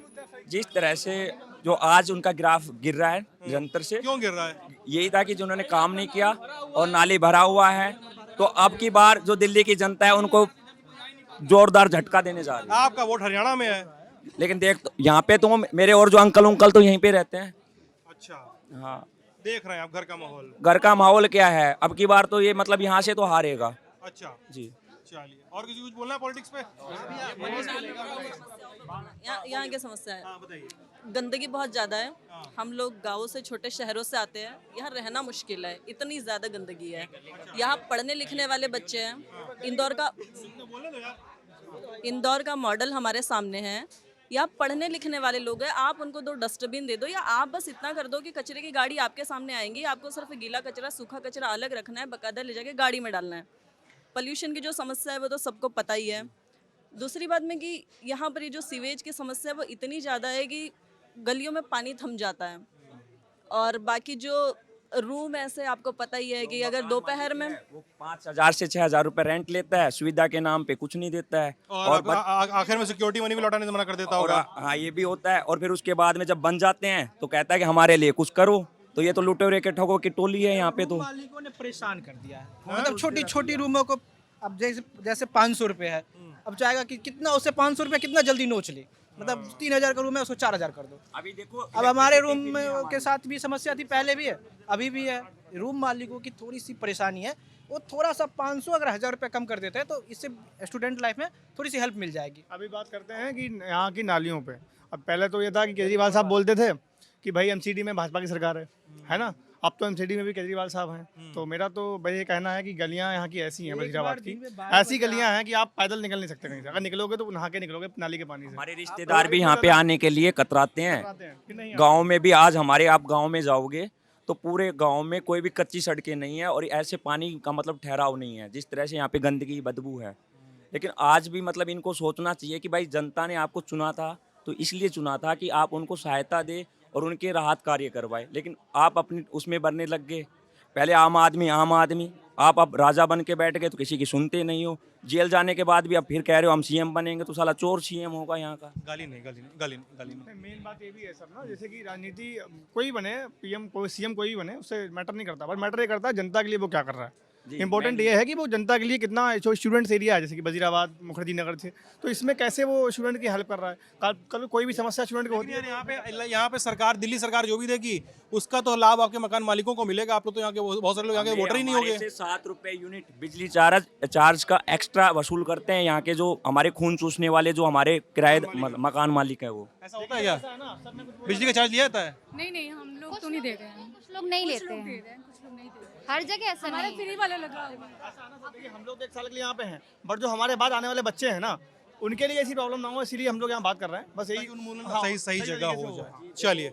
[SPEAKER 14] जिस तरह से जो आज उनका ग्राफ गिर रहा है निरंतर से,
[SPEAKER 7] क्यों गिर रहा है?
[SPEAKER 14] यही था कि जिन्होंने काम नहीं किया और नाली भरा हुआ है, तो अब की बार जो दिल्ली की जनता है उनको जोरदार झटका देने जा रही है।
[SPEAKER 7] आपका वोट हरियाणा में है,
[SPEAKER 14] लेकिन देख तो यहाँ पे तो मेरे और जो अंकल तो यहीं पे रहते हैं।
[SPEAKER 7] अच्छा,
[SPEAKER 14] हाँ,
[SPEAKER 7] देख रहे हैं आप घर का माहौल।
[SPEAKER 14] घर का माहौल क्या है, अब की बार तो ये मतलब यहाँ से तो हारेगा।
[SPEAKER 7] अच्छा
[SPEAKER 14] जी,
[SPEAKER 7] चलिए, और किसी कुछ बोलना है पॉलिटिक्स पे?
[SPEAKER 1] यहाँ की समस्या है,
[SPEAKER 7] बताइए।
[SPEAKER 1] गंदगी बहुत ज़्यादा है। हम लोग गाँव से, छोटे शहरों से आते हैं, यहाँ रहना मुश्किल है, इतनी ज़्यादा गंदगी है। यहाँ पढ़ने लिखने वाले बच्चे हैं। इंदौर का मॉडल हमारे सामने है। यहाँ पढ़ने लिखने वाले लोग हैं, आप उनको 2 डस्टबिन दे दो, या आप बस इतना कर दो कि कचरे की गाड़ी आपके सामने आएंगी, आपको सिर्फ गीला कचरा सूखा कचरा अलग रखना है, बाकायदा ले जाके गाड़ी में डालना है। पोल्यूशन की जो समस्या है वो तो सबको पता ही है। दूसरी बात में कि यहाँ पर ये जो सीवेज की समस्या है वो इतनी ज़्यादा है कि गलियों में पानी थम जाता है। और बाकी जो रूम ऐसे आपको पता ही है कि अगर दोपहर में
[SPEAKER 14] वो 5,000 से 6,000 रुपए रेंट लेता है, सुविधा के नाम पे कुछ नहीं देता है,
[SPEAKER 7] और आखिर में सिक्योरिटी मनी भी लौटाने से मना कर देता होगा।
[SPEAKER 14] हाँ, ये भी होता है। और फिर उसके बाद में जब बन जाते हैं तो कहता है कि हमारे लिए कुछ करो, तो ये तो लुटेरे के ठगों की टोली है यहाँ पे। तो
[SPEAKER 13] मालिकों ने परेशान कर दिया है, मतलब छोटी छोटी रूमों को अब जैसे 500 रुपये है, अब चाहेगा कि कितना उससे 500 रुपये कितना जल्दी नोच ले, मतलब 3,000 का रूम है उसको 4,000 कर दो।
[SPEAKER 14] अभी देखो,
[SPEAKER 13] अब हमारे रूम में के साथ भी समस्या थी, पहले भी है अभी भी है। रूम मालिकों की थोड़ी सी परेशानी है, वो थोड़ा सा 500 अगर 1,000 रुपये कम कर देते हैं तो इससे स्टूडेंट लाइफ में थोड़ी सी हेल्प मिल जाएगी।
[SPEAKER 2] अभी बात करते हैं कि यहाँ की नालियों पे। अब पहले तो ये था कि केजरीवाल साहब बोलते थे कि भाई एमसीडी में भाजपा की सरकार है ना। अब तो एमसीडी में भी केजरीवाल साहब हैं। तो मेरा तो भाई ये कहना है कि गलियाँ यहाँ की ऐसी हैं, वजीराबाद की ऐसी गलियाँ हैं कि आप पैदल निकल नहीं सकते कहीं से। अगर निकलोगे तो नहा के निकलोगे नाली के पानी से।
[SPEAKER 14] हमारे रिश्तेदार भी यहाँ पे आने के लिए कतराते हैं। गाँव में भी आज हमारे, आप गाँव में जाओगे तो पूरे गांव में कोई भी कच्ची सड़कें नहीं है और ऐसे पानी का मतलब ठहराव नहीं है, जिस तरह से यहाँ पे गंदगी बदबू है। लेकिन आज भी मतलब इनको सोचना चाहिए कि भाई जनता ने आपको चुना था तो इसलिए चुना था कि आप उनको सहायता दे और उनके राहत कार्य करवाए, लेकिन आप अपनी उसमें बनने लग गए। पहले आम आदमी आप अब राजा बन के बैठ गए तो किसी की सुनते नहीं हो। जेल जाने के बाद भी अब फिर कह रहे हो हम सीएम बनेंगे, तो साला चोर सीएम होगा यहाँ का।
[SPEAKER 7] गाली नहीं।
[SPEAKER 2] मेन बात ये भी है सर ना, जैसे कि राजनीति कोई बने, पीएम कोई सीएम कोई भी बने, उससे मैटर नहीं करता, पर मैटर ये करता है जनता के लिए वो क्या कर रहा है। इंपॉर्टेंट ये है कि वो जनता के लिए कितना, जो स्टूडेंट्स एरिया है जैसे कि वजीराबाद मुखर्जी नगर से, तो इसमें कैसे वो स्टूडेंट की हेल्प कर रहा है। कल कोई भी समस्या स्टूडेंट को होती है,
[SPEAKER 7] यहाँ पे सरकार, दिल्ली सरकार जो भी देगी उसका तो लाभ आपके मकान मालिकों को मिलेगा। आप लोग तो यहाँ के बहुत सारे लोग यहाँ के वोटर ही नहीं होंगे।
[SPEAKER 14] 7 रुपए यूनिट बिजली चार्ज का एक्स्ट्रा वसूल करते हैं यहाँ के जो हमारे खून चूसने वाले जो हमारे किराए मकान मालिक है। वो
[SPEAKER 7] ऐसा होता है क्या? बिजली का चार्ज लिया जाता है?
[SPEAKER 10] नहीं, हम लोग तो नहीं देते हैं,
[SPEAKER 8] कुछ लोग नहीं लेते हैं, हर जगह ऐसा नहीं।
[SPEAKER 10] फ्री वाला लगा हुआ है।
[SPEAKER 2] हम लोग 1 साल के लिए यहाँ पे हैं, बट जो हमारे बाद आने वाले बच्चे हैं ना, उनके लिए ऐसी प्रॉब्लम ना हो, इसीलिए हम लोग यहाँ बात कर रहे हैं। बस यही
[SPEAKER 7] सही जगह हो जाए। चलिए,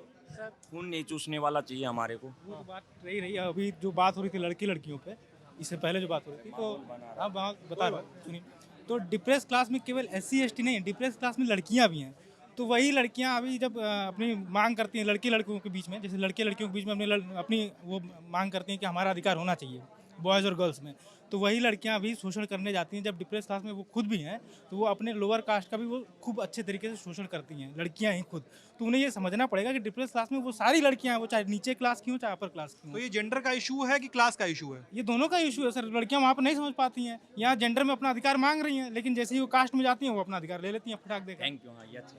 [SPEAKER 14] खून नहीं चूसने वाला चाहिए हमारे को।
[SPEAKER 11] वो तो बात रही अभी जो बात हो रही थी लड़कियों पे, इससे पहले जो बात हो रही थी, तो आप बता रहे सुनिए, तो डिप्रेस क्लास में केवल SC ST नहीं, डिप्रेस क्लास में लड़कियां भी हैं।
[SPEAKER 15] तो वही लड़कियां अभी जब अपनी मांग करती हैं लड़के लड़कियों के बीच में, जैसे लड़के लड़कियों के बीच में अपनी वो मांग करती हैं कि हमारा अधिकार होना चाहिए बॉयज़ और गर्ल्स में, तो वही लड़कियां अभी शोषण करने जाती हैं। जब डिप्रेस क्लास में वो खुद भी हैं तो वो अपने लोअर कास्ट का भी वो खूब अच्छे तरीके से शोषण करती हैं, लड़कियां ही खुद। तो उन्हें ये समझना पड़ेगा कि डिप्रेस क्लास में वो सारी लड़कियां हैं, वो चाहे नीचे क्लास की हो चाहे अपर क्लास की हो।
[SPEAKER 7] तो ये जेंडर का इशू है कि क्लास का इशू है?
[SPEAKER 15] ये दोनों का इशू है सर। लड़कियां वहाँ पर नहीं समझ पाती हैं, यहाँ जेंडर में अपना अधिकार मांग रही हैं, लेकिन जैसे ही वो कास्ट में जाती हैं वो अपना अधिकार ले लेती हैं फटाक देकर।
[SPEAKER 14] Thank you. हाँ ये अच्छा,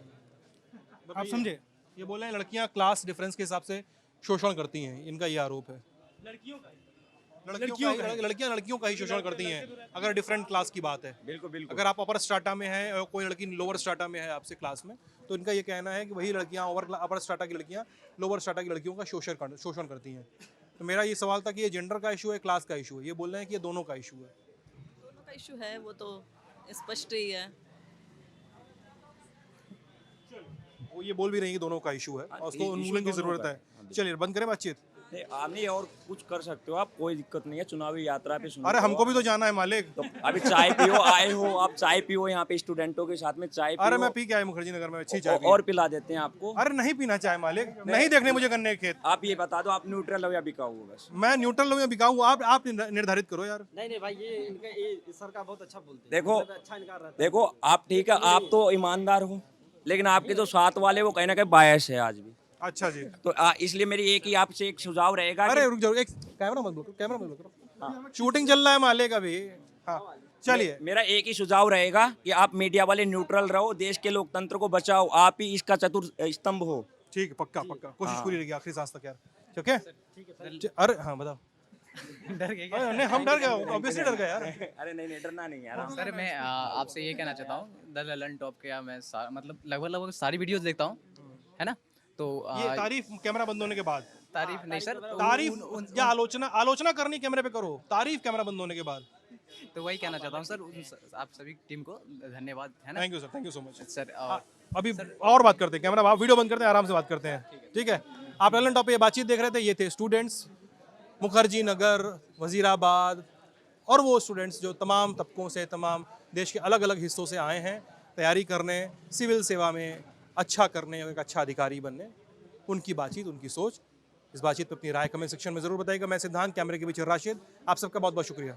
[SPEAKER 15] आप समझे?
[SPEAKER 7] ये बोल रहे हैं लड़कियां क्लास डिफरेंस के हिसाब से शोषण करती हैं, इनका ये आरोप है।
[SPEAKER 15] लड़कियों का
[SPEAKER 7] लड़कियां लड़कियों का ही शोषण करती हैं अगर डिफरेंट क्लास की बात है।
[SPEAKER 14] बिल्कुल बिल्कुल।
[SPEAKER 7] अगर आप अपर स्ट्राटा में हैं और कोई लड़की लोअर स्ट्राटा में है आपसे क्लास में, तो इनका ये कहना है कि वही लड़कियां अपर स्ट्राटा की लड़कियां लोअर स्ट्राटा की लड़कियों का शोषण करती हैं। तो मेरा ये सवाल था कि ये जेंडर का इशू है, क्लास का इशू है? ये बोल रहे हैं कि ये दोनों का इशू है।
[SPEAKER 1] दोनों का इशू है, वो तो स्पष्ट ही है।
[SPEAKER 7] वो ये बोल भी रही है कि दोनों का इशू है और उसको उन्मूलन की जरूरत है। चलिए बंद करें बातचीत।
[SPEAKER 14] नहीं और कुछ कर सकते हो आप, कोई दिक्कत नहीं है। चुनावी यात्रा पे
[SPEAKER 7] अरे हमको भी तो जाना है मालिक।
[SPEAKER 14] तो अभी चाय पियो, आए हो आप चाय पियो, यहाँ पे स्टूडेंटों के साथ में चाय पियो।
[SPEAKER 7] अरे मैं पी के आया मुखर्जी नगर में, अच्छी चाय
[SPEAKER 14] और पिला देते हैं आपको।
[SPEAKER 7] अरे नहीं पीना चाय मालिक, नहीं देखने मुझे गन्ने के खेत।
[SPEAKER 14] आप ये बता दो आप न्यूट्रल हो या बिकाऊ हो? बस
[SPEAKER 7] मैं न्यूट्रल हूँ या बिकाऊ हूँ, आप निर्धारित करो यार।
[SPEAKER 5] नहीं भाई, ये सर का बहुत अच्छा बोलते हैं।
[SPEAKER 14] देखो
[SPEAKER 5] अच्छा इनकार रहता है।
[SPEAKER 14] देखो आप ठीक है, आप तो ईमानदार हो, लेकिन आपके जो साथ वाले वो कहीं ना कहीं बायस है आज भी।
[SPEAKER 7] अच्छा जी।
[SPEAKER 14] तो इसलिए मेरी एक ही आपसे एक सुझाव रहेगा।
[SPEAKER 7] अरे रुक जाओ, एक कैमरा मत ब्लॉक, शूटिंग चल रहा है मालिक अभी। हाँ चलिए।
[SPEAKER 14] मेरा एक ही सुझाव रहेगा कि आप मीडिया वाले न्यूट्रल रहो, देश के लोकतंत्र को बचाओ, आप ही इसका चतुर स्तंभ हो।
[SPEAKER 7] ठीक है, पक्का कोशिश पूरी रहेगी आखिरी सांस तक यार। ठीक है? अरे हाँ बताओ।
[SPEAKER 5] डर गए?
[SPEAKER 7] नहीं हम डर गए, ऑब्वियसली डर गए यार।
[SPEAKER 14] अरे नहीं डरना नहीं यार।
[SPEAKER 16] सर मैं आपसे ये कहना चाहता हूँ, द ललन टॉप के मैं मतलब लगभग सारी वीडियोस देखता हूँ, है ना? तो
[SPEAKER 7] ये तारीफ कैमरा बंद होने के बाद?
[SPEAKER 16] तारीफ नहीं सर,
[SPEAKER 7] तारीफ या आलोचना करनी कैमरे पे करो, तारीफ कैमरा बंद होने के बाद।
[SPEAKER 16] तो वही कहना चाहता हूँ सर, आप सभी टीम को धन्यवाद, है ना?
[SPEAKER 7] Thank you sir, thank you so much
[SPEAKER 16] sir.
[SPEAKER 7] अभी और बात करते हैं, कैमरा आप वीडियो बंद करते हैं, आराम से बात करते हैं, ठीक है? आप ललन टॉप पे ये बातचीत देख रहे थे, ये थे स्टूडेंट्स मुखर्जी नगर, वजीराबाद, और वो स्टूडेंट्स जो तमाम तबकों से, तमाम देश के अलग अलग हिस्सों से आए हैं तैयारी करने, सिविल सेवा में अच्छा करने और एक अच्छा अधिकारी बनने। उनकी बातचीत, उनकी सोच। इस बातचीत पर अपनी राय कमेंट सेक्शन में ज़रूर बताइएगा। मैं सिद्धांत, कैमरे के पीछे राशिद, आप सबका बहुत बहुत शुक्रिया।